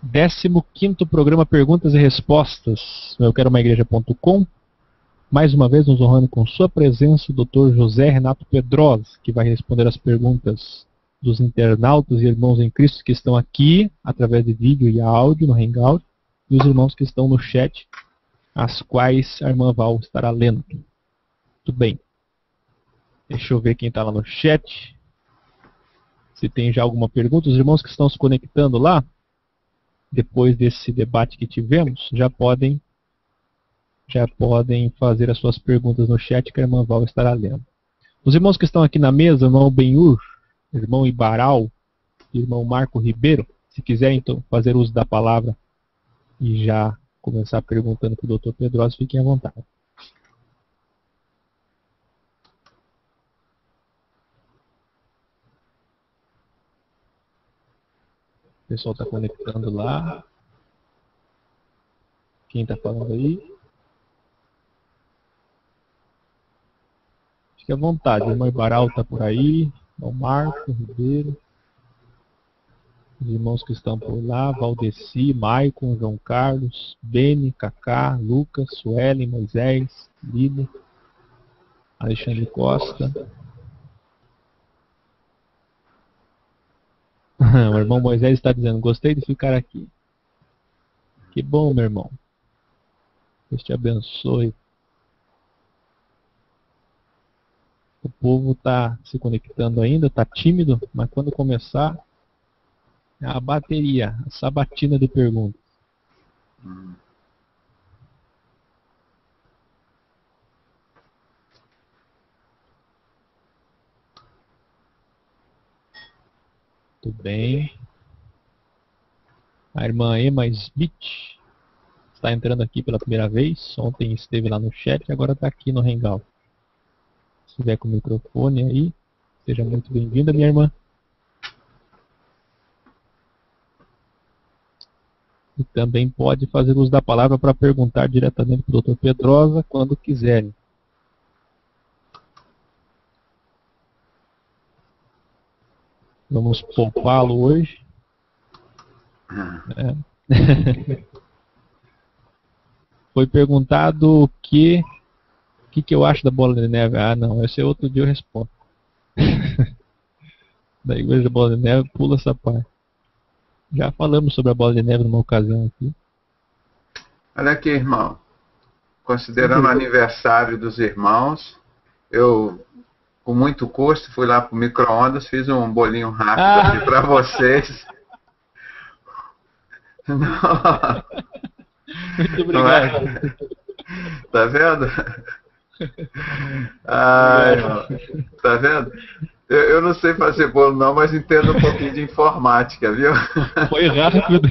15º programa Perguntas e Respostas no euqueromaigreja.com. Mais uma vez nos honrando com sua presença o Dr. José Renato Pedrosa, que vai responder as perguntas dos internautas e irmãos em Cristo que estão aqui, através de vídeo e áudio no Hangout, e os irmãos que estão no chat, as quais a irmã Val estará lendo. Tudo bem. Deixa eu ver quem está lá no chat. Se tem já alguma pergunta. Os irmãos que estão se conectando lá, depois desse debate que tivemos, já podem fazer as suas perguntas no chat que a irmã Val estará lendo. Os irmãos que estão aqui na mesa, irmão Benhur, irmão Ibaral, irmão Marco Ribeiro, se quiserem então fazer uso da palavra e já começar perguntando para o Dr. Pedrosa, fiquem à vontade. O pessoal está conectando lá. Quem está falando aí? Fique à vontade. O irmão Ibaral está por aí. O Marco Ribeiro. Os irmãos que estão por lá. Valdeci, Maicon, João Carlos, Beni, Cacá, Lucas, Suelen, Moisés, Lida, Alexandre Costa. O irmão Moisés está dizendo, gostei de ficar aqui. Que bom, meu irmão. Deus te abençoe. O povo está se conectando ainda, está tímido, mas quando começar, é a bateria, a sabatina de perguntas. Tudo bem. A irmã Emma Smith está entrando aqui pela primeira vez. Ontem esteve lá no chat e agora está aqui no Hangout. Se estiver com o microfone aí, seja muito bem-vinda, minha irmã. E também pode fazer uso da palavra para perguntar diretamente para o Dr. Pedrosa quando quiserem. Vamos poupá-lo hoje. Foi perguntado o que eu acho da bola de neve. Ah, não, esse é outro dia eu respondo. Da igreja da bola de neve, pula essa parte. Já falamos sobre a bola de neve numa ocasião aqui. Olha aqui, irmão. Considerando o aniversário dos irmãos, eu, com muito custo, fui lá pro micro-ondas, fiz um bolinho rápido aqui para vocês. Muito obrigado. Tá vendo? Ai, tá vendo? Eu não sei fazer bolo não, mas entendo um pouquinho de informática, viu? Foi rápido.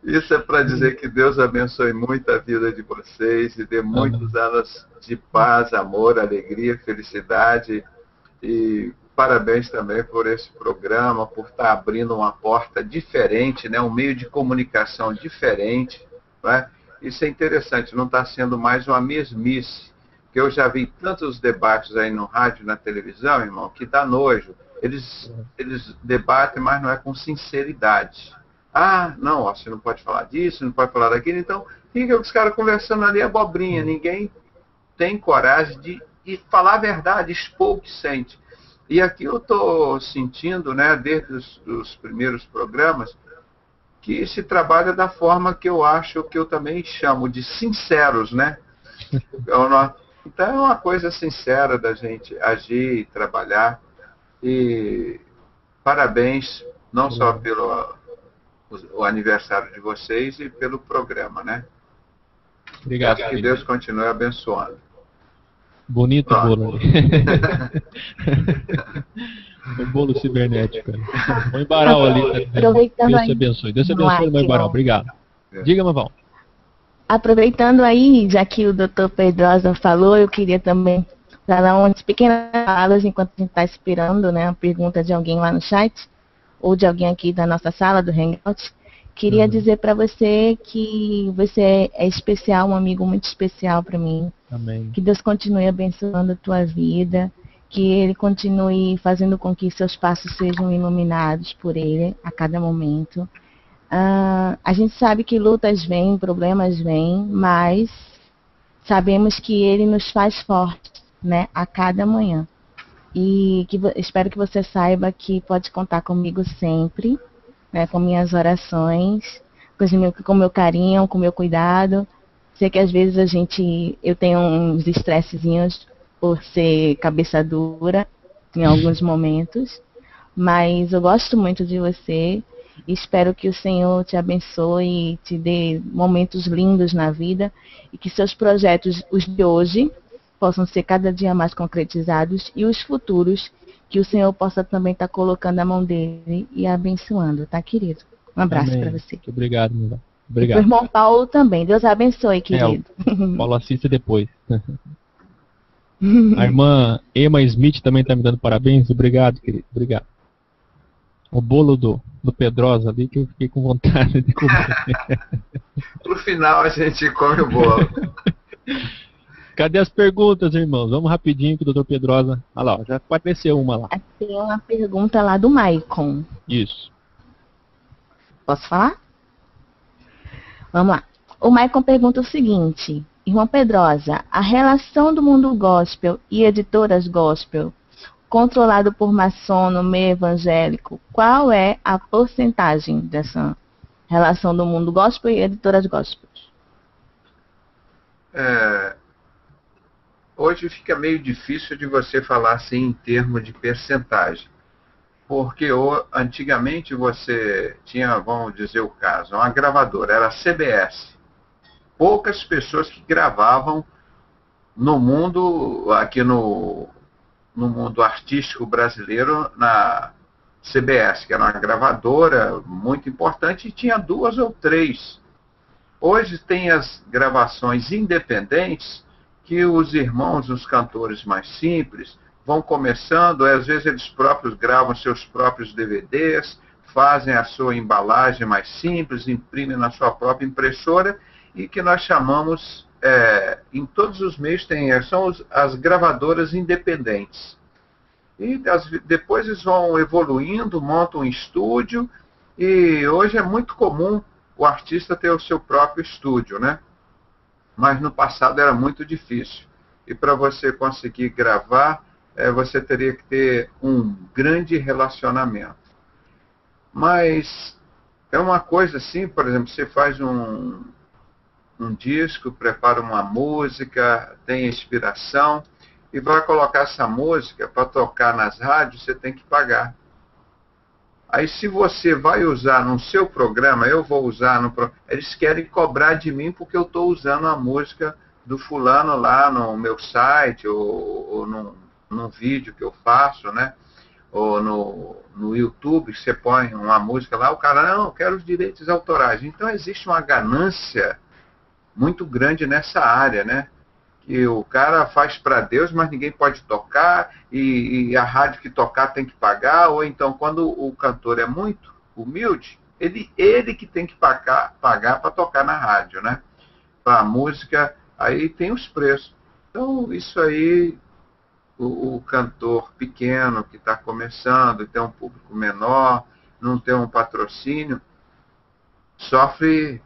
Isso é para dizer que Deus abençoe muito a vida de vocês e dê muitos anos de paz, amor, alegria, felicidade. E parabéns também por esse programa, por estar abrindo uma porta diferente, né? Um meio de comunicação diferente, né? Isso é interessante, não está sendo mais uma mesmice. Que eu já vi tantos debates aí no rádio e na televisão, irmão, que dá nojo. Eles debatem, mas não é com sinceridade. Ah, não, ó, você não pode falar disso, não pode falar daquilo. Então, fica os caras conversando ali abobrinha. Ninguém tem coragem de falar a verdade, expor o que sente. E aqui eu estou sentindo, né, desde os primeiros programas, que se trabalha da forma que eu acho, que eu também chamo de sinceros, né? Então é uma coisa sincera da gente agir e trabalhar. E parabéns, não só pelo o aniversário de vocês e pelo programa, né? Obrigado. Que Deus continue abençoando. Bonito o bolo. O bolo cibernético. O Ibaral ali. Deus te abençoe. Deus te abençoe, meu Ibaral. Obrigado. Diga, Maval. Aproveitando aí, já que o Dr. Pedrosa falou, eu queria também dar umas pequenas palavras enquanto a gente está esperando, né, a pergunta de alguém lá no chat, ou de alguém aqui da nossa sala do Hangout. Queria dizer para você que você é especial, um amigo muito especial para mim. Amém. Que Deus continue abençoando a tua vida, que ele continue fazendo com que seus passos sejam iluminados por ele a cada momento. A gente sabe que lutas vêm, problemas vêm, mas sabemos que ele nos faz fortes, né, a cada manhã. E espero que você saiba que pode contar comigo sempre, né, com minhas orações, com meu carinho, com meu cuidado. Sei que às vezes eu tenho uns estressezinhos por ser cabeça dura em alguns momentos, mas eu gosto muito de você e espero que o Senhor te abençoe e te dê momentos lindos na vida e que seus projetos, os de hoje, possam ser cada dia mais concretizados e os futuros, que o Senhor possa também estar colocando a mão dele e abençoando, tá, querido? Um abraço para você. Muito obrigado, meu irmão. E Obrigado. pro irmão Paulo também. Deus abençoe, querido. O Paulo assiste depois. A irmã Emma Smith também está me dando parabéns. Obrigado, querido. Obrigado. O bolo do Pedrosa ali, que eu fiquei com vontade de comer. Pro final a gente come o bolo. Cadê as perguntas, irmãos? Vamos rapidinho que o Dr. Pedrosa... Olha lá, já apareceu uma lá. Tem uma pergunta lá do Maicon. Isso. Posso falar? Vamos lá. O Maicon pergunta o seguinte: irmão Pedrosa, a relação do mundo gospel e editoras gospel, controlado por maçom no meio evangélico, qual é a porcentagem dessa relação do mundo gospel e editoras gospel? Hoje fica meio difícil de você falar assim em termos de percentagem. Porque antigamente você tinha, vamos dizer o caso, uma gravadora, era a CBS. Poucas pessoas que gravavam no mundo, aqui no mundo artístico brasileiro, na CBS, que era uma gravadora muito importante, e tinha 2 ou 3. Hoje tem as gravações independentes, que os irmãos, os cantores mais simples, vão começando, às vezes eles próprios gravam seus próprios DVDs, fazem a sua embalagem mais simples, imprimem na sua própria impressora, e que nós chamamos, em todos os meios, são as gravadoras independentes. E depois eles vão evoluindo, montam um estúdio, e hoje é muito comum o artista ter o seu próprio estúdio, né? Mas no passado era muito difícil. E para você conseguir gravar, você teria que ter um grande relacionamento. Mas é uma coisa assim, por exemplo, você faz um disco, prepara uma música, tem inspiração, e vai colocar essa música para tocar nas rádios, você tem que pagar. Aí se você vai usar no seu programa, eu vou usar no programa, eles querem cobrar de mim porque eu estou usando a música do fulano lá no meu site, ou num vídeo que eu faço, né? Ou no YouTube, você põe uma música lá, o cara, não, eu quero os direitos autorais. Então existe uma ganância muito grande nessa área, né? Que o cara faz para Deus, mas ninguém pode tocar, e a rádio que tocar tem que pagar, ou então quando o cantor é muito humilde, ele que tem que pagar para tocar na rádio, né? Para a música, aí tem os preços. Então isso aí, o cantor pequeno que está começando, tem um público menor, não tem um patrocínio, sofre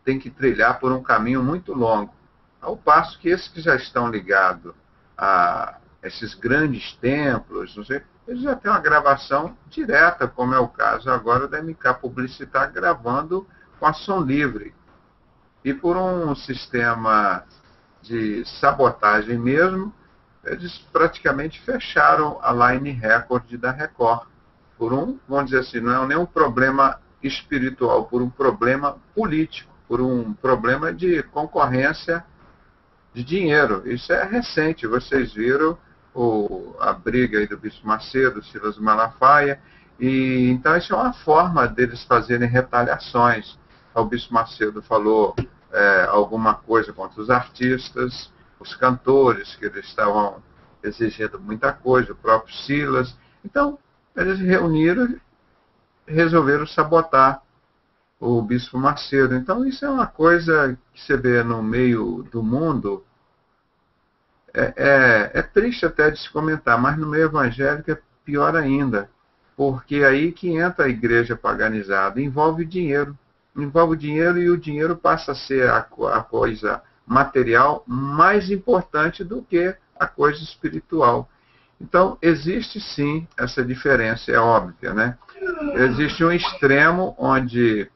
tem que trilhar por um caminho muito longo. Ao passo que esses que já estão ligados a esses grandes templos, não sei, eles já têm uma gravação direta, como é o caso agora da MK Publicitar, gravando com a som livre. E por um sistema de sabotagem mesmo, eles praticamente fecharam a line record da Record. Por vamos dizer assim, não é nem um problema espiritual, por um problema político, por um problema de concorrência de dinheiro. Isso é recente, vocês viram a briga aí do Bispo Macedo, Silas Malafaia, e então isso é uma forma deles fazerem retaliações. O Bispo Macedo falou alguma coisa contra os artistas, os cantores, que eles estavam exigindo muita coisa, o próprio Silas. Então, eles reuniram e resolveram sabotar o Bispo Macedo. Então, isso é uma coisa que você vê no meio do mundo, é triste até de se comentar, mas no meio evangélico é pior ainda, porque aí que entra a igreja paganizada, envolve dinheiro e o dinheiro passa a ser a coisa material mais importante do que a coisa espiritual. Então, existe sim essa diferença, é óbvia, né? Existe um extremo onde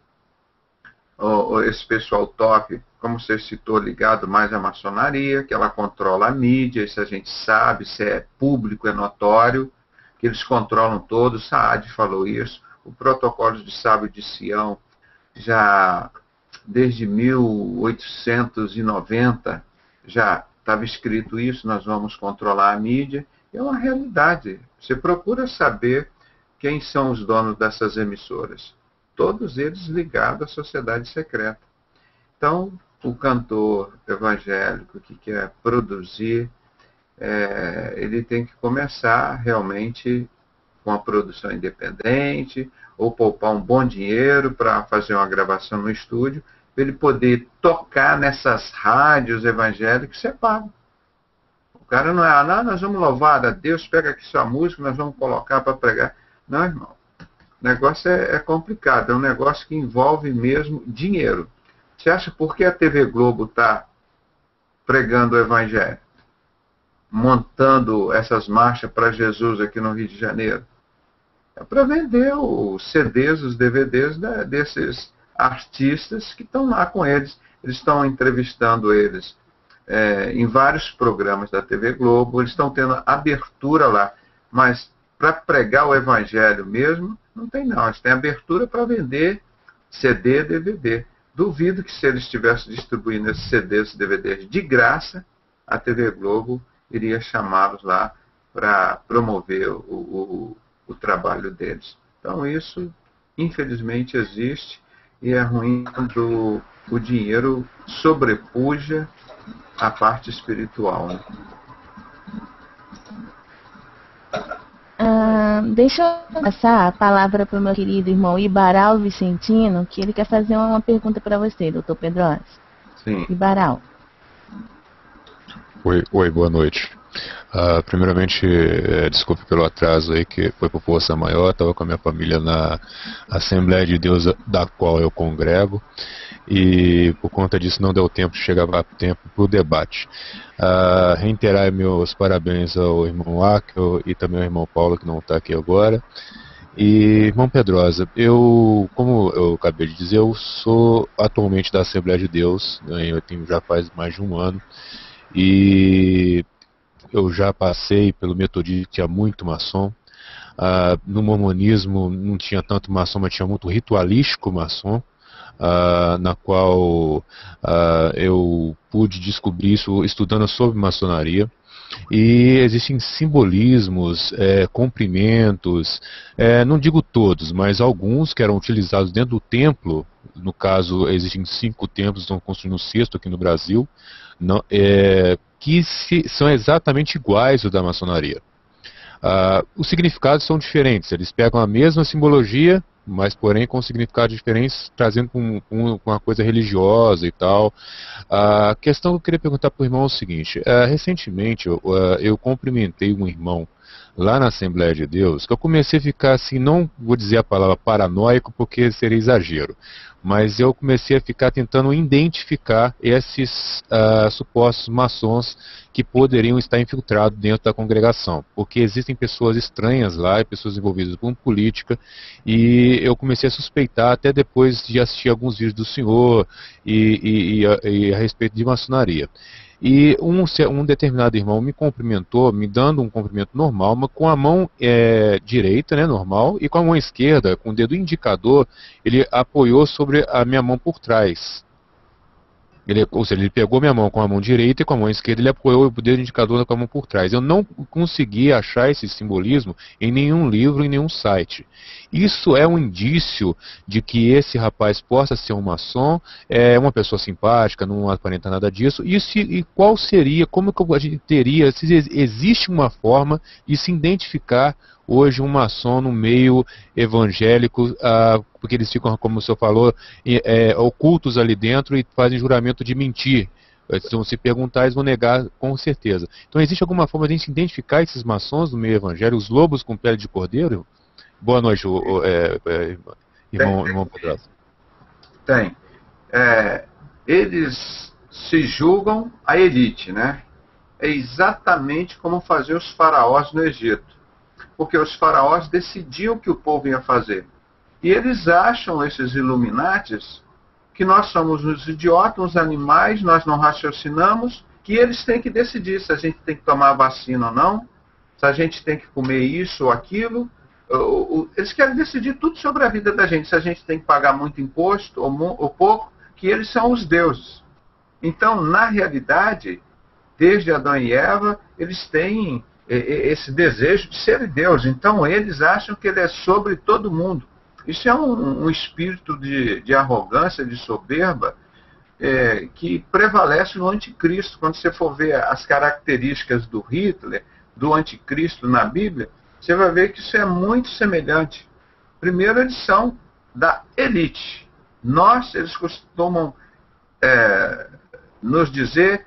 esse pessoal top, como você citou, ligado mais à maçonaria, que ela controla a mídia, isso a gente sabe, isso é público, é notório, que eles controlam todos, Saad falou isso, o protocolo de Sábio de Sião, já desde 1890, já estava escrito isso, nós vamos controlar a mídia, é uma realidade. Você procura saber quem são os donos dessas emissoras. Todos eles ligados à sociedade secreta. Então, o cantor evangélico que quer produzir, ele tem que começar realmente com a produção independente, ou poupar um bom dinheiro para fazer uma gravação no estúdio, para ele poder tocar nessas rádios evangélicas, isso é pago. O cara não é, nós vamos louvar a Deus, pega aqui sua música, nós vamos colocar para pregar. Não, irmão. O negócio é complicado, é um negócio que envolve mesmo dinheiro. Você acha por que a TV Globo está pregando o Evangelho? Montando essas marchas para Jesus aqui no Rio de Janeiro? É para vender os CDs, os DVDs desses artistas que estão lá com eles. Eles estão entrevistando eles em vários programas da TV Globo, eles estão tendo abertura lá. Mas para pregar o Evangelho mesmo, não tem não. Eles têm abertura para vender CD, DVD. Duvido que se eles estivessem distribuindo esses CDs e DVDs de graça, a TV Globo iria chamá-los lá para promover o trabalho deles. Então isso, infelizmente, existe e é ruim quando o dinheiro sobrepuja a parte espiritual. Né? Deixa eu passar a palavra para o meu querido irmão Ibaral Vicentino, que ele quer fazer uma pergunta para você, doutor Pedrosa. Sim. Ibaral. Oi, boa noite. Primeiramente, desculpe pelo atraso aí, que foi por força maior, estava com a minha família na Assembleia de Deus da qual eu congrego, e por conta disso não deu tempo de chegar a tempo para o debate. Reiterar meus parabéns ao irmão Akel e também ao irmão Paulo, que não está aqui agora. E, irmão Pedrosa, como eu acabei de dizer, eu sou atualmente da Assembleia de Deus, eu tenho já faz mais de um ano, e eu já passei pelo metodismo, tinha muito maçom. No mormonismo não tinha tanto maçom, mas tinha muito ritualístico maçom, na qual eu pude descobrir isso estudando sobre maçonaria. E existem simbolismos, cumprimentos, não digo todos, mas alguns que eram utilizados dentro do templo. No caso, existem 5 templos, estão construindo o 6º aqui no Brasil, que são exatamente iguais ao da maçonaria. Os significados são diferentes, eles pegam a mesma simbologia, mas porém com significados diferentes, trazendo uma coisa religiosa e tal. A questão que eu queria perguntar para o irmão é o seguinte: recentemente eu cumprimentei um irmão lá na Assembleia de Deus, que eu comecei a ficar assim, não vou dizer a palavra paranoico porque seria exagero, mas eu comecei a ficar tentando identificar esses supostos maçons que poderiam estar infiltrados dentro da congregação, porque existem pessoas estranhas lá, pessoas envolvidas com política, e eu comecei a suspeitar até depois de assistir alguns vídeos do senhor e a respeito de maçonaria. E um determinado irmão me cumprimentou, me dando um cumprimento normal, mas com a mão direita, né, normal, e com a mão esquerda, com o dedo indicador, ele apoiou sobre a minha mão por trás. Ou seja, ele pegou minha mão com a mão direita e com a mão esquerda ele apoiou o dedo indicador com a mão por trás. Eu não consegui achar esse simbolismo em nenhum livro, em nenhum site. Isso é um indício de que esse rapaz possa ser um maçom, é uma pessoa simpática, não aparenta nada disso. E qual seria, como que a gente teria, se existe uma forma de se identificar hoje um maçom no meio evangélico, porque eles ficam, como o senhor falou, ocultos ali dentro e fazem juramento de mentir Então, se perguntar, eles vão negar com certeza. Então, existe alguma forma de a gente identificar esses maçons no meio evangélico, os lobos com pele de cordeiro? Boa noite, irmão Pedrosa. Tem. Eles se julgam a elite, né? É exatamente como faziam os faraós no Egito. Porque os faraós decidiam o que o povo ia fazer. E eles acham, esses Illuminatis, que nós somos os idiotas, os animais, nós não raciocinamos, que eles têm que decidir se a gente tem que tomar a vacina ou não, se a gente tem que comer isso ou aquilo. Eles querem decidir tudo sobre a vida da gente, se a gente tem que pagar muito imposto ou pouco, que eles são os deuses. Então, na realidade, desde Adão e Eva, eles têm esse desejo de ser Deus. Então, eles acham que ele é sobre todo mundo. Isso é um espírito de arrogância, de soberba, que prevalece no anticristo. Quando você for ver as características do Hitler, do anticristo na Bíblia, você vai ver que isso é muito semelhante. Primeiro, eles são da elite. Eles costumam nos dizer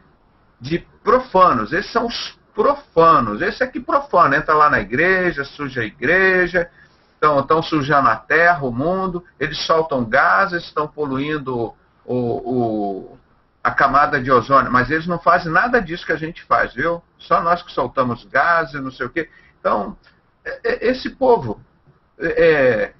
de profanos. Esses são os profanos. Esse aqui profano, entra lá na igreja, suja a igreja, estão sujando a terra, o mundo, eles soltam gases, estão poluindo a camada de ozônio, mas eles não fazem nada disso que a gente faz, viu? Só nós que soltamos gases, não sei o quê. Então, esse povo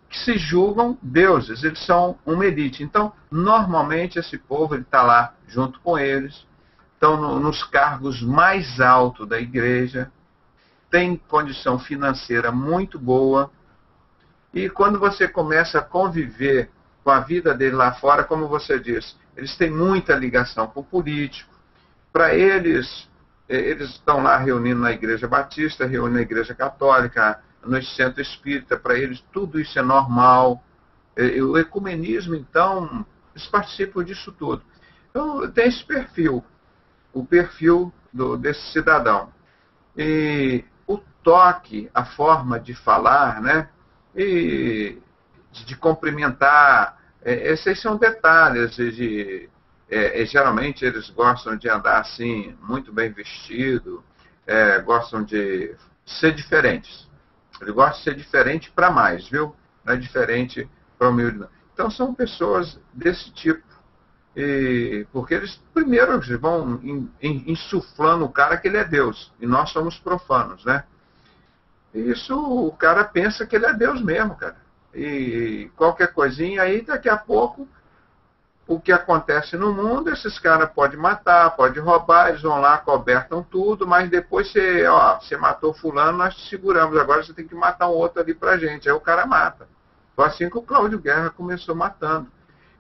que se julgam deuses, eles são uma elite. Então, normalmente esse povo está lá junto com eles, estão nos cargos mais altos da igreja, tem condição financeira muito boa, e quando você começa a conviver com a vida dele lá fora, como você disse, eles têm muita ligação com o político. Para eles estão lá reunindo na igreja batista, reunindo na igreja católica, no centro espírita, para eles tudo isso é normal. O ecumenismo, então, eles participam disso tudo. Então, tem esse perfil, o perfil desse cidadão. E o toque, a forma de falar, né? E de cumprimentar, esses são detalhes. Geralmente eles gostam de andar assim, muito bem vestido, gostam de ser diferentes. Eles gostam de ser diferente para mais, viu? Não é diferente para humilde, não. Então são pessoas desse tipo. Porque eles primeiro vão insuflando o cara que ele é Deus, e nós somos profanos, né? Isso, o cara pensa que ele é Deus mesmo, cara. E qualquer coisinha aí, daqui a pouco, o que acontece no mundo, esses caras podem matar, podem roubar, eles vão lá, cobertam tudo, mas depois você matou fulano, nós te seguramos, agora você tem que matar um outro ali pra gente. Aí o cara mata. Foi assim que o Cláudio Guerra começou matando.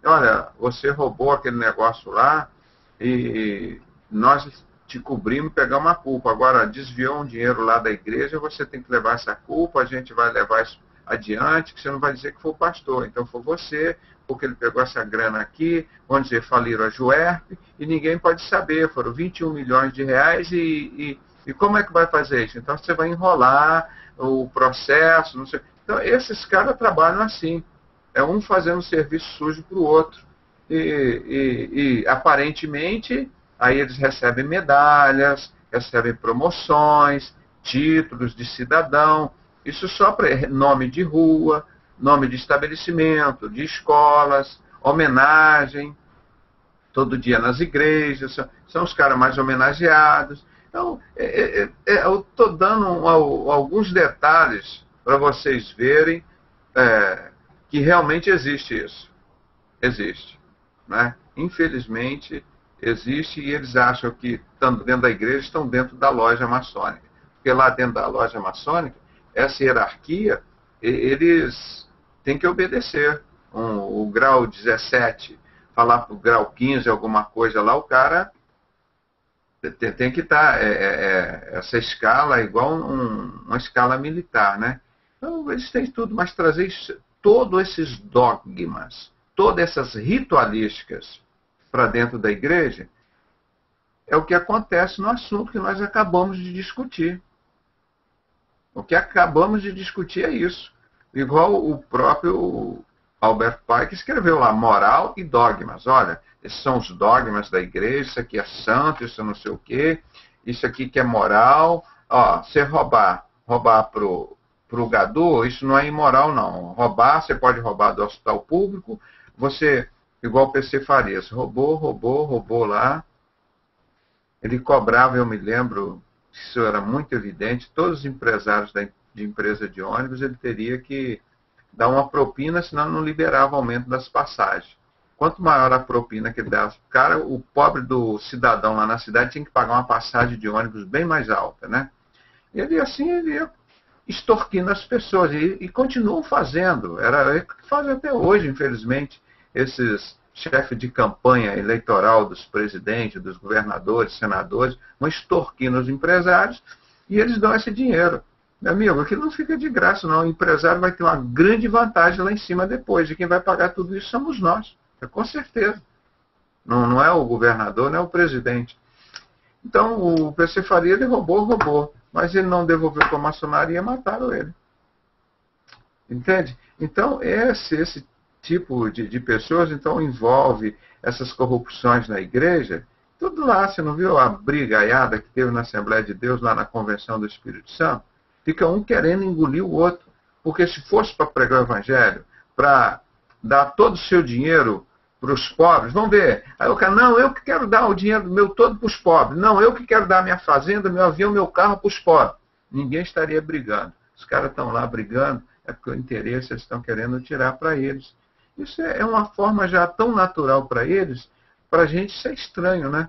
Olha, você roubou aquele negócio lá e nós te cobrimos e pegamos a culpa. Agora, desviou um dinheiro lá da igreja, você tem que levar essa culpa, a gente vai levar isso adiante, que você não vai dizer que foi o pastor. Então foi você, porque ele pegou essa grana aqui, vamos dizer, faliram a Juerp, e ninguém pode saber, foram 21 milhões de reais, e como é que vai fazer isso? Então você vai enrolar o processo, não sei. Então esses caras trabalham assim, um fazendo serviço sujo para o outro. E aparentemente, aí eles recebem medalhas, recebem promoções, títulos de cidadão, isso só para nome de rua, nome de estabelecimento, de escolas, homenagem, todo dia nas igrejas, são os caras mais homenageados. Então, eu estou dando alguns detalhes para vocês verem que realmente existe isso. Existe. Né? Infelizmente, existe, e eles acham que, estando dentro da igreja, estão dentro da loja maçônica. Porque lá dentro da loja maçônica, essa hierarquia, eles têm que obedecer. O grau 17, falar para o grau 15 alguma coisa lá, o cara tem que estar... essa escala é igual uma escala militar, né? Então, eles têm tudo, mas trazer todos esses dogmas, todas essas ritualísticas para dentro da igreja, é o que acontece no assunto que nós acabamos de discutir. O que acabamos de discutir é isso. Igual o próprio Albert Pike escreveu lá moral e dogmas. Olha, esses são os dogmas da igreja, isso aqui é santo, isso não sei o quê, isso aqui que é moral. Ó, você roubar pro gadu, isso não é imoral, não. Roubar, você pode roubar do hospital público, você, igual o PC Farias, roubou lá. Ele cobrava, eu me lembro, isso era muito evidente, todos os empresários de empresa de ônibus, ele teria que dar uma propina, senão não liberava aumento das passagens. Quanto maior a propina que ele dava para o cara, o pobre do cidadão lá na cidade tinha que pagar uma passagem de ônibus bem mais alta, né? E ele assim, ele ia extorquindo as pessoas, e continuam fazendo. Era o que fazem até hoje, infelizmente, esses chefes de campanha eleitoral dos presidentes, dos governadores, senadores, vão extorquindo os empresários e eles dão esse dinheiro. Meu amigo, aquilo não fica de graça, não. O empresário vai ter uma grande vantagem lá em cima depois. E quem vai pagar tudo isso somos nós, com certeza. Não é o governador, não é o presidente. Então, o PC Faria, ele roubou. Mas ele não devolveu para a maçonaria, mataram ele. Entende? Então, esse tipo de pessoas, então, envolve essas corrupções na igreja. Tudo lá, você não viu a brigaiada que teve na Assembleia de Deus, lá na Convenção do Espírito Santo? Fica um querendo engolir o outro. Porque se fosse para pregar o Evangelho, para dar todo o seu dinheiro para os pobres, vamos ver. Aí o cara, não, eu que quero dar o dinheiro meu todo para os pobres. Não, eu que quero dar minha fazenda, meu avião, meu carro para os pobres. Ninguém estaria brigando. Os caras estão lá brigando, é porque o interesse eles estão querendo tirar para eles. Isso é uma forma já tão natural para eles, para a gente isso é estranho, né?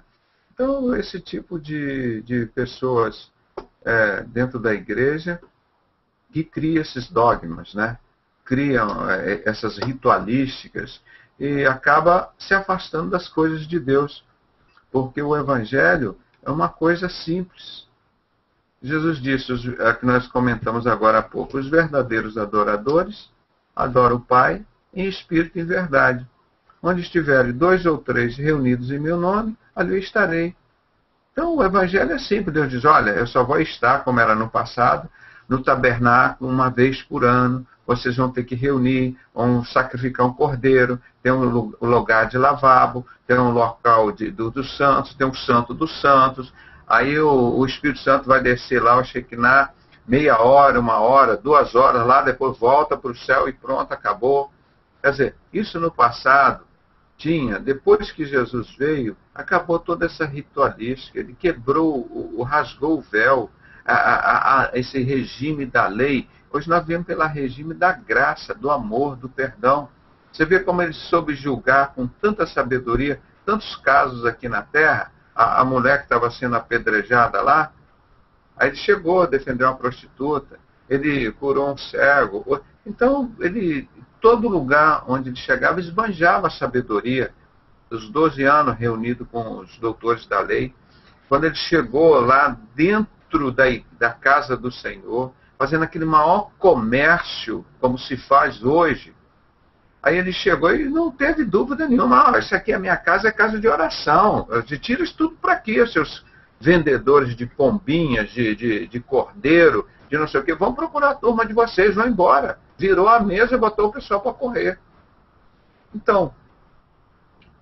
Então, esse tipo de pessoas dentro da igreja que cria esses dogmas, né? Criam essas ritualísticas e acaba se afastando das coisas de Deus, porque o Evangelho é uma coisa simples. Jesus disse, que nós comentamos agora há pouco, os verdadeiros adoradores adoram o Pai em espírito e em verdade. Onde estiverem 2 ou 3 reunidos em meu nome, ali estarei. Então o Evangelho é simples. Deus diz, olha, eu só vou estar, como era no passado, no tabernáculo uma vez por ano. Vocês vão ter que reunir, vão sacrificar um cordeiro, tem um lugar de lavabo, tem um local dos santos, tem um santo dos santos. Aí o Espírito Santo vai descer lá, o Shekinah, meia hora, 1 hora, 2 horas lá, depois volta para o céu e pronto, acabou. Quer dizer, isso no passado tinha, depois que Jesus veio, acabou toda essa ritualística, ele quebrou, rasgou o véu, esse regime da lei. Hoje nós vemos pelo regime da graça, do amor, do perdão. Você vê como ele soube julgar com tanta sabedoria, tantos casos aqui na terra. A mulher que estava sendo apedrejada lá, aí ele chegou a defender uma prostituta, ele curou um cego. Então, todo lugar onde ele chegava, esbanjava a sabedoria. Os 12 anos reunido com os doutores da lei. Quando ele chegou lá dentro da casa do Senhor, fazendo aquele maior comércio, como se faz hoje. Aí ele chegou e não teve dúvida nenhuma. Isso aqui é minha casa, é casa de oração. Tira isso tudo para aqui, seus vendedores de pombinhas, de cordeiro, de não sei o quê. Vão procurar a turma de vocês, vão embora. Virou a mesa e botou o pessoal para correr. Então,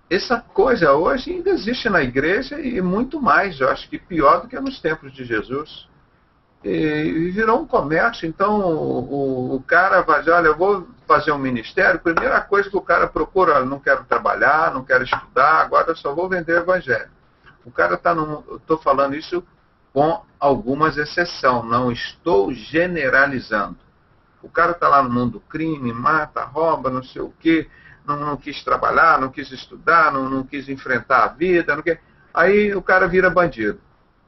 essa coisa hoje ainda existe na igreja e muito mais. Eu acho que pior do que nos tempos de Jesus. E virou um comércio. Então o cara vai dizer, olha, eu vou fazer um ministério, primeira coisa que o cara procura, olha, não quero trabalhar, não quero estudar, agora eu só vou vender o evangelho. O cara está eu estou falando isso com algumas exceções, não estou generalizando. O cara está lá no mundo do crime, mata, rouba, não sei o quê, não quis trabalhar, não quis estudar, não quis enfrentar a vida, não quer... Aí o cara vira bandido.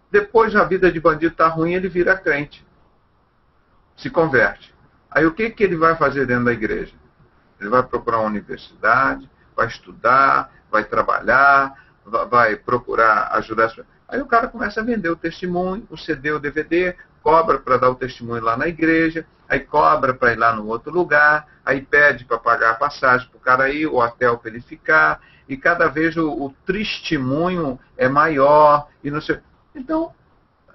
Depois a vida de bandido está ruim, ele vira crente. Se converte. Aí o que ele vai fazer dentro da igreja? Ele vai procurar uma universidade, vai estudar, vai trabalhar, vai procurar ajudar as pessoas. Aí o cara começa a vender o testemunho, o CD, o DVD, cobra para dar o testemunho lá na igreja, aí cobra para ir lá no outro lugar, aí pede para pagar a passagem para o cara ir, o hotel para ele ficar, e cada vez o testemunho é maior, e não sei... Então,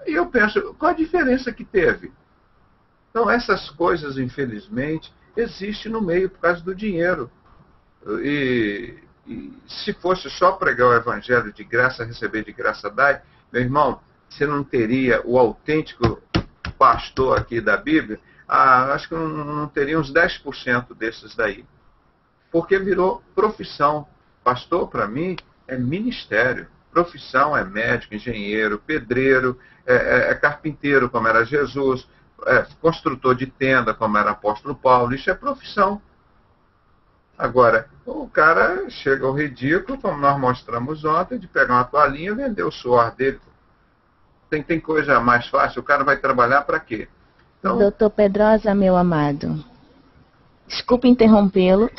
eu penso, qual a diferença que teve? Então, essas coisas, infelizmente, existem no meio por causa do dinheiro. E se fosse só pregar o evangelho de graça, receber de graça, dai, meu irmão, você não teria o autêntico pastor aqui da Bíblia? Acho que não teria uns 10% desses daí. Porque virou profissão. Pastor, para mim, é ministério. Profissão é médico, engenheiro, pedreiro, é carpinteiro, como era Jesus, construtor de tenda, como era apóstolo Paulo. Isso é profissão. Agora, o cara chega ao ridículo, como nós mostramos ontem, de pegar uma toalhinha e vender o suor dele. Tem coisa mais fácil? O cara vai trabalhar para quê? Então, Doutor Pedrosa, meu amado, desculpe interrompê-lo.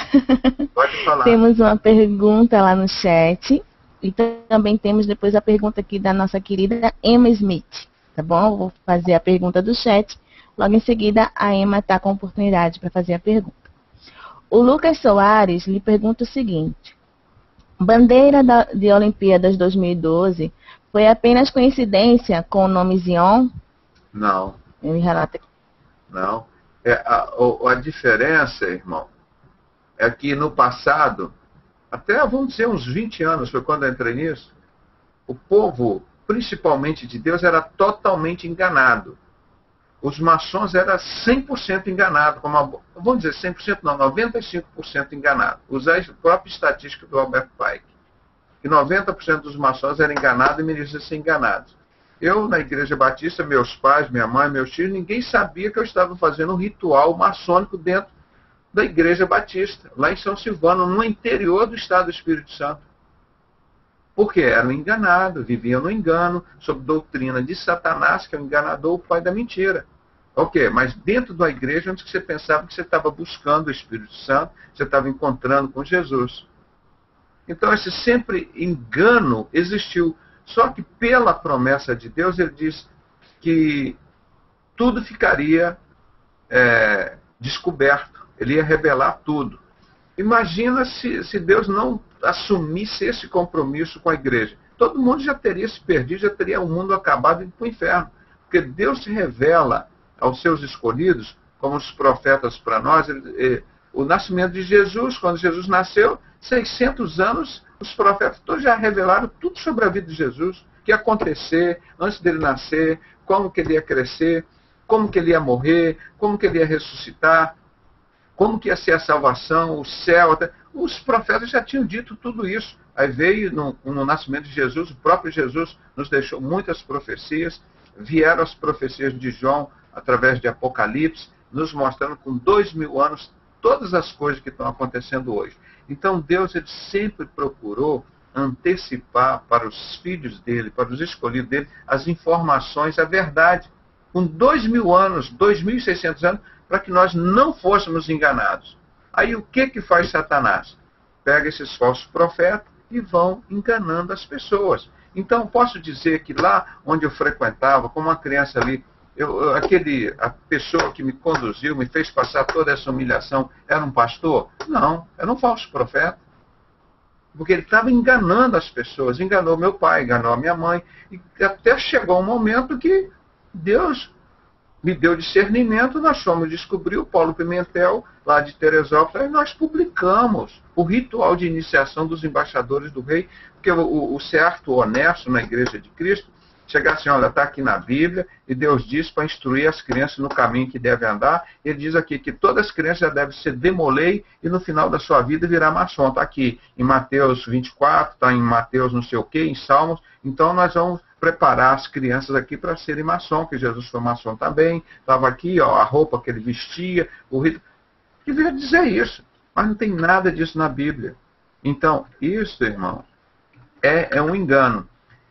Pode falar. Temos uma pergunta lá no chat. E também temos depois a pergunta aqui da nossa querida Emma Smith. Tá bom? Vou fazer a pergunta do chat. Logo em seguida, a Emma está com oportunidade para fazer a pergunta. O Lucas Soares lhe pergunta o seguinte. Bandeira de Olimpíadas 2012 foi apenas coincidência com o nome Zion? Não. Ele relata aqui. Não. A diferença, irmão, é que no passado, até vamos dizer uns 20 anos, foi quando eu entrei nisso, o povo, principalmente de Deus, era totalmente enganado. Os maçons eram 100% enganados, vamos dizer 100% não, 95% enganados. Usar a própria estatística do Albert Pike, que 90% dos maçons eram enganados e mereciam ser enganados. Eu, na Igreja Batista, meus pais, minha mãe, meus tios, ninguém sabia que eu estava fazendo um ritual maçônico dentro da Igreja Batista, lá em São Silvano, no interior do Estado do Espírito Santo. Porque eram enganados, viviam no engano, sob doutrina de Satanás, que é o enganador, o pai da mentira. Ok, mas dentro da igreja, onde você pensava que você estava buscando o Espírito Santo, você estava encontrando com Jesus. Então, esse sempre engano existiu. Só que pela promessa de Deus, ele diz que tudo ficaria descoberto. Ele ia revelar tudo. Imagina se Deus não assumisse esse compromisso com a igreja. Todo mundo já teria se perdido, já teria o mundo acabado e ido para o inferno. Porque Deus se revela aos seus escolhidos, como os profetas para nós. O nascimento de Jesus, quando Jesus nasceu, 600 anos, os profetas todos já revelaram tudo sobre a vida de Jesus, o que ia acontecer antes dele nascer, como que ele ia crescer, como que ele ia morrer, como que ele ia ressuscitar, como que ia ser a salvação, o céu. Os profetas já tinham dito tudo isso. Aí veio no nascimento de Jesus, o próprio Jesus nos deixou muitas profecias, vieram as profecias de João através de Apocalipse, nos mostrando com 2000 anos todas as coisas que estão acontecendo hoje. Então Deus ele sempre procurou antecipar para os filhos dele, para os escolhidos dele, as informações, a verdade. Com 2000 anos, 2600 anos, para que nós não fôssemos enganados. Aí o que faz Satanás? Pega esses falsos profetas e vão enganando as pessoas. Então, posso dizer que lá onde eu frequentava, como uma criança ali, a pessoa que me conduziu, me fez passar toda essa humilhação, era um pastor? Não, era um falso profeta. Porque ele estava enganando as pessoas, enganou meu pai, enganou a minha mãe, e até chegou um momento que Deus me deu discernimento, nós fomos descobrir o Paulo Pimentel, lá de Teresópolis, e nós publicamos o ritual de iniciação dos embaixadores do rei, porque o certo, honesto na Igreja de Cristo, chegar assim, olha, está aqui na Bíblia, e Deus diz para instruir as crianças no caminho que devem andar. Ele diz aqui que todas as crianças já devem ser demolei e no final da sua vida virar maçom. Está aqui em Mateus 24, está em Mateus não sei o quê, em Salmos. Então nós vamos preparar as crianças aqui para serem maçom, que Jesus foi maçom também. Estava aqui, ó, a roupa que ele vestia, o rito. Devia dizer isso, mas não tem nada disso na Bíblia. Então, isso, irmão, é um engano.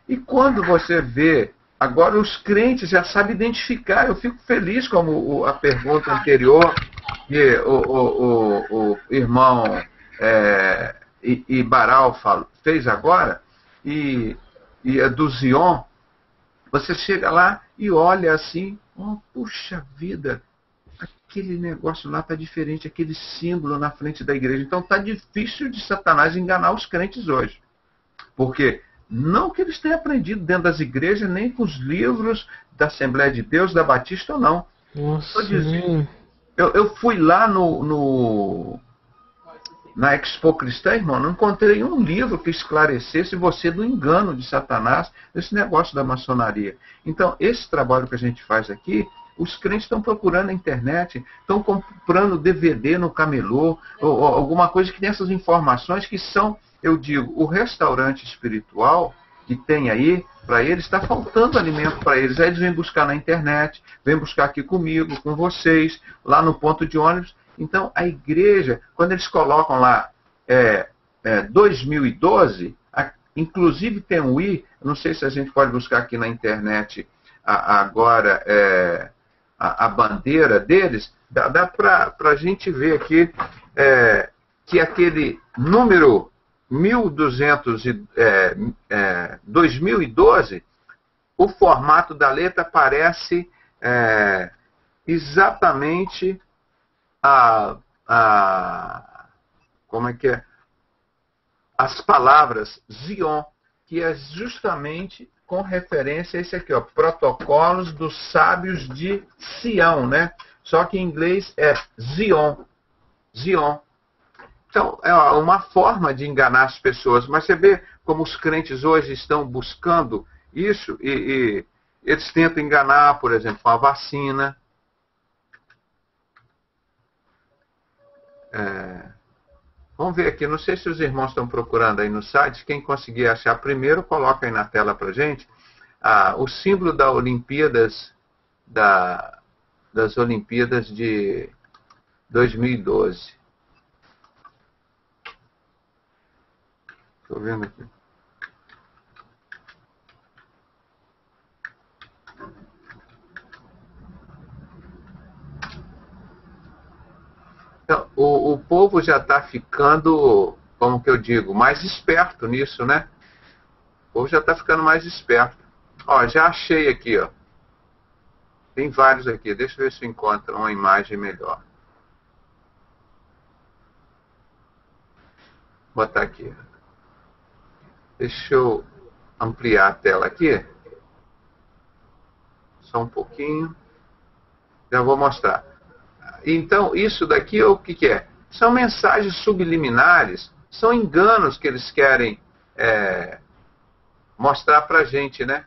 E quando você vê, agora os crentes já sabem identificar. Eu fico feliz como a pergunta anterior que o irmão Ibaral fez agora, e a do Zion. Você chega lá e olha assim, oh, puxa vida, aquele negócio lá está diferente, aquele símbolo na frente da igreja. Então está difícil de Satanás enganar os crentes hoje. Porque não que eles tenham aprendido dentro das igrejas, nem com os livros da Assembleia de Deus, da Batista ou não. Nossa, eu fui lá na Expo Cristã, irmão, não encontrei um livro que esclarecesse você do engano de Satanás, desse negócio da maçonaria. Então, esse trabalho que a gente faz aqui, os crentes estão procurando na internet, estão comprando DVD no camelô, ou alguma coisa que tem essas informações que são, eu digo, o restaurante espiritual que tem aí, para eles, está faltando alimento para eles. Aí eles vêm buscar na internet, vêm buscar aqui comigo, com vocês, lá no ponto de ônibus. Então, a igreja, quando eles colocam lá 2012, inclusive tem um I, não sei se a gente pode buscar aqui na internet agora a bandeira deles, dá para a gente ver aqui que aquele número 2012, o formato da letra parece exatamente como é que é? As palavras Zion, que é justamente com referência a esse aqui, ó, Protocolos dos Sábios de Sião, né? Só que em inglês é Zion. Zion. Então, é uma forma de enganar as pessoas, mas você vê como os crentes hoje estão buscando isso e eles tentam enganar, por exemplo, com a vacina. Vamos ver aqui, não sei se os irmãos estão procurando aí no site, quem conseguir achar primeiro, coloca aí na tela pra gente, o símbolo da Olimpíadas, das Olimpíadas de 2012. Estou vendo aqui. Então, o povo já está ficando, como que eu digo, mais esperto nisso, né? O povo já está ficando mais esperto. Ó, já achei aqui, ó. Tem vários aqui. Deixa eu ver se eu encontro uma imagem melhor. Vou botar aqui. Deixa eu ampliar a tela aqui. Só um pouquinho. Já vou mostrar. Então, isso daqui, o que é? São mensagens subliminares, são enganos que eles querem mostrar para a gente, né?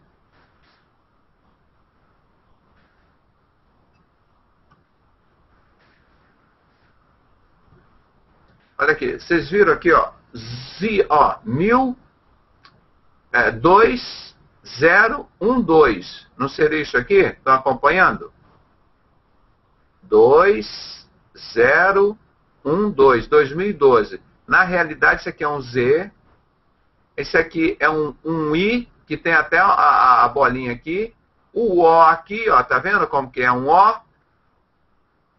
Olha aqui, vocês viram aqui, ó, 2012. Não seria isso aqui? Estão acompanhando? 2012. Na realidade, isso aqui é um Z. Esse aqui é um I, que tem até a bolinha aqui. O O aqui, ó, tá vendo como que é um O?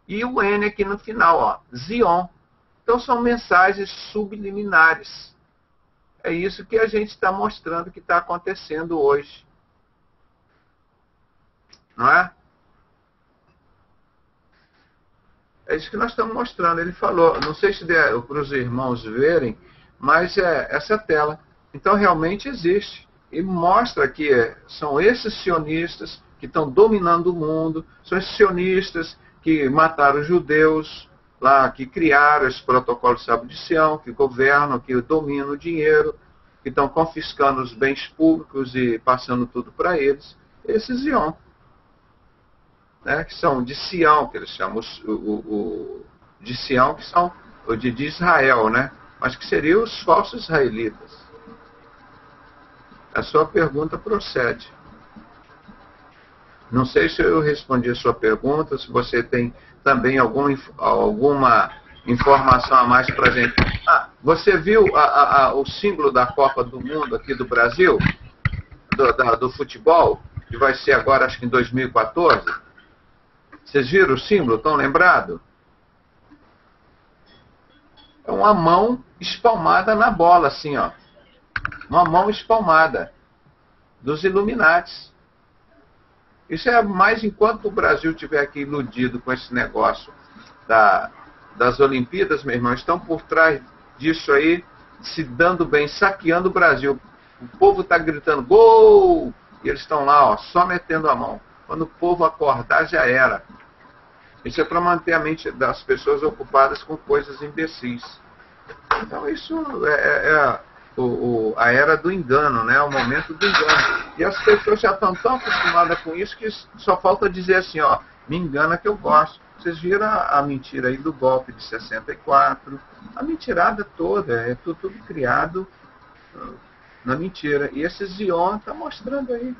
E o N aqui no final, ó, Zion. Então são mensagens subliminares. É isso que a gente está mostrando que está acontecendo hoje. Não é? É isso que nós estamos mostrando. Ele falou, não sei se der para os irmãos verem, mas é essa tela. Então realmente existe. E mostra que são esses sionistas que estão dominando o mundo, são esses sionistas que mataram os judeus, lá, que criaram esse protocolo de Sábio de Sião, que governam, que dominam o dinheiro, que estão confiscando os bens públicos e passando tudo para eles. Esses Zion. Né, que são de Sião, que eles chamam de Sião, que são de Israel, né? Mas que seriam os falsos israelitas. A sua pergunta procede. Não sei se eu respondi a sua pergunta, se você tem também alguma informação a mais para a gente. Você viu o símbolo da Copa do Mundo aqui do Brasil? Do futebol? Que vai ser agora, acho que em 2014? Vocês viram o símbolo? Estão lembrados? É uma mão espalmada na bola, assim, ó. Uma mão espalmada dos Illuminatis. Isso é mais enquanto o Brasil estiver aqui iludido com esse negócio das Olimpíadas, meu irmão, estão por trás disso aí, se dando bem, saqueando o Brasil. O povo está gritando, gol! E eles estão lá, ó, só metendo a mão. Quando o povo acordar, já era. Isso é para manter a mente das pessoas ocupadas com coisas imbecis. Então isso é a era do engano, né? O momento do engano. E as pessoas já estão tão acostumadas com isso que só falta dizer assim, ó, me engana que eu gosto. Vocês viram a mentira aí do golpe de 64, a mentirada toda, é tudo criado na mentira. E esse Zion está mostrando aí.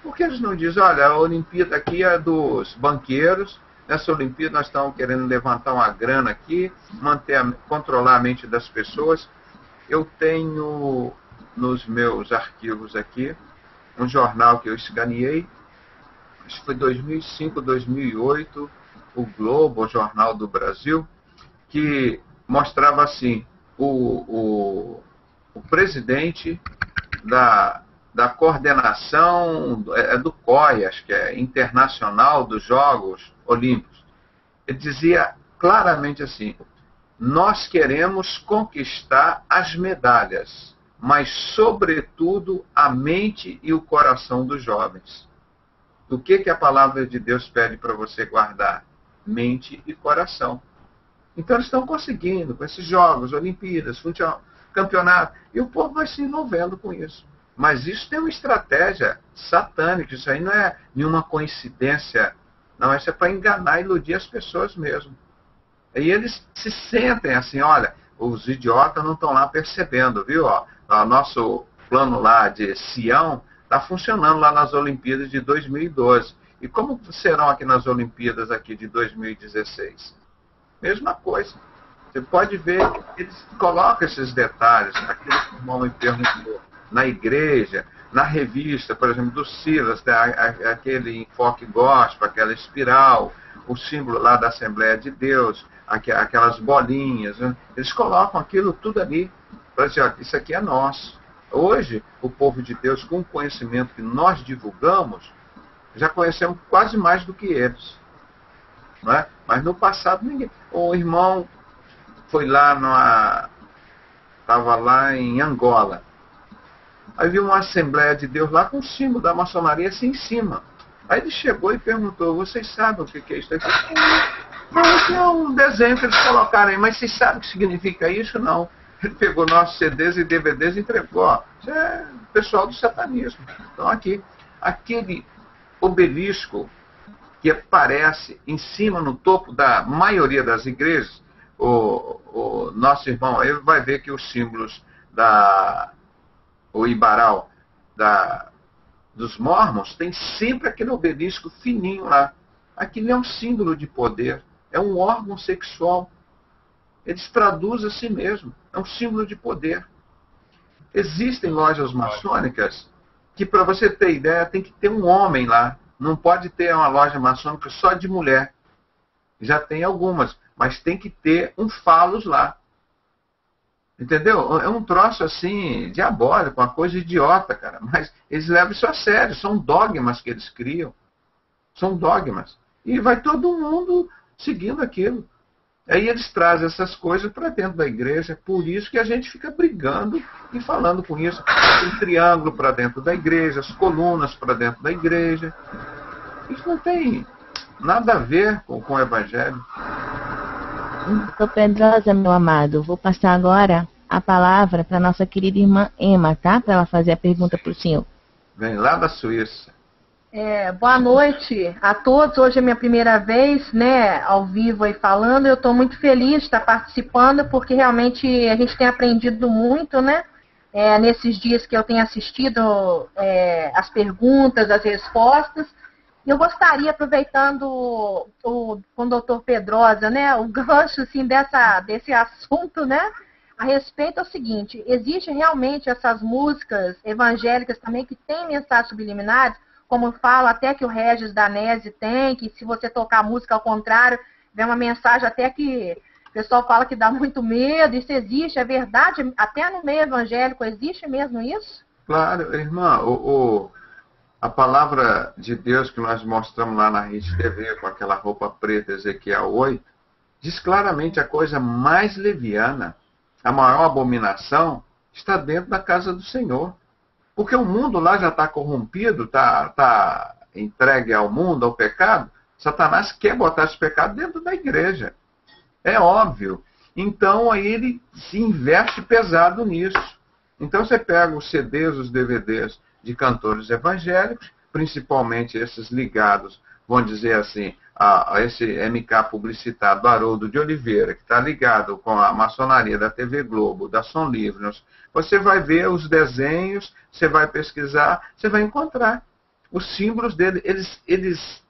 Por que eles não dizem, olha, a Olimpíada aqui é dos banqueiros, nessa Olimpíada nós estamos querendo levantar uma grana aqui, controlar a mente das pessoas. Eu tenho nos meus arquivos aqui um jornal que eu escaneei, acho que foi 2005, 2008, o Globo, o Jornal do Brasil, que mostrava assim, o presidente da coordenação do COI, acho que é Internacional dos Jogos Olímpicos. Ele dizia claramente assim, nós queremos conquistar as medalhas, mas, sobretudo, a mente e o coração dos jovens. O que a palavra de Deus pede para você guardar? Mente e coração. Então, eles estão conseguindo, com esses jogos, Olimpíadas, campeonato, e o povo vai se envolvendo com isso. Mas isso tem uma estratégia satânica, isso aí não é nenhuma coincidência, não, isso é para enganar e iludir as pessoas mesmo. E eles se sentem assim, olha, os idiotas não estão lá percebendo, viu? Ó, o nosso plano lá de Sião está funcionando lá nas Olimpíadas de 2012. E como serão aqui nas Olimpíadas aqui de 2016? Mesma coisa. Você pode ver, eles colocam esses detalhes, aquilo que o irmão me perguntou, na igreja, na revista, por exemplo, do Silas, aquele enfoque gospel, aquela espiral, o símbolo lá da Assembleia de Deus, aquelas bolinhas, né? Eles colocam aquilo tudo ali, para dizer, ó, isso aqui é nosso. Hoje, o povo de Deus, com o conhecimento que nós divulgamos, já conhecemos quase mais do que eles. Não é? Mas no passado, ninguém. O irmão foi lá, estava lá em Angola. Aí viu uma Assembleia de Deus lá com o símbolo da maçonaria assim em cima. Aí ele chegou e perguntou, vocês sabem o que é isso aqui? Não, isso é um desenho que eles colocaram aí, mas vocês sabem o que significa isso? Não. Ele pegou nossos CDs e DVDs e entregou. Ó, isso é o pessoal do satanismo. Então aqui, aquele obelisco que aparece em cima, no topo da maioria das igrejas, o nosso irmão aí vai ver que os símbolos o Ibaral dos Mormons tem sempre aquele obelisco fininho lá. Aquilo é um símbolo de poder, é um órgão sexual. Eles traduzem a si mesmo, é um símbolo de poder. Existem lojas maçônicas que, para você ter ideia, tem que ter um homem lá. Não pode ter uma loja maçônica só de mulher. Já tem algumas, mas tem que ter um falos lá. Entendeu? É um troço assim, diabólico, uma coisa idiota, cara. Mas eles levam isso a sério, são dogmas que eles criam. São dogmas. E vai todo mundo seguindo aquilo. Aí eles trazem essas coisas para dentro da igreja, por isso que a gente fica brigando e falando com isso. Tem um triângulo para dentro da igreja, as colunas para dentro da igreja. Isso não tem nada a ver com o Evangelho. Doutor Pedrosa, meu amado, vou passar agora a palavra para nossa querida irmã Emma, tá? Para ela fazer a pergunta para o senhor. Vem lá da Suíça. Boa noite a todos. Hoje é minha primeira vez, né, ao vivo aí falando. Eu estou muito feliz de estar participando, porque realmente a gente tem aprendido muito, né? Nesses dias que eu tenho assistido as perguntas, as respostas. E eu gostaria, aproveitando com o doutor Pedrosa, né, o gancho assim, desse assunto, né? A respeito é o seguinte, existem realmente essas músicas evangélicas também que têm mensagens subliminares, como fala até que o Regis Danese tem, que se você tocar a música ao contrário, vem uma mensagem até que o pessoal fala que dá muito medo. Isso existe, é verdade? Até no meio evangélico existe mesmo isso? Claro, irmã, a palavra de Deus que nós mostramos lá na Rede TV com aquela roupa preta, Ezequiel 8, diz claramente a coisa mais leviana, a maior abominação, está dentro da casa do Senhor. Porque o mundo lá já está corrompido, está entregue ao mundo, ao pecado. Satanás quer botar esse pecado dentro da igreja. É óbvio Então aí ele se investe pesado nisso. Então você pega os CDs, os DVDs de cantores evangélicos, principalmente esses ligados, vamos dizer assim, a esse MK publicitário do Haroldo de Oliveira, que está ligado com a maçonaria da TV Globo, da Som Livre. Você vai ver os desenhos, você vai pesquisar, você vai encontrar os símbolos dele. Eles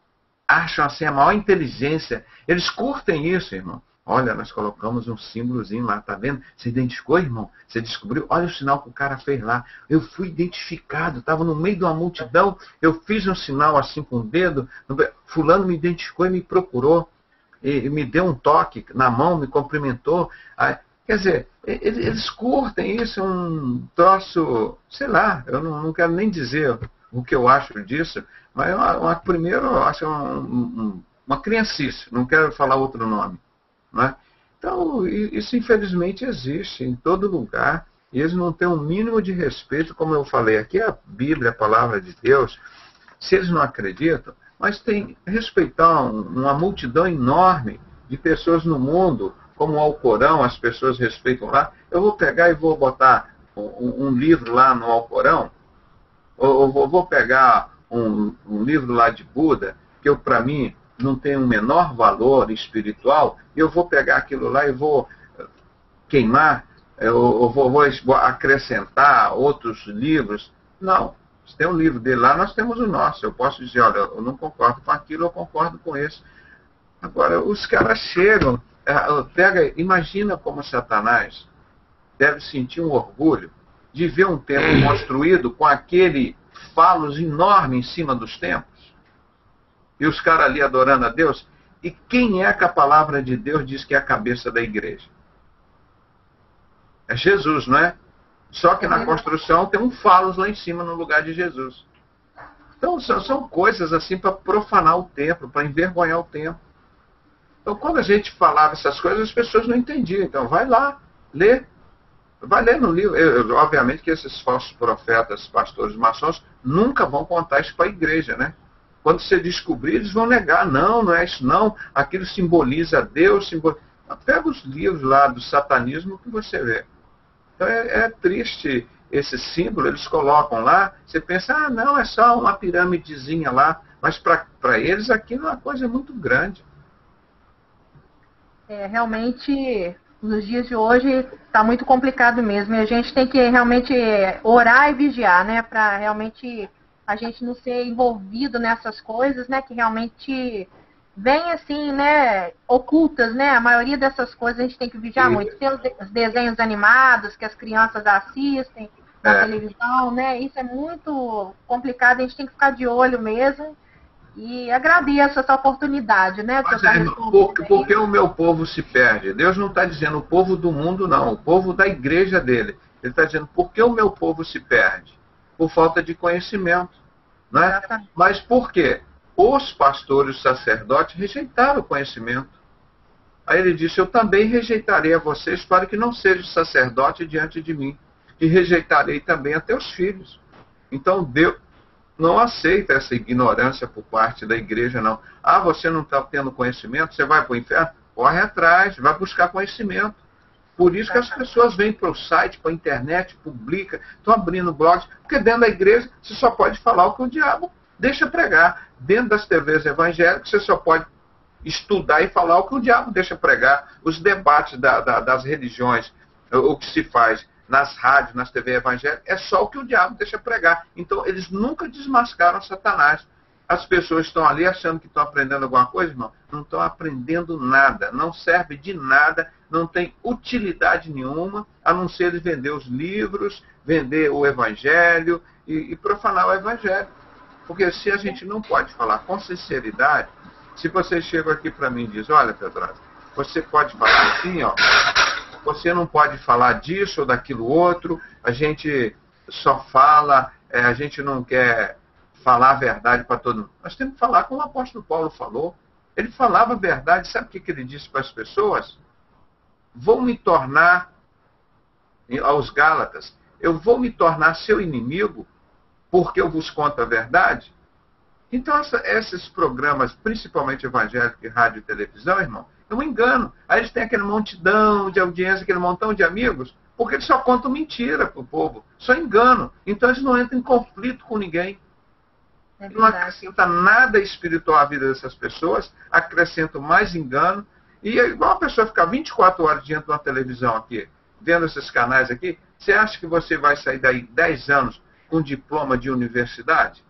acham assim a maior inteligência, eles curtem isso, irmão. Olha, nós colocamos um símbolozinho lá, tá vendo? Você identificou, irmão? Você descobriu? Olha o sinal que o cara fez lá. Eu fui identificado, estava no meio de uma multidão, eu fiz um sinal assim com o dedo, fulano me identificou e me procurou, e me deu um toque na mão, me cumprimentou. Quer dizer, eles curtem isso, é um troço, sei lá, eu não quero nem dizer o que eu acho disso, mas primeiro eu acho uma criancice, não quero falar outro nome. Né? Então, isso infelizmente existe em todo lugar, e eles não têm um mínimo de respeito, como eu falei aqui, a Bíblia, a palavra de Deus, se eles não acreditam, mas tem respeitar uma multidão enorme de pessoas no mundo, como o Alcorão, as pessoas respeitam lá. Eu vou pegar e vou botar um livro lá no Alcorão, ou vou pegar um livro lá de Buda, que para mim não tem um menor valor espiritual, e eu vou pegar aquilo lá e vou queimar, eu vou acrescentar outros livros. Não, se tem um livro dele lá, nós temos o nosso. Eu posso dizer, olha, eu não concordo com aquilo, eu concordo com esse. Agora, os caras chegam, imagina como Satanás deve sentir um orgulho de ver um templo construído com aquele falos enorme em cima dos templos, e os caras ali adorando a Deus. E quem é que a palavra de Deus diz que é a cabeça da igreja? É Jesus, não é? Só que na construção tem um falos lá em cima no lugar de Jesus. Então são coisas assim para profanar o templo, para envergonhar o templo. Então quando a gente falava essas coisas, as pessoas não entendiam. Então vai lá, lê. Vai ler no livro. Obviamente que esses falsos profetas, pastores maçons, nunca vão contar isso para a igreja, né? Quando você descobrir, eles vão negar. Não é isso não. Aquilo simboliza Deus. Pega os livros lá do satanismo que você vê. Então é triste esse símbolo. Eles colocam lá. Você pensa, não, é só uma pirâmidezinha lá. Mas para eles aquilo é uma coisa muito grande. Realmente, nos dias de hoje, está muito complicado mesmo. E a gente tem que realmente orar e vigiar, né? Para realmente a gente não ser envolvido nessas coisas, né, que realmente vem assim, né, ocultas, né, a maioria dessas coisas a gente tem que vigiar muito. Tem os desenhos animados que as crianças assistem na televisão, né, isso é muito complicado, a gente tem que ficar de olho mesmo, e agradeço essa oportunidade, né. Porque o meu povo se perde? Deus não está dizendo o povo do mundo, não, o povo da igreja dele. Ele está dizendo, por que o meu povo se perde? Por falta de conhecimento. Né? Mas por quê? Os pastores, os sacerdotes rejeitaram o conhecimento. Aí ele disse, eu também rejeitarei a vocês para que não seja sacerdote diante de mim. E rejeitarei também a teus filhos. Então Deus não aceita essa ignorância por parte da igreja, não. Você não está tendo conhecimento, você vai para o inferno? Corre atrás, vai buscar conhecimento. Por isso que as pessoas vêm para o site, para a internet, publicam, estão abrindo blogs, porque dentro da igreja você só pode falar o que o diabo deixa pregar. Dentro das TVs evangélicas você só pode estudar e falar o que o diabo deixa pregar. Os debates das religiões, o que se faz nas rádios, nas TVs evangélicas, é só o que o diabo deixa pregar. Então eles nunca desmascaram Satanás. As pessoas estão ali achando que estão aprendendo alguma coisa, irmão. Não estão aprendendo nada, não serve de nada, não tem utilidade nenhuma, a não ser vender os livros, vender o evangelho e profanar o evangelho. Porque se a gente não pode falar com sinceridade, se você chega aqui para mim e diz, olha, Pedro, você pode falar assim, ó, você não pode falar disso ou daquilo outro, a gente só fala, a gente não quer falar a verdade para todo mundo. Nós temos que falar como o apóstolo Paulo falou. Ele falava a verdade. Sabe o que ele disse para as pessoas? Vou me tornar, aos Gálatas, eu vou me tornar seu inimigo porque eu vos conto a verdade? Então, esses programas, principalmente evangélicos, rádio e televisão, irmão, É um engano. Aí eles têm aquele montidão de audiência, aquele montão de amigos, porque eles só contam mentira para o povo, só engano. Então eles não entram em conflito com ninguém. Não acrescenta nada espiritual à vida dessas pessoas, acrescenta mais engano. E é igual a pessoa ficar 24 horas diante de uma televisão aqui, vendo esses canais aqui, você acha que você vai sair daí 10 anos com diploma de universidade?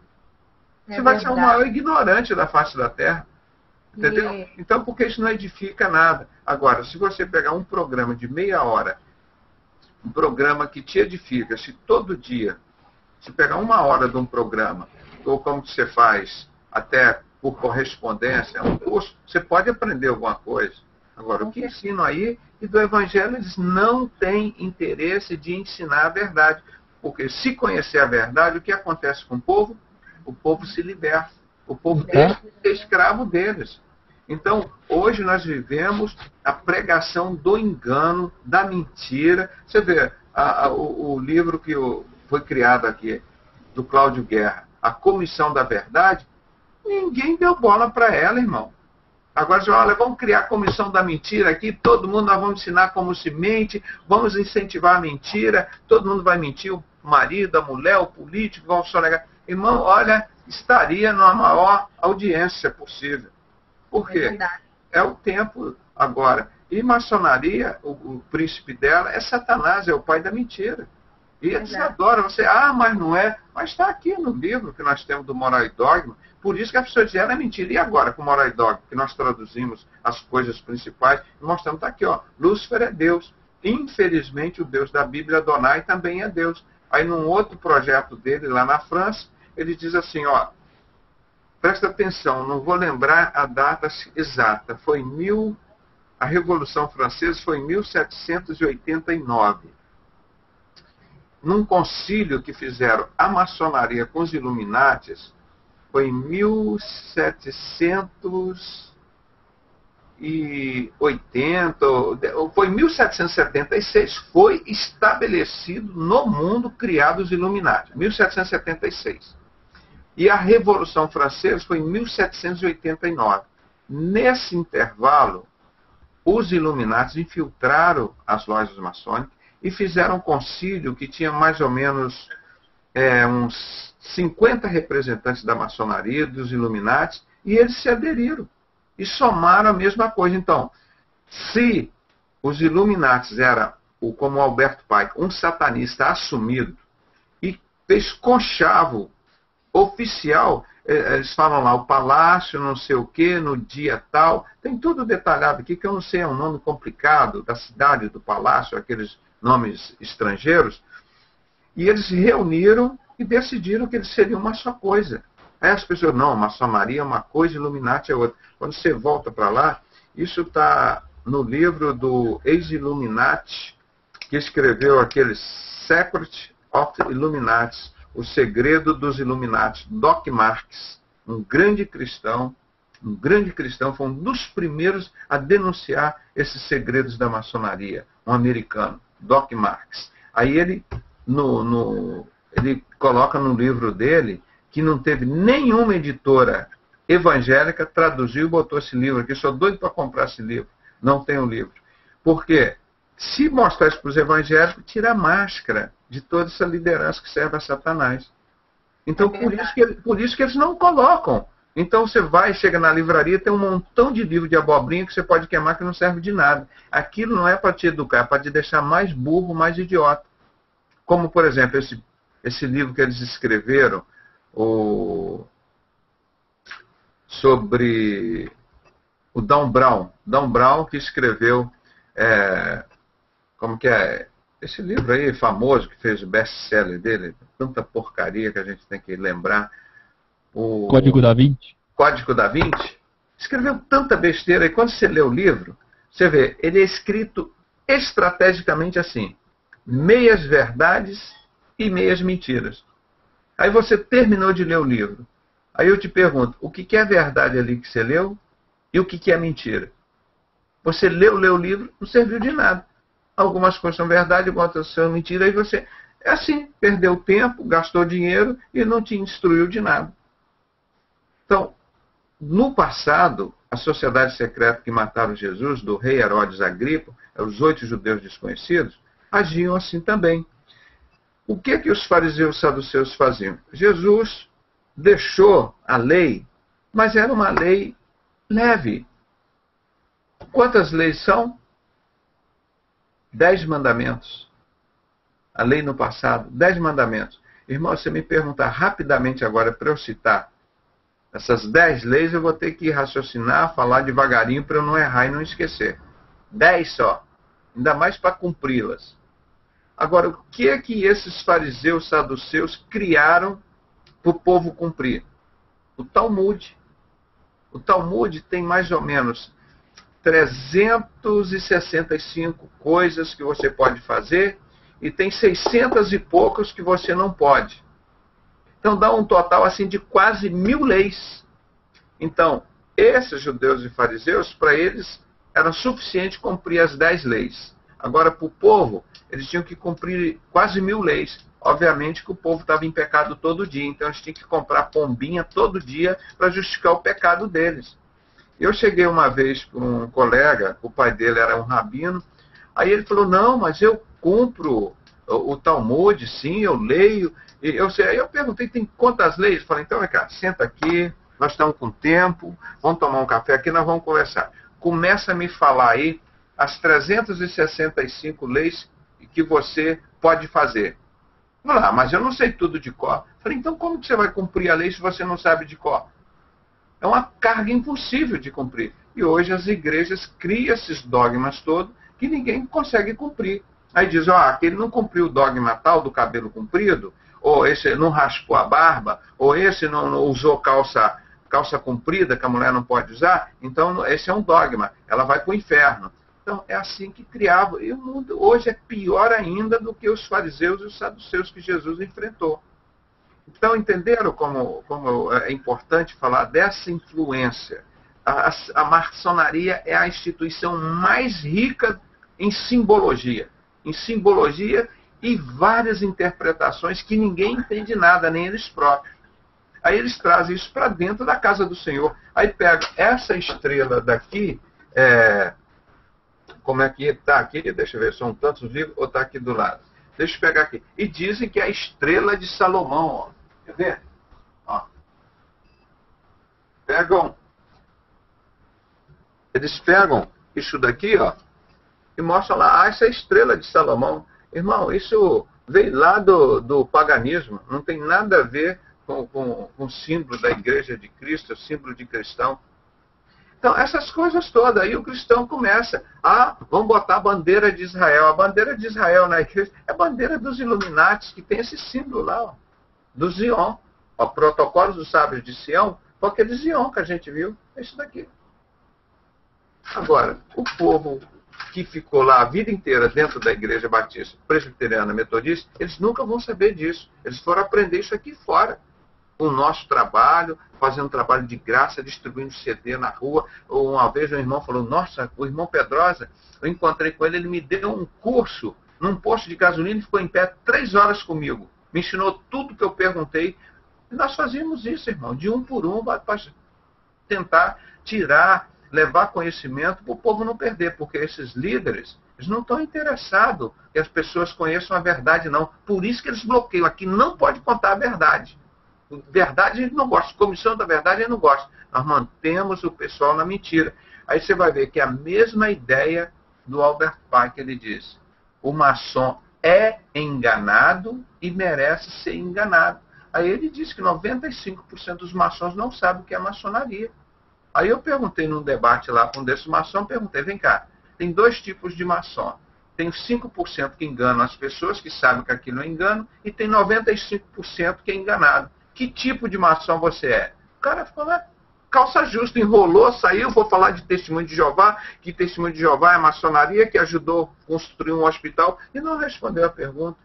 Você vai ser o maior ignorante da face da Terra. Entendeu? Então, porque isso não edifica nada. Agora, se você pegar um programa de meia hora, um programa que te edifica, se todo dia, se pegar uma hora de um programa, ou como que você faz, até por correspondência, um curso, você pode aprender alguma coisa. Agora, o que ensinam aí, e do Evangelho, eles não têm interesse de ensinar a verdade. Porque se conhecer a verdade, o que acontece com o povo? O povo se liberta. O povo deixa de ser escravo deles. Então, hoje nós vivemos a pregação do engano, da mentira. Você vê o livro que foi criado aqui, do Cláudio Guerra, A Comissão da Verdade, ninguém deu bola para ela, irmão. Agora, olha, vamos criar a comissão da mentira aqui, todo mundo nós vamos ensinar como se mente, vamos incentivar a mentira, todo mundo vai mentir, o marido, a mulher, o político, vão sonegar. Irmão, olha, estaria na maior audiência possível. Por quê? É o tempo agora. E maçonaria, o príncipe dela, é Satanás, é o pai da mentira. E eles adoram. Você, mas não é. Mas está aqui no livro que nós temos do Moral e Dogma. Por isso que a pessoa diz, é mentira. E agora com o Moral e Dogma? Que nós traduzimos as coisas principais e mostramos, está aqui, ó. Lúcifer é Deus. Infelizmente, o Deus da Bíblia, Adonai, também é Deus. Aí, num outro projeto dele, lá na França, ele diz assim, ó. Presta atenção, não vou lembrar a data exata. A Revolução Francesa foi em 1789. Num concílio que fizeram a maçonaria com os Illuminatis, foi em 1780, foi em 1776, foi estabelecido no mundo, criado os Illuminati, 1776. E a Revolução Francesa foi em 1789. Nesse intervalo, os Illuminati infiltraram as lojas maçônicas e fizeram um concílio que tinha mais ou menos uns 50 representantes da maçonaria, dos Illuminati, e eles se aderiram e somaram a mesma coisa. Então, se os Illuminati eram, como Alberto Pike, um satanista assumido e fez conchavo oficial, eles falam lá, o palácio, não sei o que, no dia tal, tem tudo detalhado aqui, que eu não sei, é um nome complicado, da cidade, do palácio, aqueles nomes estrangeiros, e eles se reuniram e decidiram que eles seriam uma só coisa. Aí as pessoas, não, maçonaria é uma coisa, Illuminati é outra. Quando você volta para lá, isso está no livro do ex-Illuminati, que escreveu aquele Secret of the Illuminati, O Segredo dos Illuminati, Doc Marx, um grande cristão, foi um dos primeiros a denunciar esses segredos da maçonaria, um americano, Doc Marx. Aí ele coloca no livro dele que não teve nenhuma editora evangélica, traduziu e botou esse livro aqui, sou doido para comprar esse livro, não tem o livro. Por quê? Se mostrar isso para os evangélicos, tira a máscara de toda essa liderança que serve a Satanás. Então, por isso que eles não colocam. Então, você chega na livraria, tem um montão de livro de abobrinha que você pode queimar que não serve de nada. Aquilo não é para te educar, é para te deixar mais burro, mais idiota. Como, por exemplo, esse livro que eles escreveram sobre o Dan Brown. Dan Brown que escreveu... como que é? Esse livro aí famoso, que fez o best-seller dele, tanta porcaria que a gente tem que lembrar. O Código da Vinci. Código da Vinci. Escreveu tanta besteira, e quando você lê o livro, você vê, ele é escrito estrategicamente assim, meias verdades e meias mentiras. Aí você terminou de ler o livro. Aí eu te pergunto, o que é verdade ali que você leu e o que é mentira? Você leu o livro, não serviu de nada. Algumas coisas são verdade, outras são mentira, aí você, perdeu tempo, gastou dinheiro e não te instruiu de nada. Então, no passado, a sociedade secreta que mataram Jesus, do rei Herodes Agripa, os 8 judeus desconhecidos, agiam assim também. O que os fariseus e saduceus faziam? Jesus deixou a lei, mas era uma lei leve. Quantas leis são? 10 mandamentos. A lei no passado, 10 mandamentos. Irmão, se você me perguntar rapidamente agora para eu citar essas 10 leis, eu vou ter que raciocinar, falar devagarinho para eu não errar e não esquecer. 10 só. Ainda mais para cumpri-las. Agora, o que é que esses fariseus saduceus criaram para o povo cumprir? O Talmud. O Talmud tem mais ou menos 365 coisas que você pode fazer e tem 600 e poucos que você não pode. Então dá um total assim de quase 1000 leis. Então, esses judeus e fariseus, para eles, era suficiente cumprir as 10 leis. Agora, para o povo, eles tinham que cumprir quase 1000 leis. Obviamente que o povo estava em pecado todo dia, então eles tinham que comprar pombinha todo dia para justificar o pecado deles. Eu cheguei uma vez com um colega, o pai dele era um rabino, aí ele falou, não, mas eu cumpro o Talmud, sim, eu leio. Aí eu perguntei, tem quantas leis? Eu falei, então, vem cá, senta aqui, nós estamos com tempo, vamos tomar um café aqui, nós vamos conversar. Começa a me falar aí as 365 leis que você pode fazer. Vamos lá, mas eu não sei tudo de cor. Eu falei, então como que você vai cumprir a lei se você não sabe de cor? É uma carga impossível de cumprir. E hoje as igrejas criam esses dogmas todos que ninguém consegue cumprir. Aí diz, aquele não cumpriu o dogma tal do cabelo comprido, ou esse não raspou a barba, ou esse não usou calça comprida, que a mulher não pode usar, então esse é um dogma, ela vai para o inferno. Então é assim que criava. E o mundo hoje é pior ainda do que os fariseus e os saduceus que Jesus enfrentou. Então entenderam como é importante falar dessa influência? A maçonaria é a instituição mais rica em simbologia. Em simbologia e várias interpretações que ninguém entende nada, nem eles próprios. Aí eles trazem isso para dentro da casa do Senhor. Aí pega essa estrela daqui, como é que está aqui? Deixa eu ver, são tantos livros ou está aqui do lado? Deixa eu pegar aqui. E dizem que é a estrela de Salomão. Ó. Quer ver? Ó. Eles pegam isso daqui, ó, e mostram lá, essa é a estrela de Salomão. Irmão, isso veio lá do paganismo, não tem nada a ver com o símbolo da Igreja de Cristo, o símbolo de cristão. Então, essas coisas todas, aí o cristão começa, vamos botar a bandeira de Israel. A bandeira de Israel na igreja é a bandeira dos Illuminatis, que tem esse símbolo lá, ó, do Zion. O protocolo dos sábios de Sião, foi aquele Zion que a gente viu, é isso daqui. Agora, o povo que ficou lá a vida inteira dentro da igreja batista, presbiteriana, metodista, eles nunca vão saber disso. Eles foram aprender isso aqui fora. O nosso trabalho, fazendo trabalho de graça, distribuindo CD na rua. Uma vez um irmão falou, nossa, o irmão Pedrosa, eu encontrei com ele, ele me deu um curso num posto de gasolina e ficou em pé 3 horas comigo. Me ensinou tudo que eu perguntei. E nós fazíamos isso, irmão, de um por um, para tentar tirar, levar conhecimento para o povo não perder, porque esses líderes, eles não estão interessados que as pessoas conheçam a verdade, não. Por isso que eles bloqueiam. Aqui não pode contar a verdade. Verdade a gente não gosta. Comissão da verdade a gente não gosta. Nós mantemos o pessoal na mentira. Aí você vai ver que é a mesma ideia do Albert Pike, ele diz. O maçom é enganado e merece ser enganado. Aí ele diz que 95% dos maçons não sabem o que é maçonaria. Aí eu perguntei num debate lá com um desses maçons, perguntei, vem cá, tem 2 tipos de maçom. Tem os 5% que enganam as pessoas, que sabem que aquilo é engano, e tem 95% que é enganado. Que tipo de maçom você é? O cara ficou lá, calça justa, enrolou, saiu, vou falar de Testemunho de Jeová, que Testemunho de Jeová é maçonaria, que ajudou a construir um hospital, e não respondeu a pergunta.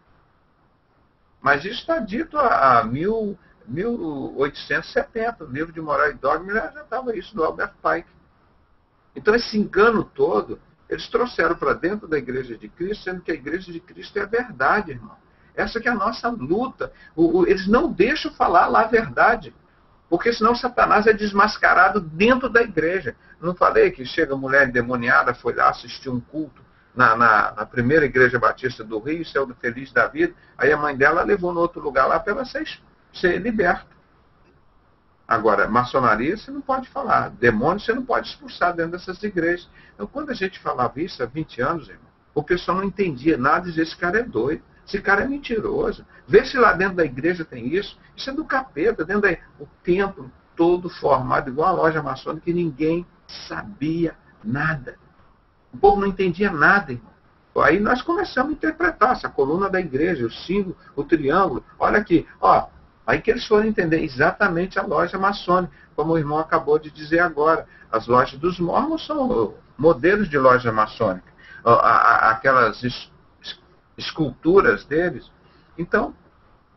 Mas isso está dito há 1870, o livro de Moral e Dogma já estava isso do Albert Pike. Então esse engano todo, eles trouxeram para dentro da Igreja de Cristo, sendo que a Igreja de Cristo é a verdade, irmão. Essa que é a nossa luta. Eles não deixam falar lá a verdade. Porque senão Satanás é desmascarado dentro da igreja. Não falei que chega mulher endemoniada, foi lá assistir um culto na primeira igreja batista do Rio, saiu feliz da vida, aí a mãe dela levou no outro lugar lá para ela ser liberta. Agora, maçonaria você não pode falar, demônio você não pode expulsar dentro dessas igrejas. Então, quando a gente falava isso há 20 anos, irmão, o pessoal não entendia nada e dizia, esse cara é doido, esse cara é mentiroso. Vê se lá dentro da igreja tem isso. Isso é do capeta, o templo todo formado igual a loja maçônica, e ninguém sabia nada. O povo não entendia nada, irmão. Aí nós começamos a interpretar essa coluna da igreja, o símbolo, o triângulo. Olha aqui, ó. Aí que eles foram entender exatamente a loja maçônica, como o irmão acabou de dizer agora. As lojas dos mormons são modelos de loja maçônica. Aquelas esculturas deles. Então,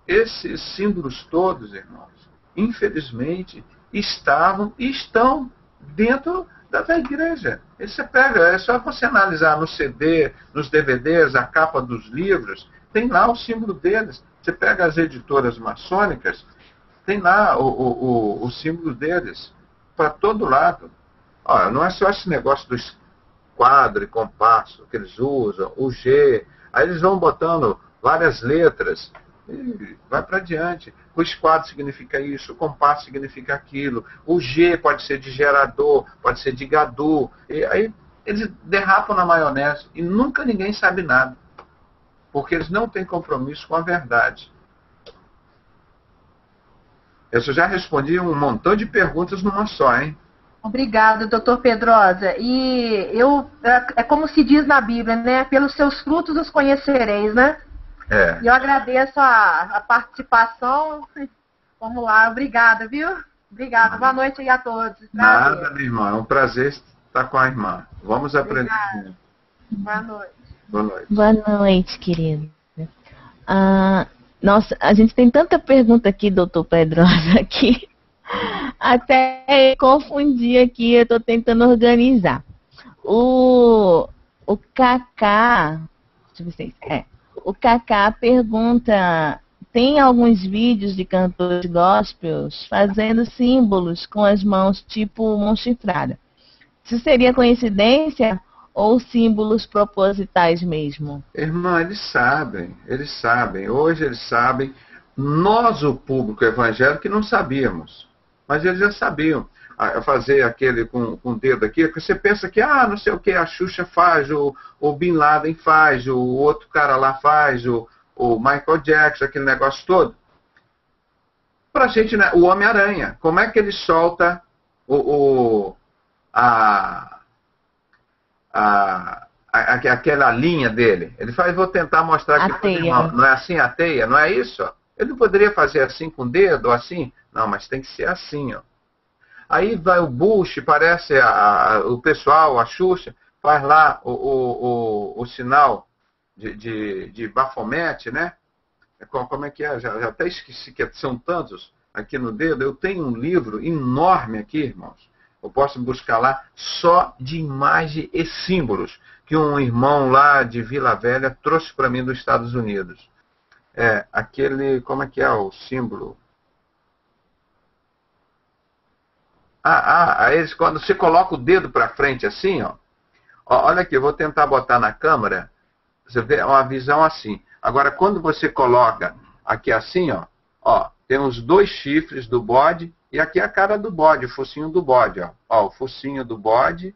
esses símbolos todos, irmãos, infelizmente, estavam e estão dentro da igreja. E você pega, é só você analisar no CD, nos DVDs, a capa dos livros, tem lá o símbolo deles. Você pega as editoras maçônicas, tem lá o símbolo deles, para todo lado. Olha, não é só esse negócio dos quadro e compasso que eles usam, o G, aí eles vão botando várias letras, e vai para diante. O esquadro significa isso, o compasso significa aquilo, o G pode ser de gerador, pode ser de gadu, e aí eles derrapam na maionese e nunca ninguém sabe nada, porque eles não têm compromisso com a verdade. Eu já respondi um montão de perguntas numa só, hein? Obrigada, doutor Pedrosa. E é como se diz na Bíblia, né? Pelos seus frutos os conhecereis, né? É. E eu agradeço a participação. Vamos lá, obrigada, viu? Obrigada. Boa noite aí a todos. Nada, minha irmã. É um prazer estar com a irmã. Vamos aprender. Obrigada. Boa noite. Boa noite. Boa noite, querido. Nossa, a gente tem tanta pergunta aqui, doutor Pedrosa, aqui. Até confundir aqui, eu estou tentando organizar. O Kaká, deixa eu ver se o Kaká pergunta, tem alguns vídeos de cantores gospels fazendo símbolos com as mãos tipo mão chifrada. Isso seria coincidência ou símbolos propositais mesmo? Irmã, eles sabem. Hoje eles sabem. Nós, o público evangélico, não sabíamos. Mas eles já sabiam fazer aquele com o dedo aqui, porque você pensa que, não sei o que, a Xuxa faz, o Bin Laden faz, o outro cara lá faz, o Michael Jackson, aquele negócio todo. Pra gente, né, o Homem-Aranha, como é que ele solta aquela linha dele? Ele faz, vou tentar mostrar aqui para o irmão. Não é assim a teia? Não é isso? Ele não poderia fazer assim com o dedo, ou assim? Não, mas tem que ser assim, ó. Aí vai o Bush, parece o pessoal, a Xuxa, faz lá o sinal de Baphomet, né? Como é que é? Já até esqueci que são tantos aqui no dedo. Eu tenho um livro enorme aqui, irmãos. Eu posso buscar lá só de imagem e símbolos que um irmão lá de Vila Velha trouxe para mim dos Estados Unidos. Aquele, como é que é o símbolo? Eles, quando você coloca o dedo para frente assim, ó, olha aqui, eu vou tentar botar na câmera, você vê uma visão assim. Agora, quando você coloca aqui assim, ó, tem os dois chifres do bode, e aqui é a cara do bode, o focinho do bode, ó, o focinho do bode,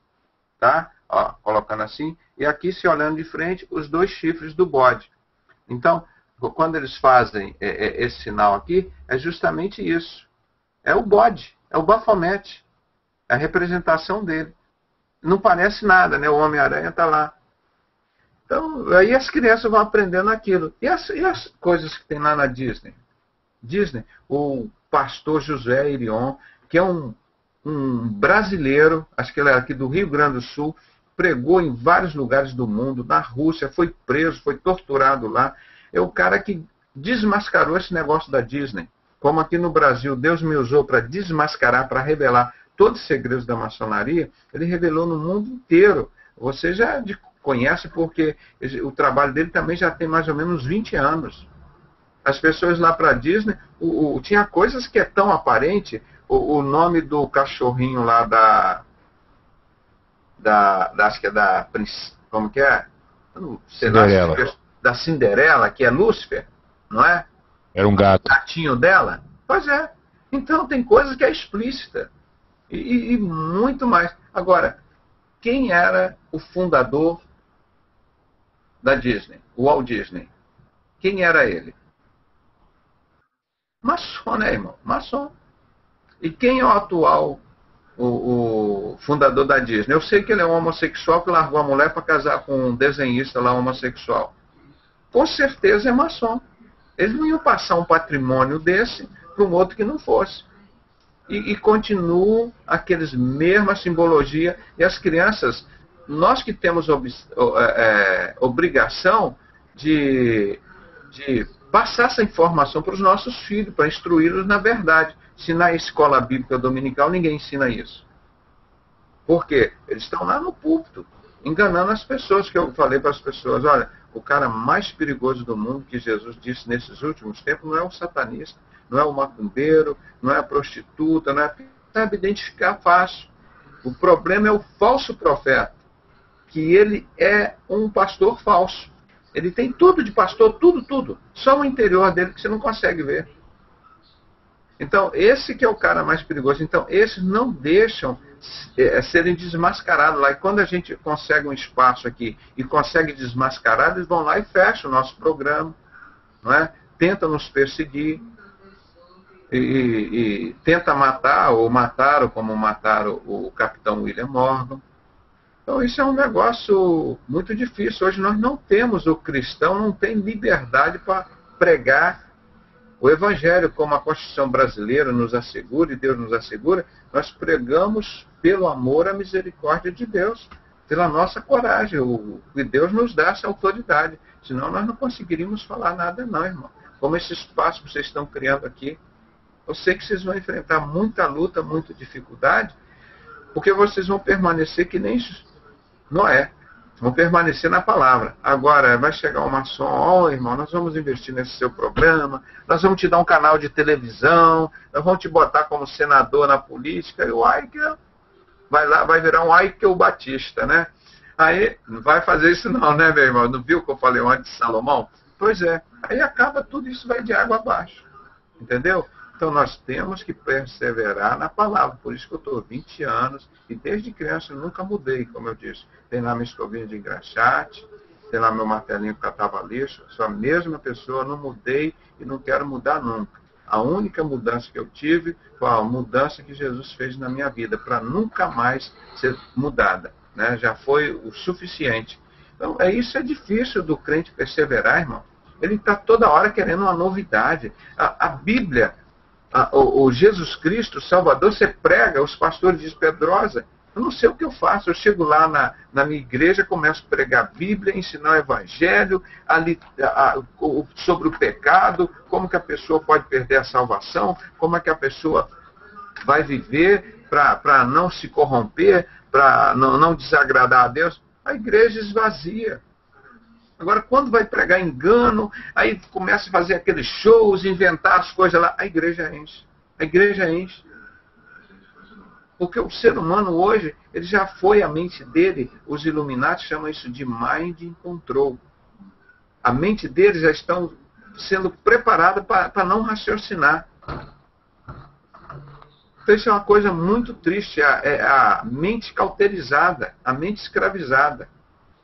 tá? Ó, colocando assim, e aqui, se olhando de frente, os dois chifres do bode. Então, quando eles fazem esse sinal aqui, é justamente isso. É o bode. É o Baphomet. É a representação dele. Não parece nada, né? O Homem-Aranha está lá. Então, aí as crianças vão aprendendo aquilo. E as coisas que tem lá na Disney? Disney, o pastor José Irion, que é um brasileiro, acho que ele é aqui do Rio Grande do Sul, pregou em vários lugares do mundo, na Rússia, foi preso, foi torturado lá. É o cara que desmascarou esse negócio da Disney. Como aqui no Brasil, Deus me usou para desmascarar, para revelar todos os segredos da maçonaria, ele revelou no mundo inteiro. Você já conhece porque o trabalho dele também já tem mais ou menos 20 anos. As pessoas lá para a Disney, tinha coisas que é tão aparente, o nome do cachorrinho lá acho que é da, como que é? Sei lá, da Cinderela, que é Lúcifer, não é? Era um gato. O gatinho dela? Pois é. Então tem coisas que é explícita. E muito mais. Agora, quem era o fundador da Disney? O Walt Disney. Quem era ele? Maçom, né, irmão? Maçom. E quem é o atual o fundador da Disney? Eu sei que ele é um homossexual que largou a mulher para casar com um desenhista lá homossexual. Com certeza é maçom. Eles não iam passar um patrimônio desse para um outro que não fosse. E continuam aqueles mesma simbologia. E as crianças, nós que temos obrigação de passar essa informação para os nossos filhos, para instruí-los na verdade. Se na escola bíblica dominical ninguém ensina isso. Por quê? Eles estão lá no púlpito, enganando as pessoas, que eu falei para as pessoas, olha, o cara mais perigoso do mundo, que Jesus disse nesses últimos tempos, não é o satanista, não é o macumbeiro, não é a prostituta, não é... Sabe identificar fácil. O problema é o falso profeta, que ele é um pastor falso. Ele tem tudo de pastor, tudo. Só o interior dele que você não consegue ver. Então, esse que é o cara mais perigoso. Então, esses não deixam serem desmascarados lá. E quando a gente consegue um espaço aqui e consegue desmascarar, eles vão lá e fecham o nosso programa. Não é? Tentam nos perseguir. E tenta matar, ou mataram como mataram o capitão William Morgan. Então, isso é um negócio muito difícil. Hoje nós não temos, o cristão não tem liberdade para pregar o Evangelho, como a Constituição brasileira nos assegura, e Deus nos assegura. Nós pregamos pelo amor à misericórdia de Deus, pela nossa coragem. E Deus nos dá essa autoridade. Senão nós não conseguiríamos falar nada não, irmão. Como esse espaço que vocês estão criando aqui. Eu sei que vocês vão enfrentar muita luta, muita dificuldade, porque vocês vão permanecer que nem Noé. Vão permanecer na palavra. Agora, vai chegar um maçom, irmão, nós vamos investir nesse seu programa, nós vamos te dar um canal de televisão, nós vamos te botar como senador na política, e o Aikel vai lá, vai virar um Aikel Batista, né? Aí, não vai fazer isso não, né, meu irmão? Não viu o que eu falei antes de Salomão? Pois é. Aí acaba tudo isso, vai de água abaixo. Entendeu? Então nós temos que perseverar na palavra. Por isso que eu estou 20 anos e desde criança eu nunca mudei, como eu disse. Tem lá minha escovinha de engraxate, tem lá meu martelinho que catava lixo. Sou a mesma pessoa, não mudei e não quero mudar nunca. A única mudança que eu tive foi a mudança que Jesus fez na minha vida, para nunca mais ser mudada. Né? Já foi o suficiente. Então isso é difícil do crente perseverar, irmão. Ele está toda hora querendo uma novidade. A Bíblia... O Jesus Cristo, o Salvador, você prega, os pastores dizem, Pedrosa, eu não sei o que eu faço. Eu chego lá na minha igreja, começo a pregar a Bíblia, ensinar o Evangelho, sobre o pecado, como que a pessoa pode perder a salvação, como é que a pessoa vai viver para não se corromper, para não desagradar a Deus. A igreja esvazia. Agora, quando vai pregar engano, aí começa a fazer aqueles shows, inventar as coisas lá, a igreja enche. A igreja enche. Porque o ser humano hoje, ele já foi a mente dele, os Illuminati chamam isso de mind control. A mente deles já estão sendo preparada para não raciocinar. Então isso é uma coisa muito triste, a mente cauterizada, a mente escravizada.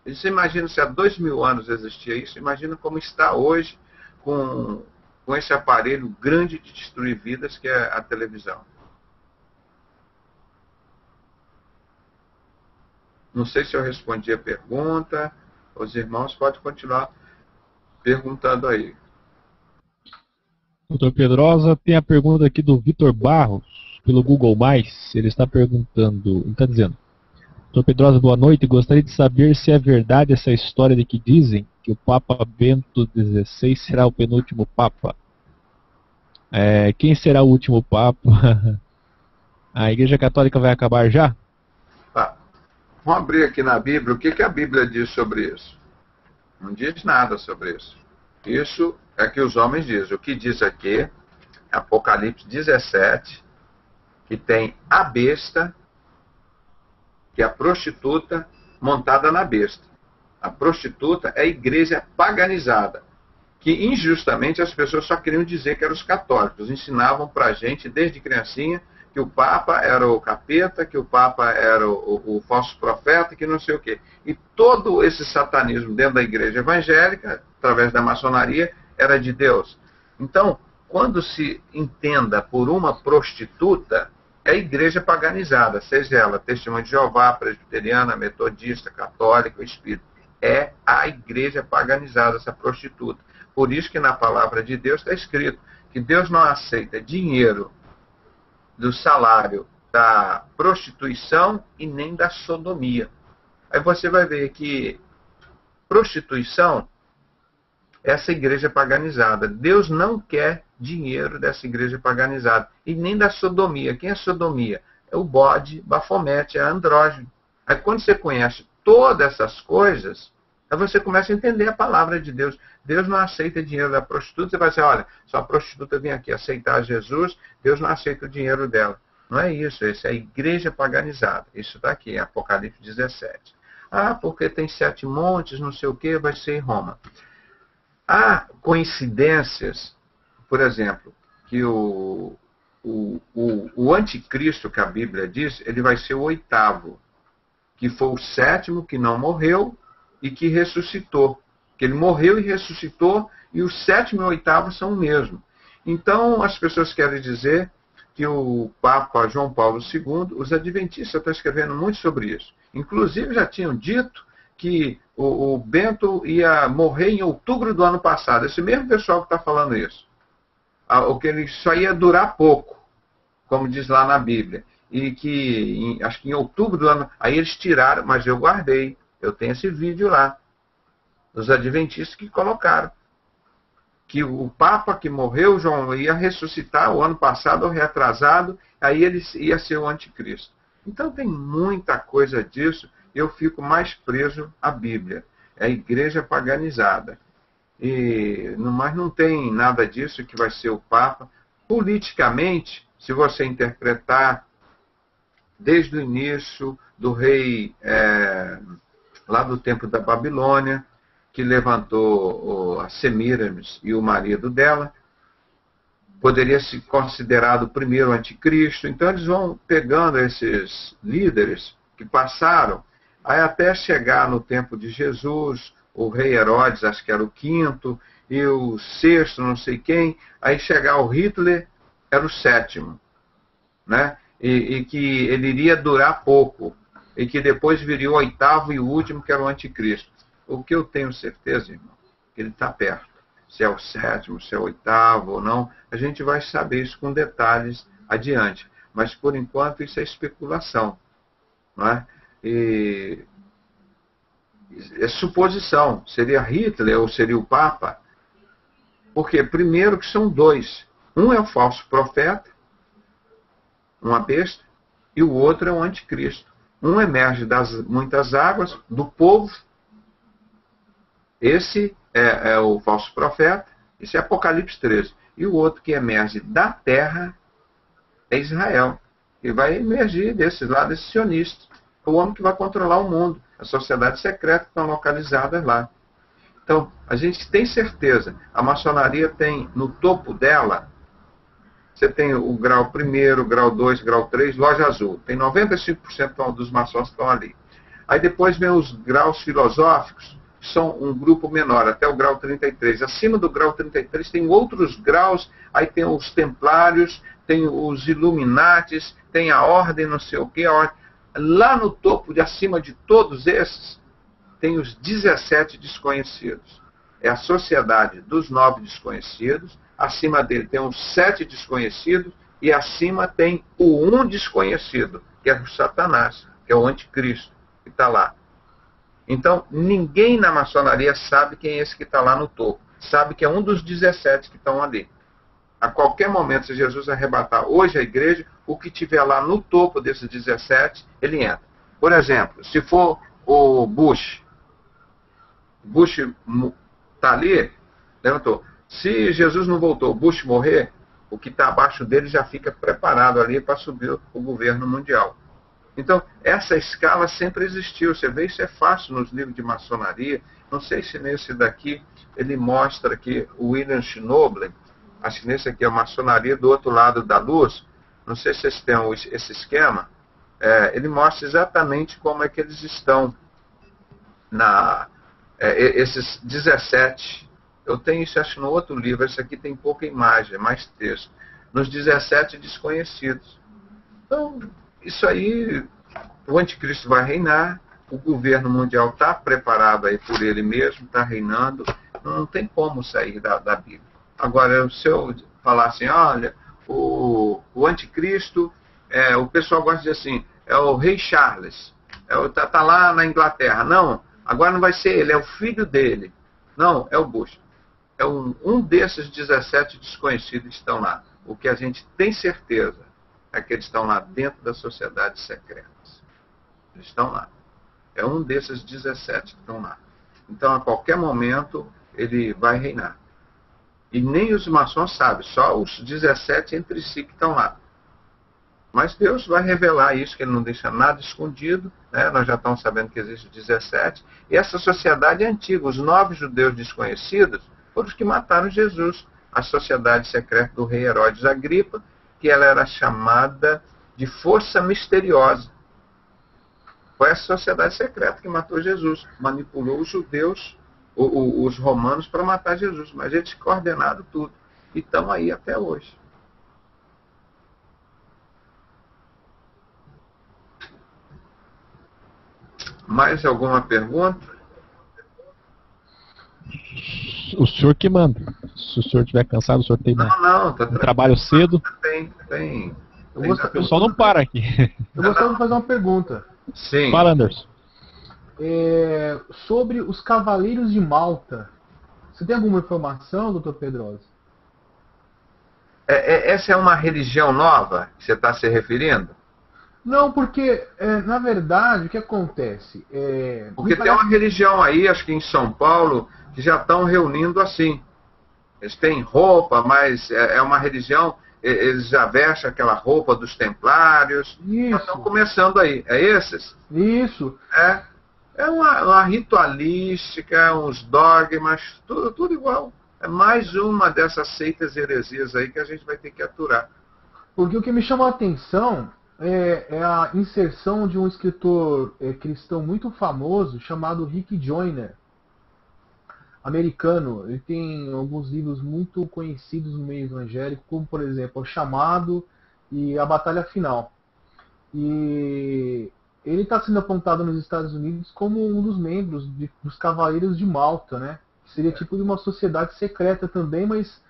Você imagina se há 2000 anos existia isso, imagina como está hoje com esse aparelho grande de destruir vidas que é a televisão. Não sei se eu respondi a pergunta, os irmãos podem continuar perguntando aí. Doutor Pedrosa, tem a pergunta aqui do Vitor Barros, pelo Google+, ele está perguntando, ele está dizendo: Doutor Pedrosa, boa noite. Gostaria de saber se é verdade essa história de que dizem que o Papa Bento XVI será o penúltimo Papa. Quem será o último Papa? A Igreja Católica vai acabar já? Vamos abrir aqui na Bíblia. O que a Bíblia diz sobre isso? Não diz nada sobre isso. Isso é que os homens dizem. O que diz aqui, Apocalipse 17, que tem a besta, que é a prostituta montada na besta. A prostituta é a igreja paganizada, que injustamente as pessoas só queriam dizer que eram os católicos. Ensinavam para a gente, desde criancinha, que o Papa era o capeta, que o Papa era o falso profeta, que não sei o quê. E todo esse satanismo dentro da igreja evangélica, através da maçonaria, era de Deus. Então, quando se entenda por uma prostituta, é a igreja paganizada, seja ela Testemunha de Jeová, presbiteriana, metodista, católica, espírita. É a igreja paganizada, essa prostituta. Por isso que na palavra de Deus está escrito que Deus não aceita dinheiro do salário da prostituição e nem da sodomia. Aí você vai ver que prostituição é essa igreja paganizada. Deus não quer dinheiro dessa igreja paganizada. E nem da sodomia. Quem é sodomia? É o bode, Bafomete, é andrógeno. Aí quando você conhece todas essas coisas, aí você começa a entender a palavra de Deus. Deus não aceita dinheiro da prostituta. Você vai dizer, olha, se a prostituta vir aqui aceitar Jesus, Deus não aceita o dinheiro dela. Não é isso, isso é a igreja paganizada. Isso está aqui, em Apocalipse 17. Ah, porque tem 7 montes, não sei o que, vai ser em Roma. Há coincidências, por exemplo, que o anticristo que a Bíblia diz, ele vai ser o 8º, que foi o 7º que não morreu e que ressuscitou. Que ele morreu e ressuscitou, e o 7º e o 8º são o mesmo. Então, as pessoas querem dizer que o Papa João Paulo II, os adventistas estão escrevendo muito sobre isso. Inclusive, já tinham dito que o Bento ia morrer em outubro do ano passado. Esse mesmo pessoal que está falando isso. O que ele só ia durar pouco, como diz lá na Bíblia. E que, acho que em outubro do ano... Aí eles tiraram, mas eu guardei. Eu tenho esse vídeo lá. Dos adventistas que colocaram. Que o Papa que morreu, João, ia ressuscitar o ano passado ou reatrasado. Aí ele ia ser o anticristo. Então tem muita coisa disso. Eu fico mais preso à Bíblia. É a igreja paganizada. Mas não tem nada disso que vai ser o Papa. Politicamente, se você interpretar desde o início do rei, lá do tempo da Babilônia, que levantou a Semíramis e o marido dela, poderia ser considerado o primeiro anticristo. Então eles vão pegando esses líderes que passaram, aí até chegar no tempo de Jesus, o rei Herodes, acho que era o 5º, e o 6º, não sei quem, aí chegar o Hitler, era o 7º, né? E que ele iria durar pouco, e que depois viria o 8º e o último, que era o anticristo. O que eu tenho certeza, irmão, que ele está perto. Se é o 7º, se é o 8º ou não, a gente vai saber isso com detalhes adiante. Mas, por enquanto, isso é especulação, não é? É suposição. Seria Hitler ou seria o Papa? Porque, primeiro, que são 2. Um é o falso profeta, uma besta, e o outro é o anticristo. Um emerge das muitas águas, do povo. Esse é o falso profeta. Esse é Apocalipse 13. E o outro que emerge da terra é Israel. E vai emergir desses lá, desses sionistas. O homem que vai controlar o mundo. As sociedades secretas estão localizadas lá. Então, a gente tem certeza. A maçonaria tem, no topo dela, você tem o grau 1º, grau 2, grau 3, loja azul. Tem 95% dos maçons que estão ali. Aí depois vem os graus filosóficos, que são um grupo menor, até o grau 33. Acima do grau 33 tem outros graus, aí tem os templários, tem os Illuminatis, tem a ordem não sei o quê. Lá no topo, de acima de todos esses, tem os 17 desconhecidos. É a sociedade dos 9 desconhecidos. Acima dele tem os 7 desconhecidos. E acima tem o 1 desconhecido, que é o Satanás, que é o anticristo, que está lá. Então, ninguém na maçonaria sabe quem é esse que está lá no topo. Sabe que é um dos 17 que estão ali. A qualquer momento, se Jesus arrebatar hoje a igreja, o que tiver lá no topo desses 17, ele entra. Por exemplo, se for o Bush está ali, levantou. Se Jesus não voltou, Bush morrer, o que está abaixo dele já fica preparado ali para subir o governo mundial. Então, essa escala sempre existiu. Você vê, isso é fácil nos livros de maçonaria. Não sei se nesse daqui ele mostra que o William Schnoebelen, acho que nesse aqui é a maçonaria do outro lado da luz. Não sei se vocês têm esse esquema. Ele mostra exatamente como é que eles estão esses 17. Eu tenho isso, acho, no outro livro. Esse aqui tem pouca imagem, mais texto. Nos 17 desconhecidos. Então, isso aí, o anticristo vai reinar, o governo mundial está preparado aí por ele mesmo, está reinando, não tem como sair da Bíblia. Agora, se eu falar assim, olha, o anticristo, o pessoal gosta de dizer assim, é o rei Charles, tá lá na Inglaterra. Não, agora não vai ser ele, é o filho dele. Não, é o Bush. É um desses 17 desconhecidos que estão lá. O que a gente tem certeza é que eles estão lá dentro das sociedades secretas. Eles estão lá. É um desses 17 que estão lá. Então, a qualquer momento, ele vai reinar. E nem os maçons sabem, só os 17 entre si que estão lá. Mas Deus vai revelar isso, que ele não deixa nada escondido. Né? Nós já estamos sabendo que existe 17. E essa sociedade é antiga. Os 9 judeus desconhecidos foram os que mataram Jesus. A sociedade secreta do rei Herodes Agripa, que ela era chamada de força misteriosa. Foi essa sociedade secreta que matou Jesus. Manipulou os judeus, os romanos, para matar Jesus. Mas eles coordenaram tudo. E estão aí até hoje. Mais alguma pergunta? O senhor que manda. Se o senhor estiver cansado, o senhor tem trabalho cedo. Tem. O pessoal não para aqui. Eu gostaria de fazer uma pergunta. Sim. Fala, Anderson. Sobre os Cavaleiros de Malta. Você tem alguma informação, doutor Pedrosa? Essa é uma religião nova que você está se referindo? Não, porque, na verdade, o que acontece? Porque tem uma religião aí, acho que em São Paulo, que já estão reunindo assim. Eles têm roupa, mas é uma religião, eles já vestem aquela roupa dos templários. Isso. Estão começando aí. É esses? Isso. É uma ritualística, uns dogmas, tudo igual. É mais uma dessas seitas heresias aí que a gente vai ter que aturar. Porque o que me chamou a atenção é a inserção de um escritor cristão muito famoso chamado Rick Joyner, americano. Ele tem alguns livros muito conhecidos no meio evangélico, como, por exemplo, O Chamado e A Batalha Final. E ele está sendo apontado nos Estados Unidos como um dos membros dos Cavaleiros de Malta, né? Que seria tipo de uma sociedade secreta também, mas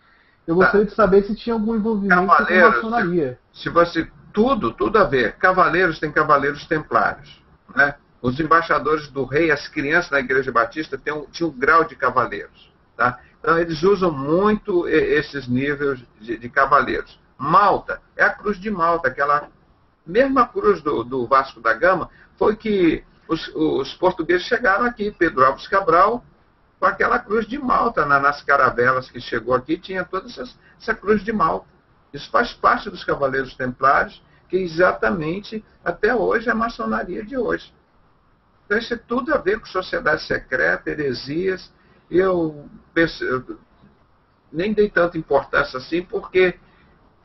eu gostaria de saber se tinha algum envolvimento com a maçonaria. Se você... Tudo a ver. Cavaleiros tem cavaleiros templários. Né? Os embaixadores do rei, as crianças na Igreja Batista, tinham um grau de cavaleiros. Tá? Então, eles usam muito esses níveis de cavaleiros. Malta é a cruz de Malta, aquela mesma cruz do Vasco da Gama, foi que os portugueses chegaram aqui, Pedro Álvares Cabral, com aquela cruz de Malta, nas caravelas que chegou aqui, tinha toda essa cruz de Malta. Isso faz parte dos Cavaleiros Templários, que exatamente, até hoje, é a maçonaria de hoje. Então, isso é tudo a ver com sociedade secreta, heresias. Eu nem dei tanta importância assim, porque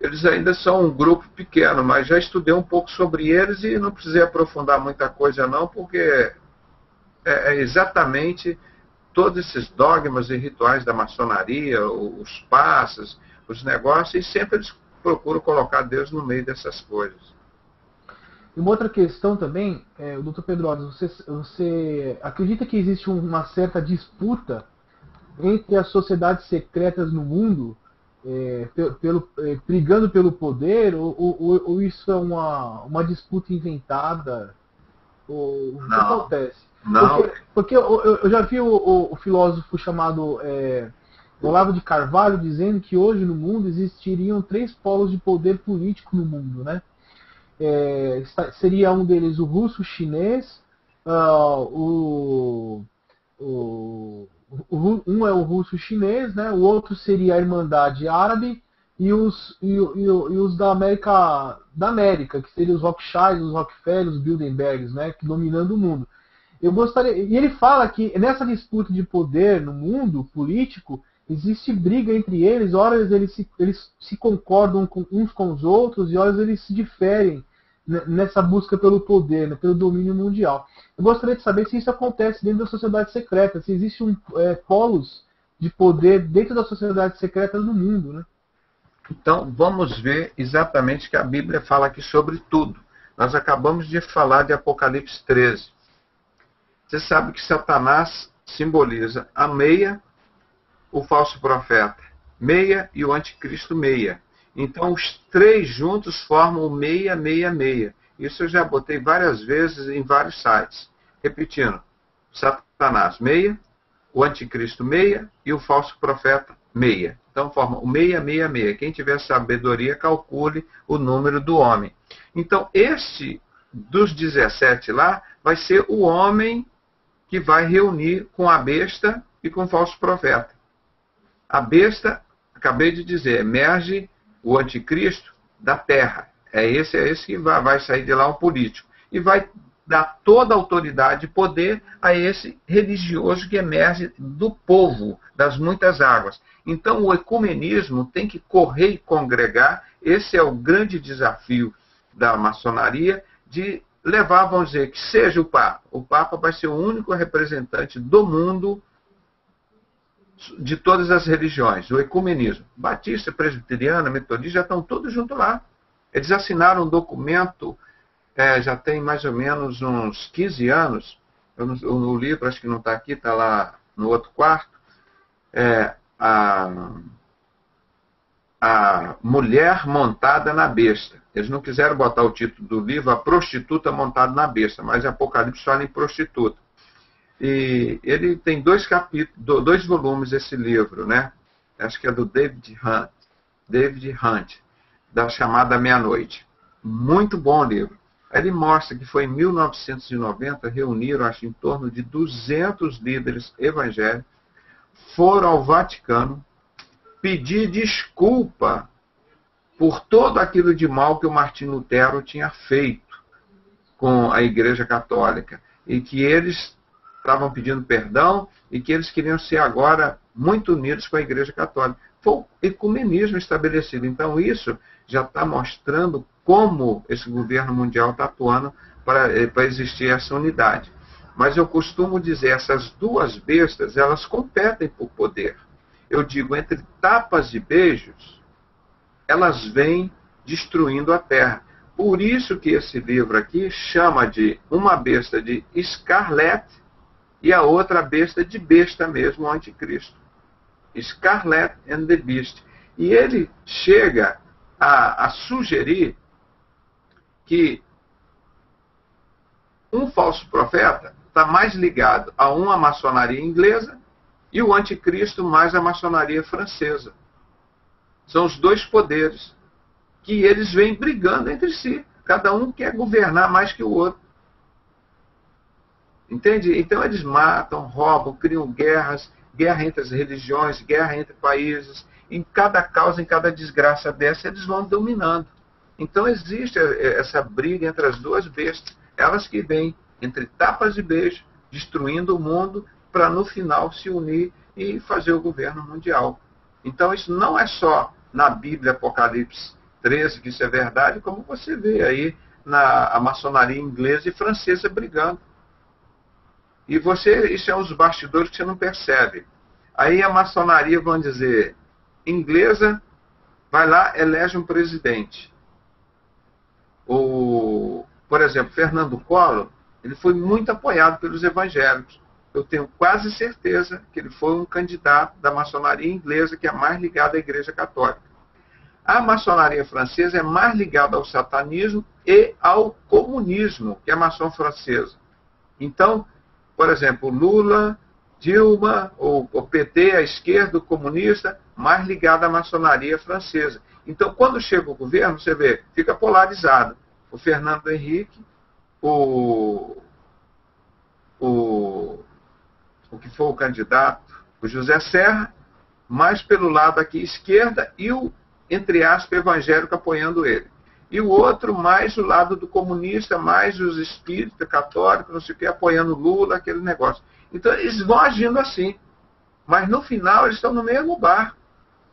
eles ainda são um grupo pequeno, mas já estudei um pouco sobre eles e não precisei aprofundar muita coisa não, porque é exatamente todos esses dogmas e rituais da maçonaria, os passos, os negócios, e sempre eles procuram colocar Deus no meio dessas coisas. E uma outra questão também, doutor Pedrosa, você acredita que existe uma certa disputa entre as sociedades secretas no mundo, brigando pelo poder, ou isso é uma disputa inventada? O que acontece? Não. Porque eu já vi o filósofo chamado Olavo de Carvalho dizendo que hoje no mundo existiriam 3 polos de poder político no mundo, né? Seria um deles o russo-chinês, um é o russo-chinês, né? O outro seria a Irmandade Árabe os da América, que seriam os Rothschilds, os Rockefeller, os Bilderbergs, né, que dominando o mundo. E ele fala que nessa disputa de poder no mundo político, existe briga entre eles, horas eles se concordam uns com os outros e horas eles se diferem nessa busca pelo poder, né, pelo domínio mundial. Eu gostaria de saber se isso acontece dentro da sociedade secreta, se existem polos de poder dentro da sociedade secreta no mundo, né? Então, vamos ver exatamente que a Bíblia fala aqui sobre tudo. Nós acabamos de falar de Apocalipse 13. Você sabe que Satanás simboliza a meia, o falso profeta, meia, e o anticristo, meia. Então, os três juntos formam o 666. Isso eu já botei várias vezes em vários sites. Repetindo, Satanás, meia, o anticristo, meia, e o falso profeta, meia. Então, forma o 666. Quem tiver sabedoria, calcule o número do homem. Então, este dos 17 lá, vai ser o homem que vai reunir com a besta e com o falso profeta. A besta, acabei de dizer, emerge o anticristo da terra. É esse que vai sair de lá um político. E vai dar toda a autoridade e poder a esse religioso que emerge do povo, das muitas águas. Então o ecumenismo tem que correr e congregar. Esse é o grande desafio da maçonaria, de levar, vamos dizer, que seja o Papa. O Papa vai ser o único representante do mundo de todas as religiões, o ecumenismo. Batista, presbiteriana, metodista, já estão todos juntos lá. Eles assinaram um documento, já tem mais ou menos uns 15 anos, o livro acho que não está aqui, está lá no outro quarto, a mulher montada na besta. Eles não quiseram botar o título do livro, a prostituta montada na besta, mas Apocalipse fala em prostituta. E ele tem 2 capítulos, 2 volumes esse livro, né? Acho que é do David Hunt, da chamada Meia-Noite. Muito bom livro. Ele mostra que foi em 1990, reuniram, acho, em torno de 200 líderes evangélicos, foram ao Vaticano pedir desculpa por todo aquilo de mal que o Martim Lutero tinha feito com a Igreja Católica, e que eles estavam pedindo perdão e que eles queriam ser agora muito unidos com a Igreja Católica. Foi o ecumenismo estabelecido. Então isso já está mostrando como esse governo mundial está atuando para existir essa unidade. Mas eu costumo dizer, essas duas bestas, elas competem por poder. Eu digo, entre tapas e beijos, elas vêm destruindo a terra. Por isso que esse livro aqui chama de uma besta de Scarlet e a outra besta de besta mesmo, o anticristo. Scarlet and the Beast. E ele chega a sugerir que um falso profeta está mais ligado a uma maçonaria inglesa e o anticristo mais a maçonaria francesa. São os dois poderes que eles vêm brigando entre si. Cada um quer governar mais que o outro. Entende? Então eles matam, roubam, criam guerras, guerra entre as religiões, guerra entre países. Em cada causa, em cada desgraça dessa, eles vão dominando. Então existe essa briga entre as duas bestas. Elas que vêm entre tapas e beijos, destruindo o mundo, para no final se unir e fazer o governo mundial. Então isso não é só na Bíblia, Apocalipse 13, que isso é verdade, como você vê aí a maçonaria inglesa e francesa brigando. E isso é os bastidores que você não percebe. Aí a maçonaria, vamos dizer, inglesa, vai lá, elege um presidente. Por exemplo, Fernando Collor, ele foi muito apoiado pelos evangélicos. Eu tenho quase certeza que ele foi um candidato da maçonaria inglesa, que é mais ligada à Igreja Católica. A maçonaria francesa é mais ligada ao satanismo e ao comunismo, que é a maçom francesa. Então, por exemplo, Lula, Dilma, o PT, a esquerda, o comunista, mais ligada à maçonaria francesa. Então, quando chega o governo, você vê, fica polarizado. O Fernando Henrique, o que foi o candidato, o José Serra, mais pelo lado aqui esquerda, e o entre aspas, evangélico apoiando ele. E o outro mais o lado do comunista, mais os espíritas católicos, não sei o que, apoiando Lula, aquele negócio. Então eles vão agindo assim. Mas no final eles estão no mesmo barco.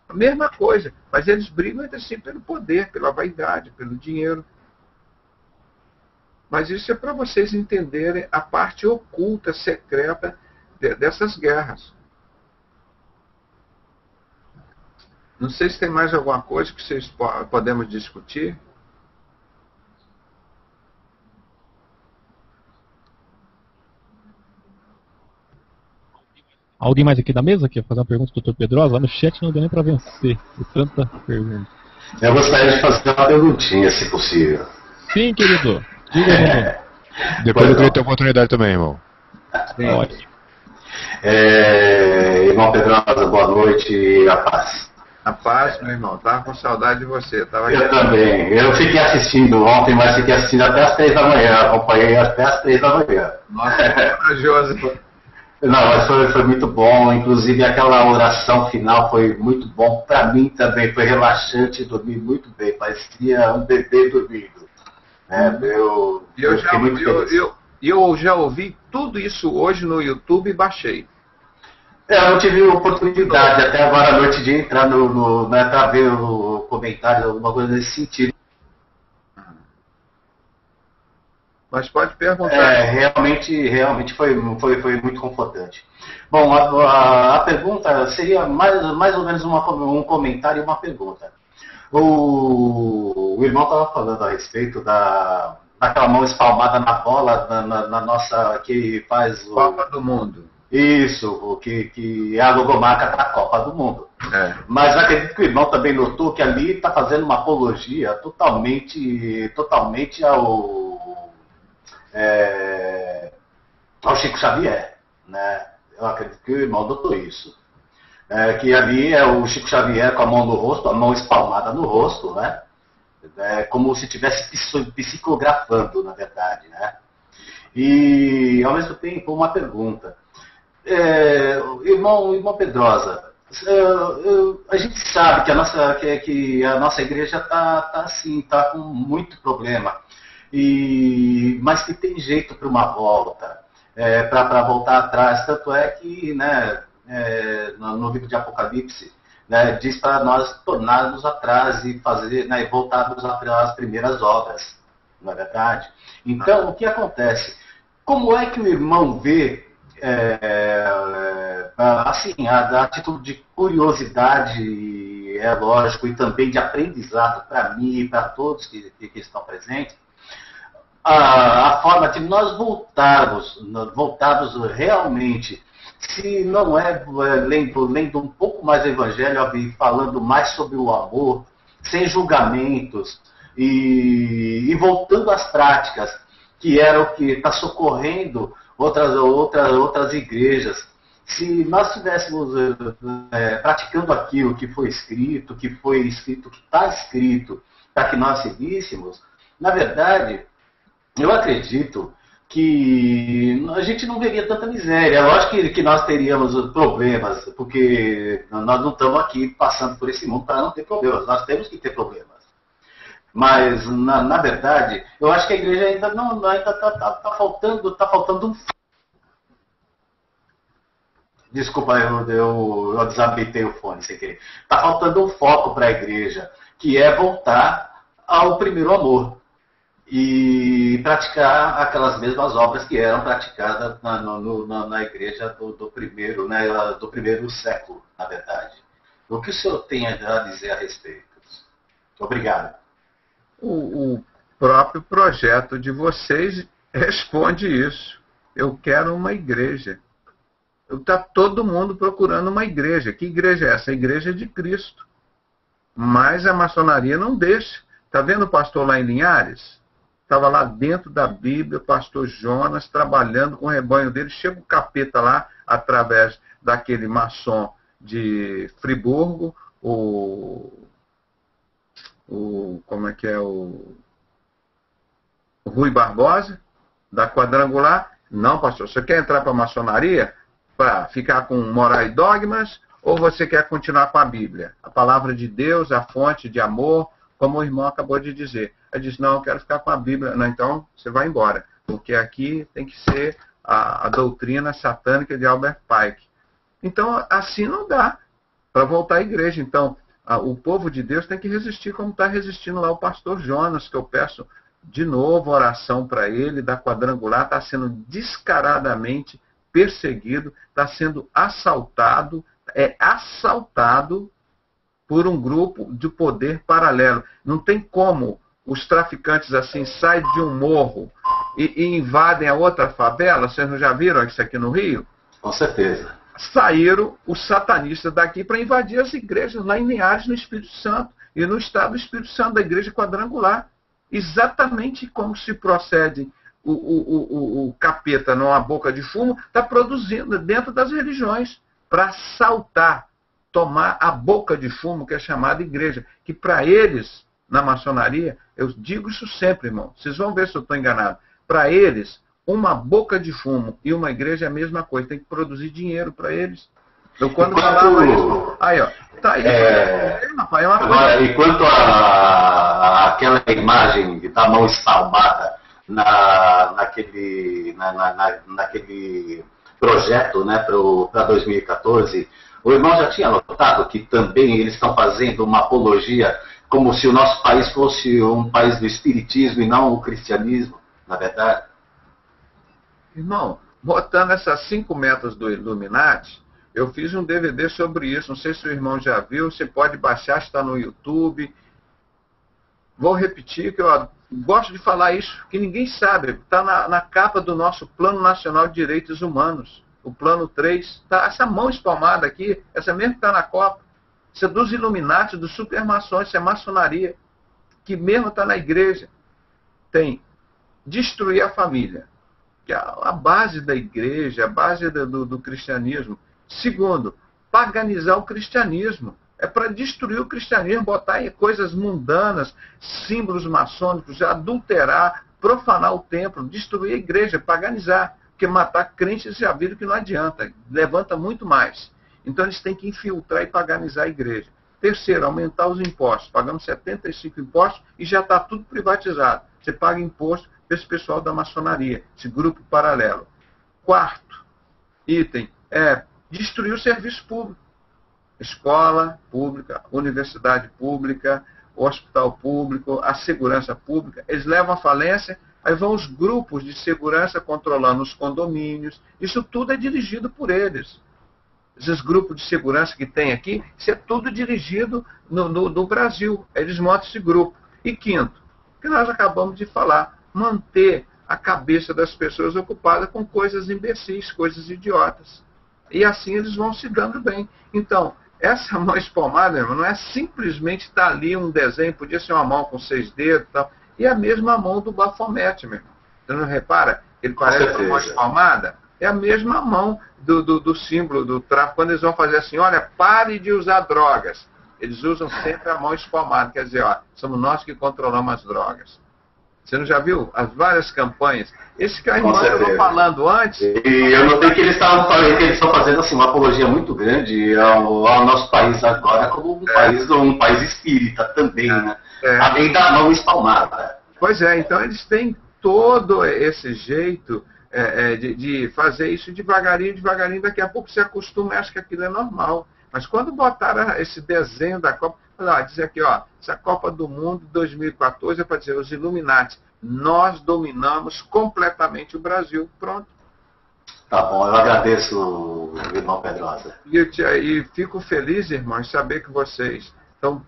A mesma coisa. Mas eles brigam entre si pelo poder, pela vaidade, pelo dinheiro. Mas isso é para vocês entenderem a parte oculta, secreta dessas guerras. Não sei se tem mais alguma coisa que vocês podemos discutir. Alguém mais aqui da mesa quer fazer uma pergunta para o Dr. Pedrosa? Lá no chat não deu nem para vencer. De tanta pergunta. Eu gostaria de fazer uma perguntinha, se possível. Sim, querido. Diga, irmão. Depois eu queria ter oportunidade também, irmão. Ótimo. Irmão Pedrosa, boa noite e a paz. A paz, meu irmão. Estava com saudade de você. Eu também. Eu fiquei assistindo ontem, mas fiquei assistindo até as 3 da manhã. Acompanhei até as 3 da manhã. Nossa, é corajoso. Não, mas foi muito bom. Inclusive aquela oração final foi muito bom. Para mim também foi relaxante, dormi muito bem. Parecia um bebê dormindo. Eu fiquei muito feliz. Eu já ouvi tudo isso hoje no YouTube e baixei. Eu não tive oportunidade até agora à noite de entrar para ver o comentário, alguma coisa nesse sentido. Mas pode perguntar. Realmente foi muito confortante. Bom, a pergunta seria mais ou menos um comentário e uma pergunta. O irmão estava falando a respeito daquela mão espalmada na bola, na nossa, que faz o... Copa do Mundo. Isso, que é a logomarca da Copa do Mundo. É. Mas acredito que o irmão também notou que ali está fazendo uma apologia totalmente ao Chico Xavier, né? Eu acredito que o irmão notou isso. Que ali é o Chico Xavier com a mão no rosto, a mão espalmada no rosto, né? Como se estivesse psicografando, na verdade, né? E, ao mesmo tempo, uma pergunta. Irmão Pedrosa, a gente sabe que a nossa igreja está com muito problema, mas que tem jeito para uma volta, para voltar atrás. Tanto é que, né, no livro de Apocalipse, né, diz para nós tornarmos atrás e fazer, né, voltarmos às primeiras obras, não é verdade? Então, o que acontece? Como é que o irmão vê, assim, a título de curiosidade, lógico, e também de aprendizado para mim e para todos que estão presentes, a forma de nós voltarmos realmente, se não lendo um pouco mais o Evangelho e falando mais sobre o amor, sem julgamentos, e voltando às práticas, que era o que está socorrendo outras igrejas. Se nós estivéssemos praticando aquilo que foi escrito, que está escrito, para que nós seguíssemos, na verdade, eu acredito que a gente não veria tanta miséria. Lógico que nós teríamos problemas, porque nós não estamos aqui passando por esse mundo para não ter problemas. Nós temos que ter problemas. Mas, na verdade, eu acho que a igreja ainda está faltando um... Desculpa, eu desabilitei o fone sem querer. Está faltando um foco para a igreja, que é voltar ao primeiro amor e praticar aquelas mesmas obras que eram praticadas na igreja do primeiro século, na verdade. O que o senhor tem a dizer a respeito? Obrigado. O próprio projeto de vocês responde isso. Eu quero uma igreja. Está todo mundo procurando uma igreja. Que igreja é essa? A igreja de Cristo. Mas a maçonaria não deixa. Está vendo o pastor lá em Linhares? Estava lá dentro da Bíblia, o pastor Jonas, trabalhando com o rebanho dele. Chega o capeta lá, através daquele maçom de Friburgo, como é que é, o Rui Barbosa, da Quadrangular. Não, pastor, você quer entrar para a maçonaria para ficar com moral e dogmas, ou você quer continuar com a Bíblia? A palavra de Deus, a fonte de amor, como o irmão acabou de dizer. Ele diz, não, eu quero ficar com a Bíblia. Não, então você vai embora, porque aqui tem que ser a doutrina satânica de Albert Pike. Então, assim não dá para voltar à igreja. Então, o povo de Deus tem que resistir como está resistindo lá o pastor Jonas, que eu peço de novo oração para ele, da Quadrangular, está sendo descaradamente perseguido, está sendo assaltado, assaltado por um grupo de poder paralelo. Não tem como os traficantes assim saem de um morro e invadem a outra favela. Vocês não já viram isso aqui no Rio? Com certeza. Saíram os satanistas daqui para invadir as igrejas lá em Linhares, no Espírito Santo, e no estado do Espírito Santo, da igreja Quadrangular. Exatamente como se procede o capeta numa boca de fumo, está produzindo dentro das religiões para assaltar, tomar a boca de fumo que é chamada igreja, que para eles, na maçonaria, eu digo isso sempre, irmão, vocês vão ver se eu estou enganado, para eles, uma boca de fumo e uma igreja é a mesma coisa, tem que produzir dinheiro para eles. Eu quando falava isso, aí ó, tá aí, rapaz, é uma coisa. Agora, enquanto aquela imagem da mão espalmada naquele projeto, né, para 2014, o irmão já tinha notado que também eles estão fazendo uma apologia como se o nosso país fosse um país do espiritismo e não o cristianismo, na verdade? Irmão, botando essas 5 metas do Illuminati, eu fiz um DVD sobre isso, não sei se o irmão já viu, você pode baixar, está no YouTube. Vou repetir que eu gosto de falar isso, que ninguém sabe, está na capa do nosso Plano Nacional de Direitos Humanos, o Plano 3, tá, essa mão espalmada aqui, essa mesmo que está na copa, isso é dos Illuminati, dos supermações, isso é maçonaria, que mesmo está na igreja. Tem destruir a família, que é a base da igreja, a base do cristianismo. Segundo, paganizar o cristianismo. É para destruir o cristianismo, botar em coisas mundanas, símbolos maçônicos, adulterar, profanar o templo, destruir a igreja, paganizar. Porque matar crentes já viram que não adianta, levanta muito mais. Então eles têm que infiltrar e paganizar a igreja. Terceiro, aumentar os impostos. Pagamos 75 impostos e já está tudo privatizado. Você paga imposto para esse pessoal da maçonaria, esse grupo paralelo. Quarto item é destruir o serviço público. Escola pública, universidade pública, hospital público, a segurança pública. Eles levam à falência, aí vão os grupos de segurança controlando os condomínios. Isso tudo é dirigido por eles. Esses grupos de segurança que tem aqui, isso é tudo dirigido no Brasil. Eles montam esse grupo. E quinto, que nós acabamos de falar, manter a cabeça das pessoas ocupada com coisas imbecis, coisas idiotas. E assim eles vão se dando bem. Então, essa mão espalmada, irmão, não é simplesmente estar ali um desenho, podia ser uma mão com 6 dedos e tal, e a mesma mão do Baphomet, meu irmão. Você não repara? Ele parece uma mão espalmada? É a mesma mão do símbolo do tráfico. Quando eles vão fazer assim, olha, pare de usar drogas. Eles usam sempre a mão espalmada. Quer dizer, ó, somos nós que controlamos as drogas. Você não já viu as várias campanhas? Esse que a irmã estava falando antes. E eu notei que eles estão fazendo assim, uma apologia muito grande ao nosso país agora, como um país espírita também, né? Além da mão espalmada. Pois é, então eles têm todo esse jeito de fazer isso devagarinho, devagarinho, daqui a pouco se acostuma e acha que aquilo é normal. Mas quando botaram esse desenho da Copa, dizer aqui, ó, essa Copa do Mundo 2014 é para dizer, os Illuminati, nós dominamos completamente o Brasil. Pronto. Tá bom, eu agradeço, irmão Pedrosa. E fico feliz, irmão, em saber que vocês estão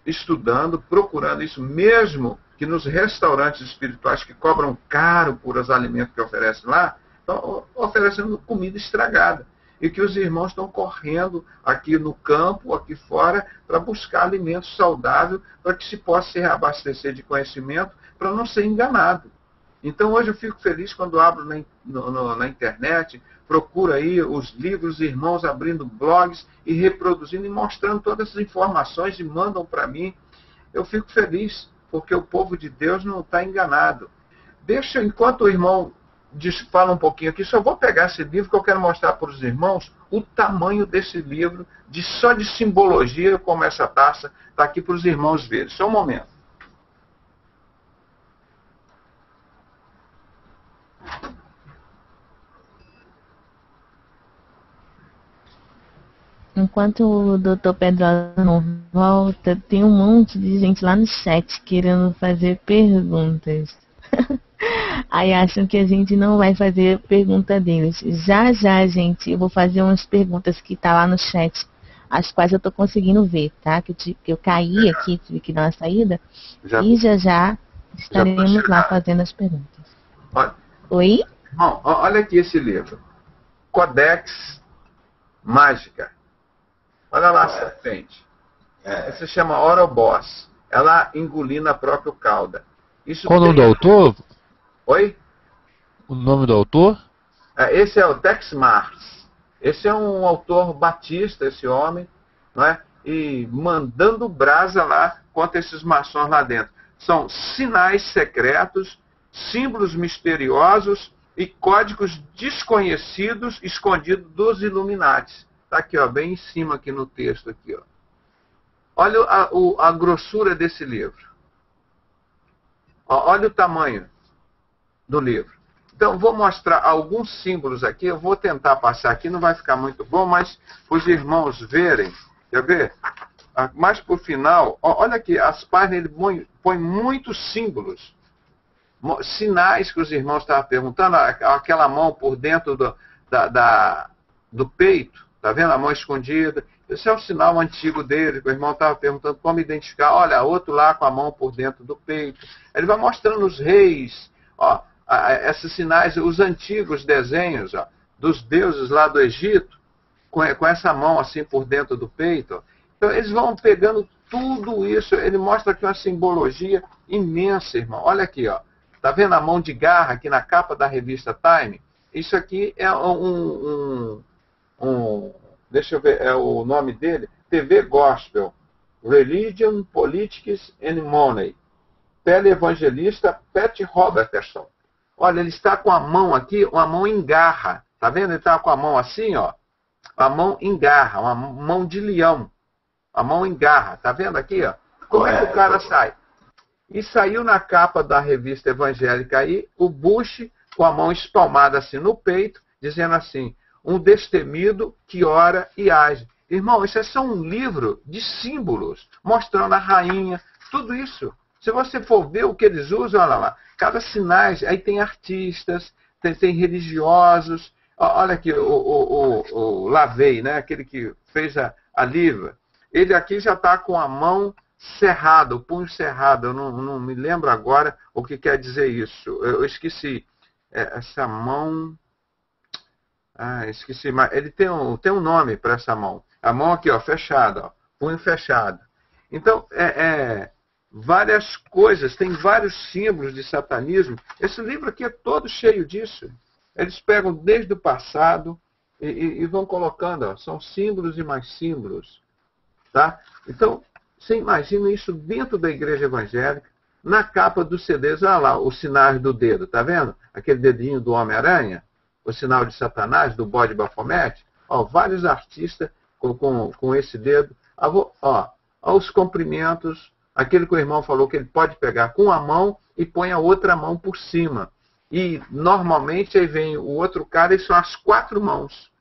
estudando, procurando isso, mesmo que nos restaurantes espirituais que cobram caro por os alimentos que oferecem lá, estão oferecendo comida estragada. E que os irmãos estão correndo aqui no campo, aqui fora, para buscar alimento saudável, para que se possa se reabastecer de conhecimento, para não ser enganado. Então hoje eu fico feliz quando abro na internet, procuro aí os livros, irmãos abrindo blogs e reproduzindo e mostrando todas essas informações e mandam para mim. Eu fico feliz, porque o povo de Deus não está enganado. Deixa, enquanto o irmão fala um pouquinho aqui, só vou pegar esse livro que eu quero mostrar para os irmãos o tamanho desse livro, só de simbologia, como essa taça está aqui para os irmãos verem. Só um momento. Enquanto o Dr. Pedrosa não volta, tem um monte de gente lá no chat querendo fazer perguntas. Aí acham que a gente não vai fazer pergunta deles. Já, gente, eu vou fazer umas perguntas que tá lá no chat, as quais eu tô conseguindo ver, tá? Que eu caí aqui, tive que dar uma saída. E já estaremos lá fazendo as perguntas. Olha. Oi? Bom, olha aqui esse livro. Codex Mágica. Olha lá a serpente. Essa se chama Ouroboros. Ela engolindo a própria cauda. Qual o nome do autor? Oi? O nome do autor? Esse é o Tex Mars. Esse é um autor batista, esse homem, não é? E mandando brasa lá contra esses maçons lá dentro. São sinais secretos, símbolos misteriosos e códigos desconhecidos escondidos dos Illuminati. Está aqui, ó, bem em cima aqui no texto. Aqui, ó. Olha a grossura desse livro. Olha o tamanho do livro. Então, vou mostrar alguns símbolos aqui. Eu vou tentar passar aqui, não vai ficar muito bom, mas os irmãos verem. Quer ver? Mais por final, olha aqui, as páginas ele põe muitos símbolos. Sinais que os irmãos estavam perguntando. Aquela mão por dentro do peito. Está vendo a mão escondida? Esse é o sinal antigo dele, que o irmão estava perguntando como identificar. Olha, outro lá com a mão por dentro do peito. Ele vai mostrando os reis, ó, esses sinais, os antigos desenhos, ó, dos deuses lá do Egito, com essa mão assim por dentro do peito. Ó. Então eles vão pegando tudo isso. Ele mostra aqui uma simbologia imensa, irmão. Olha aqui, ó. Está vendo a mão de garra aqui na capa da revista Time? Isso aqui é deixa eu ver, é o nome dele, TV Gospel, Religion, Politics and Money, teleevangelista Pat Robertson. Olha, ele está com a mão aqui, uma mão em garra, tá vendo? Ele está com a mão assim, ó, a mão em garra, uma mão de leão, a mão em garra, tá vendo aqui, ó? Como é que o cara sai? E saiu na capa da revista evangélica aí, o Bush com a mão espalmada assim no peito, dizendo assim: um destemido que ora e age. Irmão, isso é só um livro de símbolos, mostrando a rainha, tudo isso. Se você for ver o que eles usam, olha lá, cada sinais, aí tem artistas, tem religiosos. Olha aqui, o Lavey, né? Aquele que fez a livra. Ele aqui já está com a mão cerrada, o punho cerrado. Eu não me lembro agora o que quer dizer isso. Eu esqueci. Essa mão... esqueci, mas ele tem um nome para essa mão. A mão aqui, ó, fechada, ó, punho fechado. Então, várias coisas, tem vários símbolos de satanismo. Esse livro aqui é todo cheio disso. Eles pegam desde o passado e vão colocando, ó, são símbolos e mais símbolos. Tá? Então, você imagina isso dentro da igreja evangélica, na capa dos CDs, olha lá, os sinais do dedo, tá vendo? Aquele dedinho do Homem-Aranha. O sinal de Satanás, do bode Bafomete, ó, vários artistas com esse dedo. Ó, os comprimentos, aquele que o irmão falou que ele pode pegar com a mão e põe a outra mão por cima. E normalmente aí vem o outro cara e são as 4 mãos.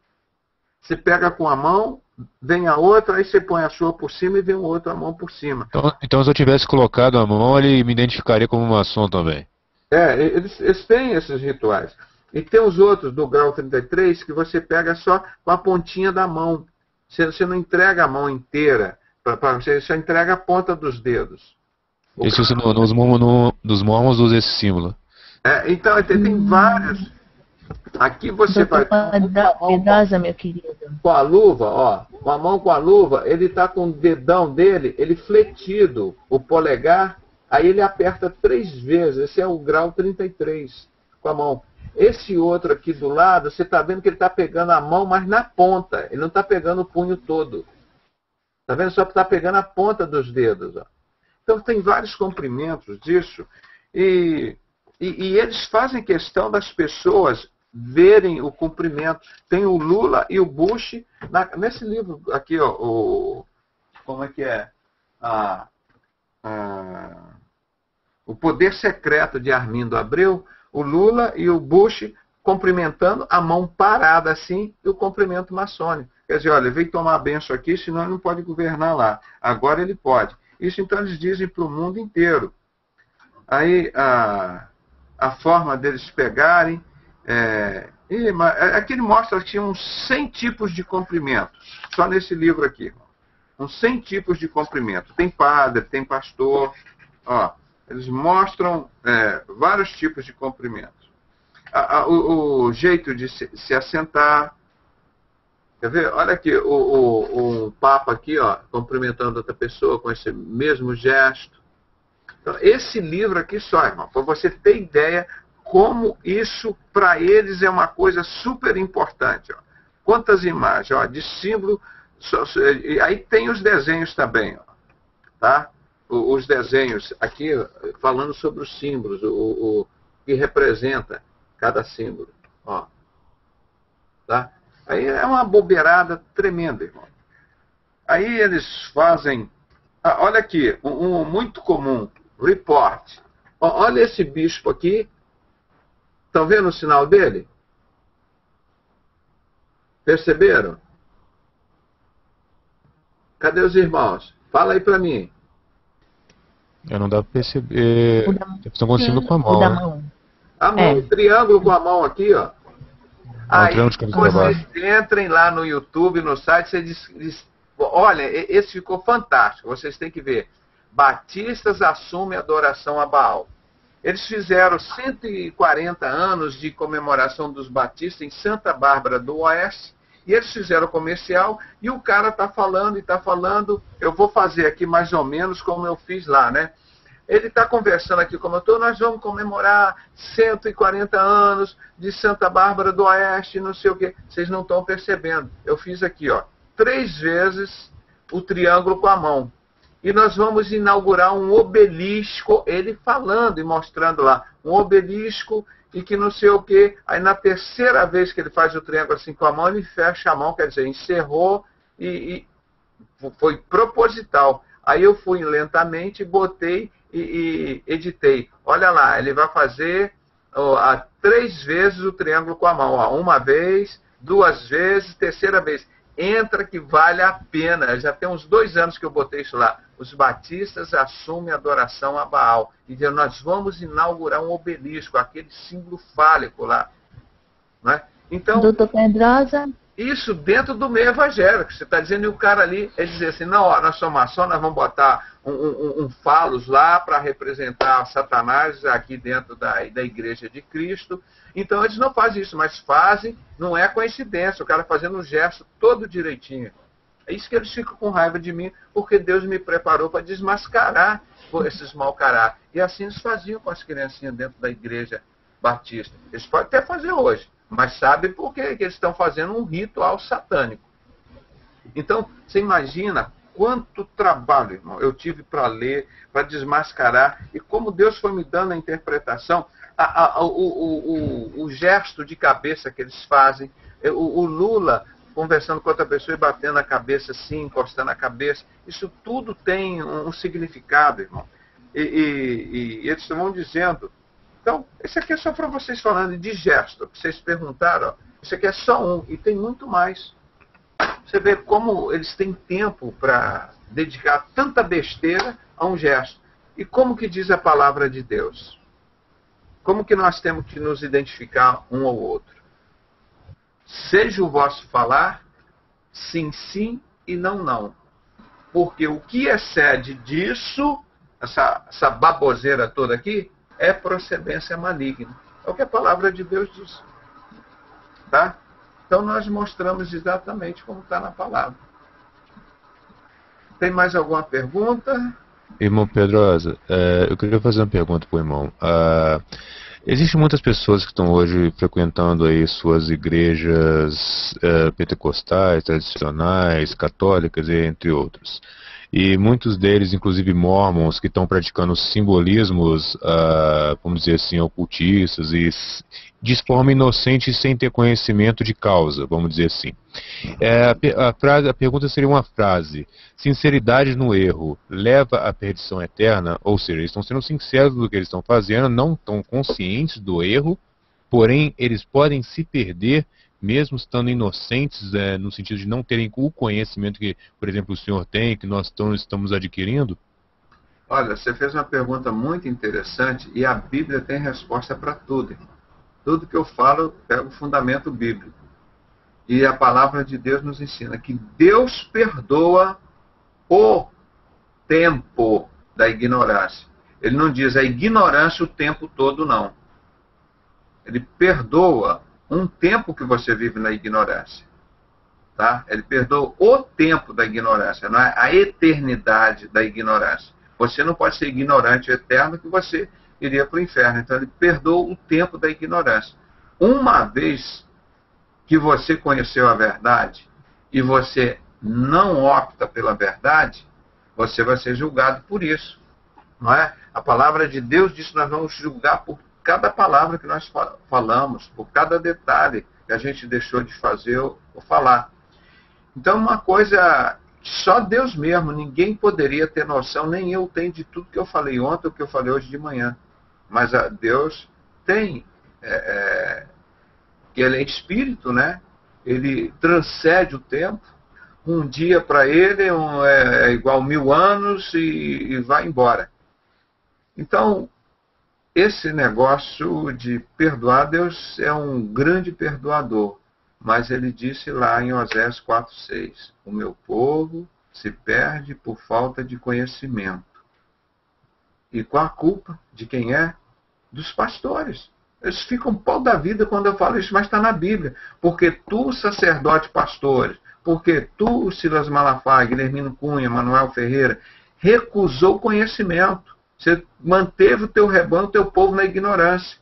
Você pega com a mão, vem a outra, aí você põe a sua por cima e vem outra mão por cima. Então se eu tivesse colocado a mão, ele me identificaria como maçom também. Eles têm esses rituais. E tem os outros do grau 33 que você pega só com a pontinha da mão. Você não entrega a mão inteira, você só entrega a ponta dos dedos. Isso nos mormons usa esse símbolo. Então, tem vários. Aqui você vai... Pedrosa, meu querido. Com a luva, ó. Com a mão com a luva, ele está com o dedão dele, ele fletido, o polegar, aí ele aperta 3 vezes. Esse é o grau 33, com a mão. Esse outro aqui do lado, você está vendo que ele está pegando a mão, mas na ponta. Ele não está pegando o punho todo. Está vendo? Só está pegando a ponta dos dedos. Ó. Então tem vários comprimentos disso. E eles fazem questão das pessoas verem o cumprimento. Tem o Lula e o Bush nesse livro aqui, ó, como é que é? O Poder Secreto de Armindo Abreu, o Lula e o Bush cumprimentando, a mão parada assim, e o cumprimento maçônico. Quer dizer, olha, ele veio tomar a benção aqui, senão ele não pode governar lá. Agora ele pode. Isso então eles dizem para o mundo inteiro. Aí a forma deles pegarem, aqui ele mostra que tinha uns 100 tipos de cumprimentos, só nesse livro aqui. Uns 100 tipos de cumprimento. Tem padre, tem pastor, ó, eles mostram vários tipos de cumprimentos. O jeito de se assentar. Quer ver? Olha aqui, o Papa aqui, ó, cumprimentando outra pessoa com esse mesmo gesto. Então, esse livro aqui só, irmão, para você ter ideia como isso, para eles, é uma coisa super importante. Ó. Quantas imagens, ó, de símbolo. Aí tem os desenhos também, ó, tá? Os desenhos aqui, falando sobre os símbolos, o que representa cada símbolo. Ó. Tá? Aí é uma bobeirada tremenda, irmão. Aí eles fazem... olha aqui, um muito comum, report. Olha esse bispo aqui. Estão vendo o sinal dele? Perceberam? Cadê os irmãos? Fala aí para mim. Não dá para perceber. Estão conseguindo com a mão. Né? A mão, triângulo com a mão aqui, ó. Aí vocês entrem lá no YouTube, no site, vocês olha, esse ficou fantástico, vocês têm que ver. Batistas assumem adoração a Baal. Eles fizeram 140 anos de comemoração dos batistas em Santa Bárbara do Oeste, e eles fizeram comercial, e o cara está falando e está falando, eu vou fazer aqui mais ou menos como eu fiz lá, né? Ele está conversando aqui como eu estou, nós vamos comemorar 140 anos de Santa Bárbara do Oeste, não sei o quê. Vocês não estão percebendo. Eu fiz aqui, ó, 3 vezes o triângulo com a mão. E nós vamos inaugurar um obelisco, ele falando e mostrando lá, um obelisco e que não sei o quê. Aí na 3ª vez que ele faz o triângulo assim com a mão, ele fecha a mão, quer dizer, encerrou e foi proposital. Aí eu fui lentamente, botei e editei. Olha lá, ele vai fazer 3 vezes o triângulo com a mão. Ó, 1 vez, 2 vezes, 3ª vez. Entra que vale a pena. Já tem uns 2 anos que eu botei isso lá. Os batistas assumem adoração a Baal. E nós vamos inaugurar um obelisco, aquele símbolo fálico lá. Né? Então, Doutor Pedrosa. Isso dentro do meio evangélico. Você está dizendo, e o cara ali, ele dizer assim, não, ó, nós somos maçom, nós vamos botar um falos lá para representar Satanás aqui dentro da igreja de Cristo. Então eles não fazem isso, mas fazem, não é coincidência, o cara fazendo um gesto todo direitinho. É isso que eles ficam com raiva de mim, porque Deus me preparou para desmascarar esses mau caráter. E assim eles faziam com as criancinhas dentro da igreja batista. Eles podem até fazer hoje, mas sabem por quê? Que eles estão fazendo um ritual satânico. Então, você imagina quanto trabalho, irmão, eu tive para ler, para desmascarar, e como Deus foi me dando a interpretação, o gesto de cabeça que eles fazem, o Lula conversando com outra pessoa e batendo a cabeça assim, encostando a cabeça, isso tudo tem um significado, irmão. E eles estão dizendo. Então, isso aqui é só para vocês falando de gesto, que vocês perguntaram, ó, isso aqui é só um, e tem muito mais. Você vê como eles têm tempo para dedicar tanta besteira a um gesto. E como que diz a palavra de Deus? Como que nós temos que nos identificar um ao outro? Seja o vosso falar, sim, sim e não, não. Porque o que excede disso, essa baboseira toda aqui, é procedência maligna. É o que a palavra de Deus diz. Tá? Então nós mostramos exatamente como está na palavra. Tem mais alguma pergunta? Irmão Pedrosa, eu queria fazer uma pergunta para o irmão. Existem muitas pessoas que estão hoje frequentando aí suas igrejas pentecostais, tradicionais, católicas, entre outros. e muitos deles, inclusive mormons, que estão praticando simbolismos, vamos dizer assim, ocultistas, e de forma inocente sem ter conhecimento de causa, vamos dizer assim. A pergunta seria uma frase: sinceridade no erro leva à perdição eterna? Ou seja, eles estão sendo sinceros do que eles estão fazendo, não estão conscientes do erro, porém eles podem se perder mesmo estando inocentes, no sentido de não terem o conhecimento que, por exemplo, o senhor tem, que nós estamos adquirindo? Olha, você fez uma pergunta muito interessante e a Bíblia tem resposta para tudo. Tudo que eu falo, eu pego o fundamento bíblico. E a palavra de Deus nos ensina que Deus perdoa o tempo da ignorância. Ele não diz a ignorância o tempo todo, não. Ele perdoa um tempo que você vive na ignorância. Tá? Ele perdoa o tempo da ignorância, não é a eternidade da ignorância. Você não pode ser ignorante eterno, que você iria para o inferno. Então ele perdoa o tempo da ignorância. Uma vez que você conheceu a verdade e você não opta pela verdade, você vai ser julgado por isso. Não é? A palavra de Deus diz que nós vamos julgar por cada palavra que nós falamos, por cada detalhe que a gente deixou de fazer ou falar. Então, uma coisa que só Deus mesmo, ninguém poderia ter noção, nem eu tenho, de tudo que eu falei ontem ou que eu falei hoje de manhã. Mas Deus tem, que Ele é espírito, né? Ele transcende o tempo. Um dia para Ele é igual 1000 anos e vai embora. Então, esse negócio de perdoar, Deus é um grande perdoador. Mas ele disse lá em Osés 4:6, o meu povo se perde por falta de conhecimento. E qual a culpa? De quem é? Dos pastores. Eles ficam pau da vida quando eu falo isso, mas está na Bíblia. Porque tu, sacerdote, pastores, porque tu, Silas Malafaia, Guilhermino Cunha, Manuel Ferreira, recusou o conhecimento. Você manteve o teu rebanho, o teu povo na ignorância.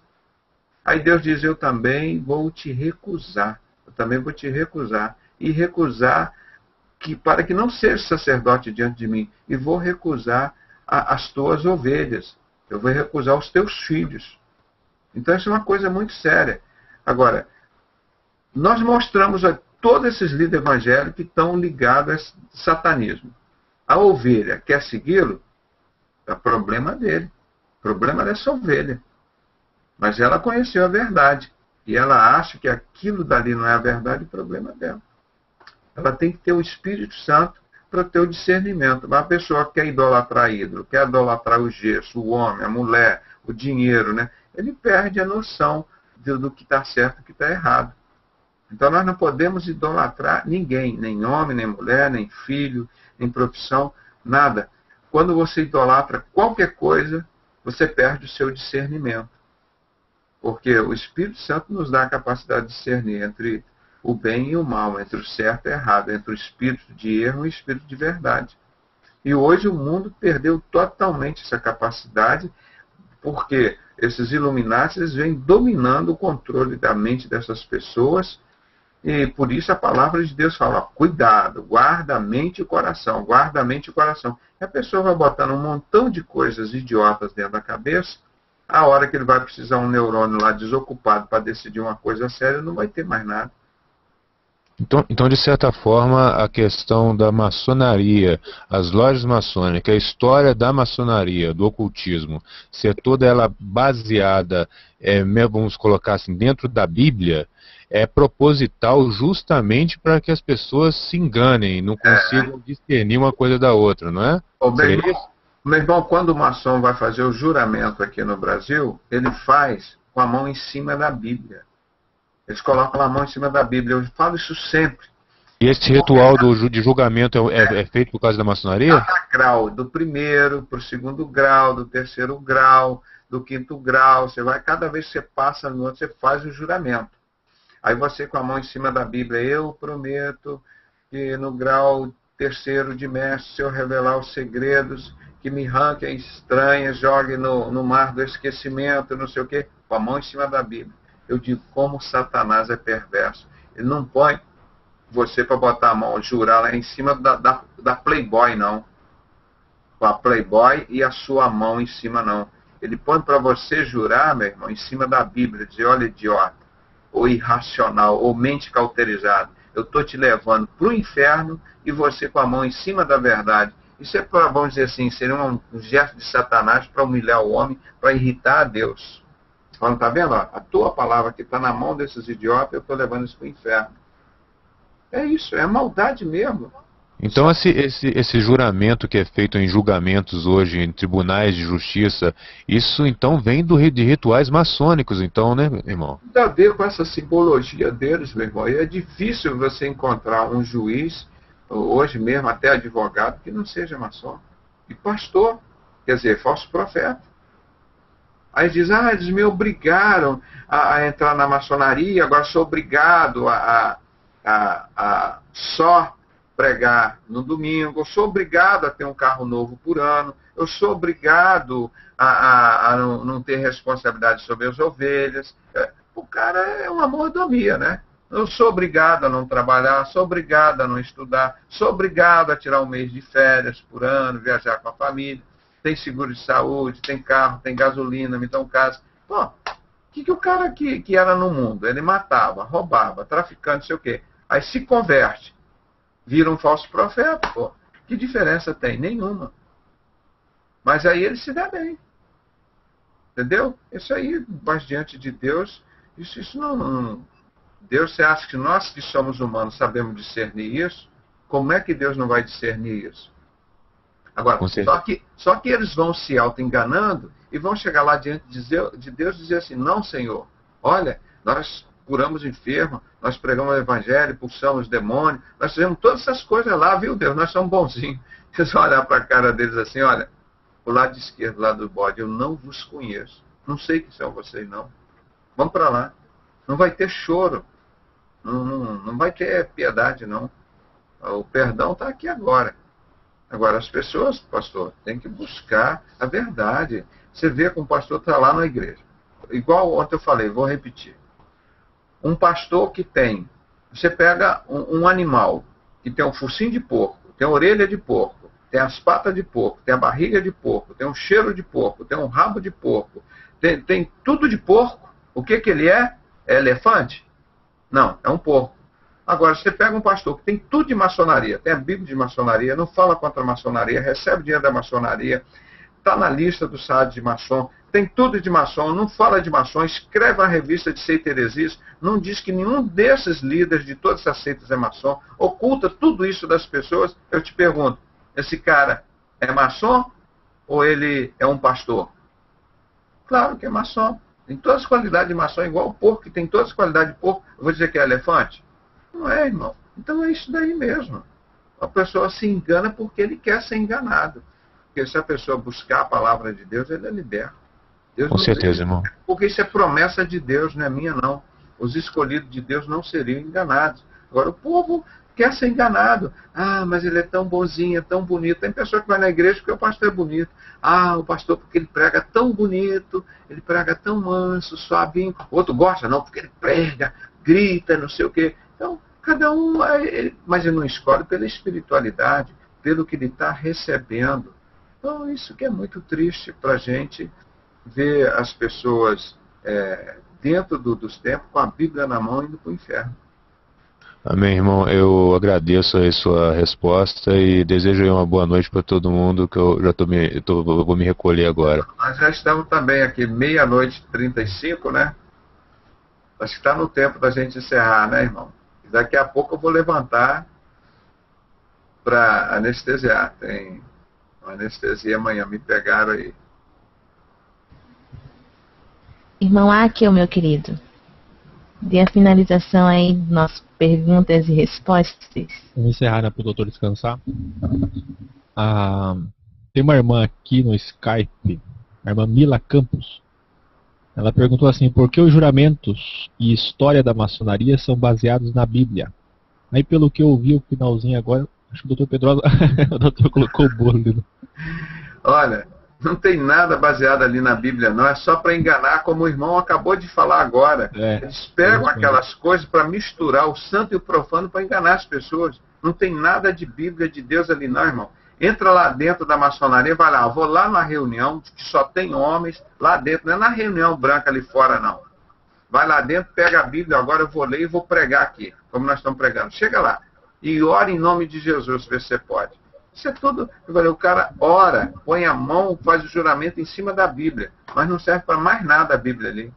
Aí Deus diz, eu também vou te recusar. Eu também vou te recusar. E recusar para que não seja sacerdote diante de mim. E vou recusar as tuas ovelhas. Eu vou recusar os teus filhos. Então isso é uma coisa muito séria. Agora, nós mostramos a todos esses líderes evangélicos que estão ligados a satanismo. A ovelha quer segui-lo? É o problema dele. O problema dessa ovelha. Mas ela conheceu a verdade. E ela acha que aquilo dali não é a verdade, o problema dela. Ela tem que ter o Espírito Santo para ter o discernimento. Mas a pessoa que quer idolatrar ídolo, quer idolatrar o gesso, o homem, a mulher, o dinheiro, né? Ele perde a noção do que está certo e do que está errado. Então nós não podemos idolatrar ninguém, nem homem, nem mulher, nem filho, nem profissão, nada. Quando você idolatra qualquer coisa, você perde o seu discernimento. Porque o Espírito Santo nos dá a capacidade de discernir entre o bem e o mal, entre o certo e o errado, entre o espírito de erro e o espírito de verdade. E hoje o mundo perdeu totalmente essa capacidade, porque esses Illuminati vêm dominando o controle da mente dessas pessoas. E por isso a palavra de Deus fala, cuidado, guarda a mente e o coração, guarda a mente e o coração. E a pessoa vai botando um montão de coisas idiotas dentro da cabeça, a hora que ele vai precisar um neurônio lá desocupado para decidir uma coisa séria, não vai ter mais nada. Então, de certa forma, a questão da maçonaria, as lojas maçônicas, a história da maçonaria, do ocultismo, ser toda ela baseada, vamos colocar assim, dentro da Bíblia, é proposital justamente para que as pessoas se enganem, não consigam discernir uma coisa da outra, não é? Meu irmão, quando o maçom vai fazer o juramento aqui no Brasil, ele faz com a mão em cima da Bíblia. Eles colocam a mão em cima da Bíblia. Eu falo isso sempre. E esse ritual de julgamento é feito por causa da maçonaria? Cada grau, do primeiro para o segundo grau, do terceiro grau, do quinto grau. Você vai, cada vez que você passa no outro, você faz o juramento. Aí você com a mão em cima da Bíblia, eu prometo que no grau terceiro de mestre, se eu revelar os segredos, que me ranquem estranhas, jogue no mar do esquecimento, não sei o quê, com a mão em cima da Bíblia. Eu digo, como Satanás é perverso. Ele não põe você para botar a mão, jurar lá em cima da Playboy, não. com a Playboy e a sua mão em cima, não. Ele põe para você jurar, meu irmão, em cima da Bíblia, dizer, olha, idiota, ou irracional, ou mente cauterizada, eu estou te levando para o inferno e você com a mão em cima da verdade. Isso é, vamos dizer assim, seria um gesto de Satanás para humilhar o homem, para irritar a Deus. Falando, tá vendo? Ó, a tua palavra que está na mão desses idiotas, eu estou levando isso para o inferno. É isso, é maldade mesmo. Então esse juramento que é feito em julgamentos hoje, em tribunais de justiça, isso então vem de rituais maçônicos, então, né, irmão? Tem a ver com essa simbologia deles, meu irmão. E é difícil você encontrar um juiz, hoje mesmo até advogado, que não seja maçom. E pastor, quer dizer, falso profeta. Aí diz, eles me obrigaram a entrar na maçonaria, agora sou obrigado a só pregar no domingo, eu sou obrigado a ter um carro novo por ano, eu sou obrigado a não ter responsabilidade sobre as ovelhas. O cara é uma mordomia, né? Eu sou obrigado a não trabalhar, sou obrigado a não estudar, sou obrigado a tirar um mês de férias por ano, viajar com a família, tem seguro de saúde, tem carro, tem gasolina, me dão casa. Pô, o que o cara que era no mundo? Ele matava, roubava, traficante, não sei o quê. Aí se converte, vira um falso profeta, pô. Que diferença tem? Nenhuma. Mas aí ele se dá bem. Entendeu? Isso aí, mas diante de Deus, isso não... Deus, você acha que nós que somos humanos sabemos discernir isso? Como é que Deus não vai discernir isso? Agora, só que eles vão se auto-enganando e vão chegar lá diante de Deus e dizer assim, não, Senhor, olha, nós curamos enfermos, nós pregamos o evangelho, expulsamos demônios, nós fizemos todas essas coisas lá, viu Deus, nós somos bonzinhos. Vocês vão olhar para a cara deles assim, olha, o lado esquerdo, o lado do bode, eu não vos conheço, não sei quem são vocês não. Vamos para lá. Não vai ter choro, não vai ter piedade não. O perdão está aqui agora. Agora, as pessoas, pastor, têm que buscar a verdade. Você vê que um pastor está lá na igreja. Igual ontem eu falei, vou repetir. Um pastor que tem... Você pega um animal que tem um focinho de porco, tem a orelha de porco, tem as patas de porco, tem a barriga de porco, tem um cheiro de porco, tem um rabo de porco, tem tudo de porco. O que ele é? É elefante? Não, é um porco. Agora, você pega um pastor que tem tudo de maçonaria, tem a Bíblia de maçonaria, não fala contra a maçonaria, recebe dinheiro da maçonaria, está na lista do site de maçom, tem tudo de maçom, não fala de maçom, escreve uma revista de seita e heresias, não diz que nenhum desses líderes de todas as seitas é maçom, oculta tudo isso das pessoas. Eu te pergunto, esse cara é maçom ou ele é um pastor? Claro que é maçom. Tem todas as qualidades de maçom, igual o porco, que tem todas as qualidades de porco. Eu vou dizer que é elefante? Não é, irmão. Então é isso daí mesmo. A pessoa se engana porque ele quer ser enganado. Porque se a pessoa buscar a palavra de Deus, ele é liberto. Deus Com certeza, irmão. Porque isso é promessa de Deus, não é minha, não. Os escolhidos de Deus não seriam enganados. Agora, o povo quer ser enganado. Ah, mas ele é tão bonzinho, é tão bonito. Tem pessoa que vai na igreja porque o pastor é bonito. Ah, o pastor porque ele prega tão bonito, ele prega tão manso, suavinho. O outro gosta, não, porque ele prega, grita, não sei o quê. Então, cada um, mas ele não escolhe pela espiritualidade, pelo que ele está recebendo. Então, isso que é muito triste para a gente ver as pessoas dentro dos tempos com a Bíblia na mão indo para o inferno. Amém, irmão. Eu agradeço a sua resposta e desejo aí uma boa noite para todo mundo, que eu já vou me recolher agora. Nós já estamos também aqui, 00:35, né? Acho que está no tempo da gente encerrar, né, irmão? Daqui a pouco eu vou levantar para anestesiar. Tem uma anestesia amanhã, me pegaram aí. Irmão Áquel, meu querido, dê a finalização aí das nossas perguntas e respostas. Vamos encerrar, né, para o doutor descansar. Tem uma irmã aqui no Skype, a irmã Mila Campos. Ela perguntou assim, por que os juramentos e história da maçonaria são baseados na Bíblia? Aí, pelo que eu ouvi o finalzinho agora, acho que o doutor Pedrosa, o doutor colocou o bolo ali. Olha, não tem nada baseado ali na Bíblia, não. É só para enganar, como o irmão acabou de falar agora. Eles pegam aquelas coisas para misturar o santo e o profano para enganar as pessoas. Não tem nada de Bíblia de Deus ali, não, irmão. Entra lá dentro da maçonaria, vai lá, vou lá na reunião, que só tem homens, lá dentro, não é na reunião branca ali fora, não. Vai lá dentro, pega a Bíblia, agora eu vou ler e vou pregar aqui, como nós estamos pregando. Chega lá e ora em nome de Jesus, vê se você pode. Isso é tudo. O cara ora, põe a mão, faz o juramento em cima da Bíblia, mas não serve para mais nada a Bíblia ali.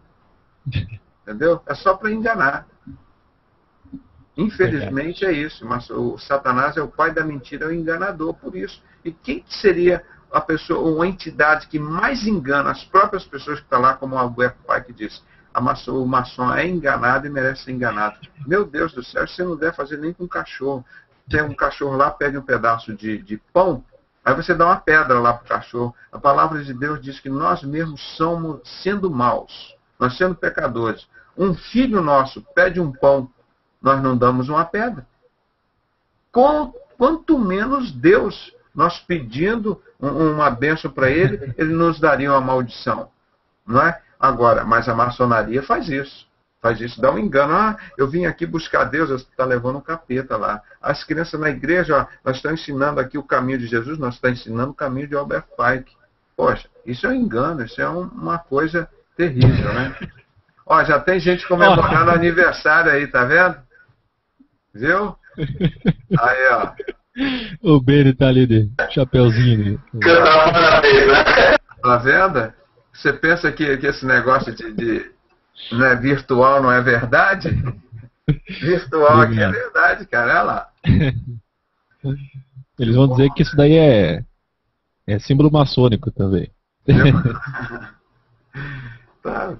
Entendeu? É só para enganar. Infelizmente é isso, mas o Satanás é o pai da mentira, é o enganador por isso. E quem seria a pessoa, uma entidade que mais engana as próprias pessoas que estão lá, como o Alberto Pike disse? O maçom é enganado e merece ser enganado. Meu Deus do céu, você não deve fazer nem com um cachorro. Tem um cachorro lá, pede um pedaço de pão, aí você dá uma pedra lá para o cachorro. A palavra de Deus diz que nós mesmos somos sendo maus, nós sendo pecadores. Um filho nosso pede um pão, nós não damos uma pedra. Quanto menos Deus, nós pedindo uma bênção para ele, ele nos daria uma maldição. Não é? Agora, mas a maçonaria faz isso. Faz isso, dá um engano. Ah, eu vim aqui buscar Deus, está levando um capeta lá. As crianças na igreja, ó, nós estamos ensinando aqui o caminho de Jesus, nós estamos ensinando o caminho de Albert Pike. Poxa, isso é um engano, isso é uma coisa terrível, né? Ó, já tem gente comemorando aniversário aí, tá vendo? Viu? Aí, ó. O Beni tá ali de chapeuzinho. Cantar parabéns, né? Tá vendo? Você pensa que esse negócio de não é virtual, não é verdade? Virtual aqui é verdade, cara. Olha lá. Eles vão dizer que isso daí é símbolo maçônico também. Tá.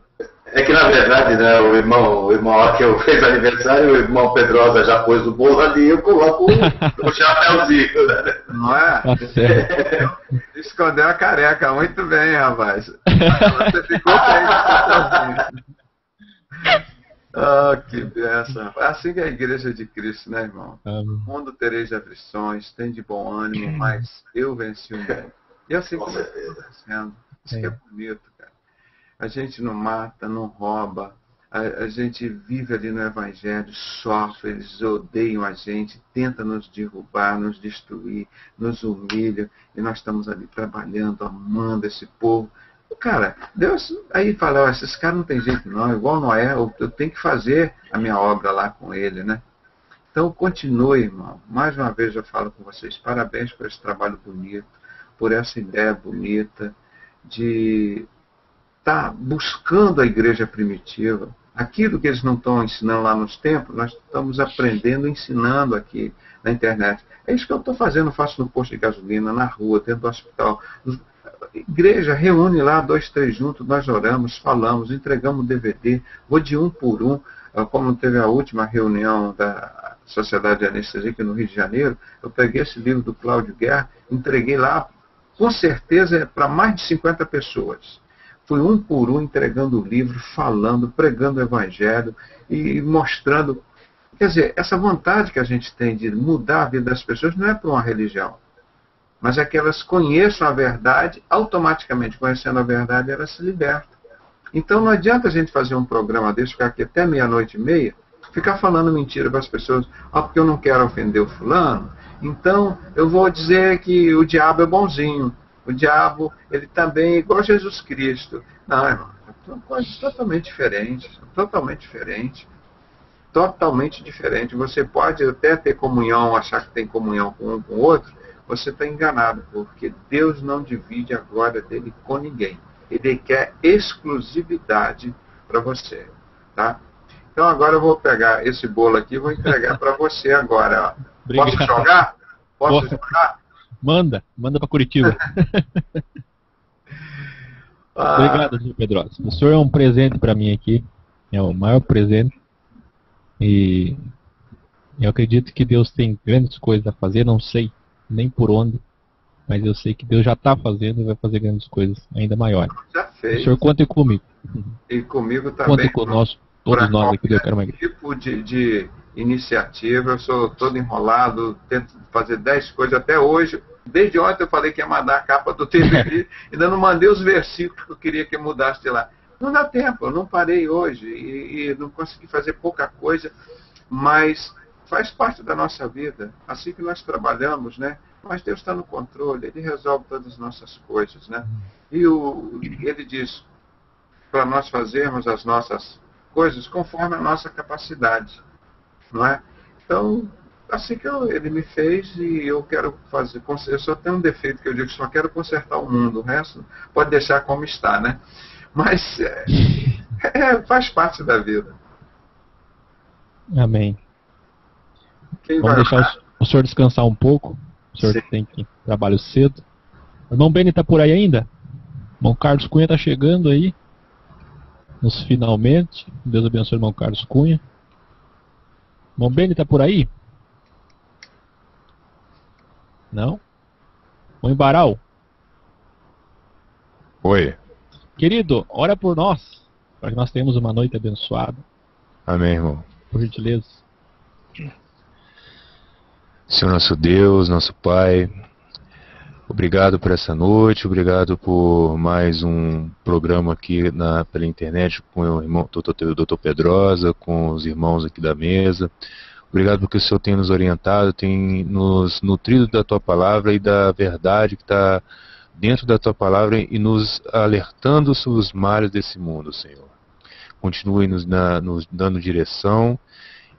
É que, na verdade, né, o irmão que fez aniversário, o irmão Pedrosa já pôs o bolo ali e eu coloco o chapéuzinho, né? Não é? Tá certo. Escondeu a careca. Muito bem, rapaz. Você ficou bem com o chapéuzinho. Ah, que benção. Assim que é a igreja de Cristo, né, irmão? No mundo tereis aflições, tem de bom ânimo, mas eu venci o mundo. E assim como eu estou vencendo. Isso que é bonito, cara. A gente não mata, não rouba, a gente vive ali no Evangelho, sofre, eles odeiam a gente, tentam nos derrubar, nos destruir, nos humilham, e nós estamos ali trabalhando, amando esse povo. Cara, Deus aí fala, ó, esses caras não tem jeito não, igual Noé, eu tenho que fazer a minha obra lá com ele, né? Então continue, irmão. Mais uma vez eu falo com vocês, parabéns por esse trabalho bonito, por essa ideia bonita de estar buscando a igreja primitiva. Aquilo que eles não estão ensinando lá nos templos, nós estamos aprendendo, ensinando aqui na internet. É isso que eu estou fazendo, eu faço no posto de gasolina, na rua, dentro do hospital. Igreja, reúne lá 2, 3 juntos, nós oramos, falamos, entregamos DVD, vou de um por um, como teve a última reunião da Sociedade de Anestesia aqui no Rio de Janeiro, eu peguei esse livro do Cláudio Guerra, entreguei lá, com certeza, para mais de 50 pessoas. Fui um por um entregando o livro, falando, pregando o Evangelho e mostrando. Quer dizer, essa vontade que a gente tem de mudar a vida das pessoas não é para uma religião, mas é que elas conheçam a verdade, automaticamente conhecendo a verdade, elas se libertam. Então não adianta a gente fazer um programa desse, ficar aqui até 00:30, ficar falando mentira para as pessoas, porque eu não quero ofender o fulano, então eu vou dizer que o diabo é bonzinho. O diabo, ele também é igual a Jesus Cristo. Não, irmão, são coisas totalmente diferentes. Totalmente diferentes. Totalmente diferente. Você pode até ter comunhão, achar que tem comunhão com um com o outro, você está enganado, porque Deus não divide a glória dele com ninguém. Ele quer exclusividade para você. Tá? Então agora eu vou pegar esse bolo aqui e vou entregar para você agora. Ó. Posso jogar? Posso jogar? Manda para Curitiba. Obrigado, senhor Pedrosa. O senhor é um presente para mim aqui. É o maior presente. E eu acredito que Deus tem grandes coisas a fazer. Não sei nem por onde, mas eu sei que Deus já está fazendo e vai fazer grandes coisas ainda maiores. Já fez. O senhor conte comigo. E comigo também. Conte conosco, todos nós aqui do Eu Quero Uma Igreja. Tipo de iniciativa, eu sou todo enrolado, tento fazer 10 coisas até hoje. Desde ontem eu falei que ia mandar a capa do TVD, ainda não mandei os versículos que eu queria que mudasse de lá. Não dá tempo, eu não parei hoje e não consegui fazer pouca coisa, mas faz parte da nossa vida, assim que nós trabalhamos, né? Mas Deus está no controle, Ele resolve todas as nossas coisas, né? E Ele diz para nós fazermos as nossas coisas conforme a nossa capacidade, não é? Então, assim que Ele me fez, e eu quero fazer, eu só tenho um defeito que eu digo que só quero consertar o mundo, o resto pode deixar como está, né? Mas faz parte da vida. Amém. Quem Vamos vai deixar o senhor descansar um pouco. O senhor Sim. tem que trabalho cedo. O irmão Beni está por aí ainda? O irmão Carlos Cunha está chegando aí. Nos finalmente. Deus abençoe o irmão Carlos Cunha. O irmão Beni está por aí? Não? Irmão Embaral? Oi. Querido, ora por nós, para que nós tenhamos uma noite abençoada. Amém, irmão. Por gentileza. Senhor nosso Deus, nosso Pai, obrigado por essa noite, obrigado por mais um programa aqui pela internet com o irmão Dr. Pedrosa, com os irmãos aqui da mesa. Obrigado porque o Senhor tem nos orientado, tem nos nutrido da Tua Palavra e da verdade que está dentro da Tua Palavra e nos alertando sobre os males desse mundo, Senhor. Continue nos dando direção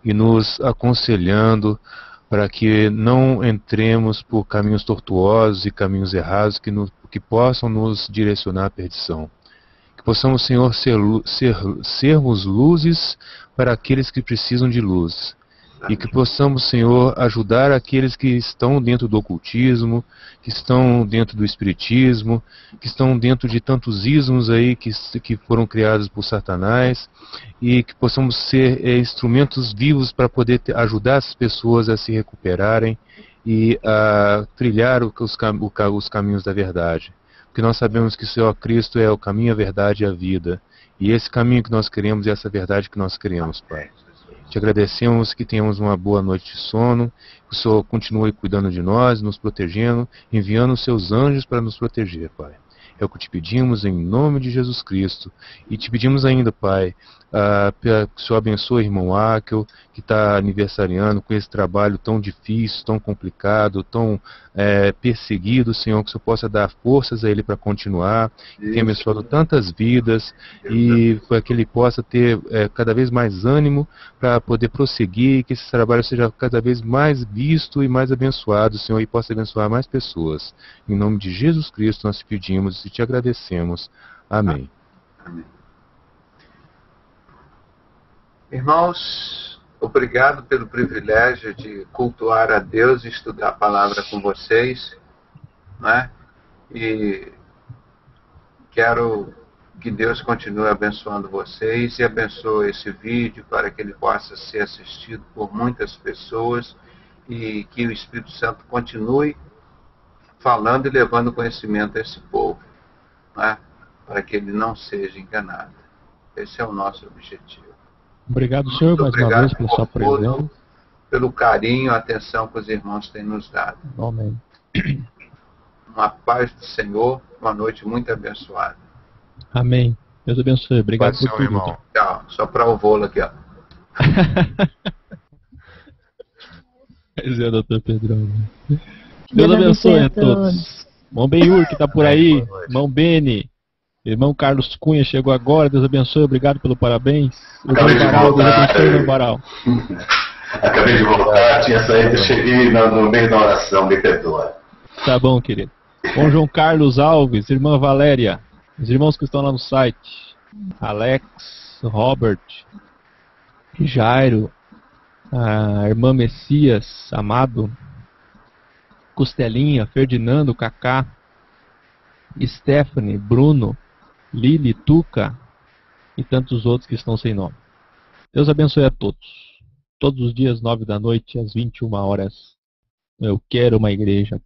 e nos aconselhando para que não entremos por caminhos tortuosos e caminhos errados que possam nos direcionar à perdição. Que possamos, Senhor, sermos luzes para aqueles que precisam de luz. E que possamos, Senhor, ajudar aqueles que estão dentro do ocultismo, que estão dentro do espiritismo, que estão dentro de tantos ismos aí que foram criados por Satanás, e que possamos ser instrumentos vivos para poder ajudar as pessoas a se recuperarem e a trilhar os caminhos da verdade. Porque nós sabemos que o Senhor Cristo é o caminho, a verdade e a vida. E esse caminho que nós queremos e essa verdade que nós queremos, Pai. Te agradecemos que tenhamos uma boa noite de sono, que o Senhor continue cuidando de nós, nos protegendo, enviando os seus anjos para nos proteger, Pai. É o que te pedimos em nome de Jesus Cristo. E te pedimos ainda, Pai, que o Senhor abençoe o irmão Áquel, que está aniversariando com esse trabalho tão difícil, tão complicado, tão perseguido, Senhor, que o Senhor possa dar forças a ele para continuar, que tenha abençoado tantas vidas e para que ele possa ter cada vez mais ânimo para poder prosseguir, que esse trabalho seja cada vez mais visto e mais abençoado, Senhor, e possa abençoar mais pessoas. Em nome de Jesus Cristo nós te pedimos e te agradecemos. Amém. Amém. Irmãos, obrigado pelo privilégio de cultuar a Deus e estudar a palavra com vocês, né? E quero que Deus continue abençoando vocês e abençoe esse vídeo para que ele possa ser assistido por muitas pessoas e que o Espírito Santo continue falando e levando conhecimento a esse povo, né? Para que ele não seja enganado. Esse é o nosso objetivo. Obrigado, senhor, mais uma vez pela sua presença. Pelo carinho, a atenção que os irmãos têm nos dado. Amém. Uma paz do Senhor, uma noite muito abençoada. Amém. Deus abençoe. Obrigado por tudo. Irmão. Tchau. Só para o voo aqui, ó. Esse é o Dr. Pedro. Deus abençoe a todos. Irmão Benhur, que está por aí. Irmão Beni. Irmão Carlos Cunha chegou agora. Deus abençoe. Obrigado pelo parabéns. Acabei de Baral, Deus voltar. abençoe, irmão Baral. Acabei de voltar, tinha saído, cheguei no meio da oração, me perdoa. Tá bom, querido. Bom, João Carlos Alves, irmã Valéria. Os irmãos que estão lá no site. Alex, Robert, Jairo, a irmã Messias, Amado, Costelinha, Ferdinando, Cacá, Stephanie, Bruno, Lili, Tuca e tantos outros que estão sem nome. Deus abençoe a todos. Todos os dias, 9 da noite, às 21 horas. Eu quero uma igreja.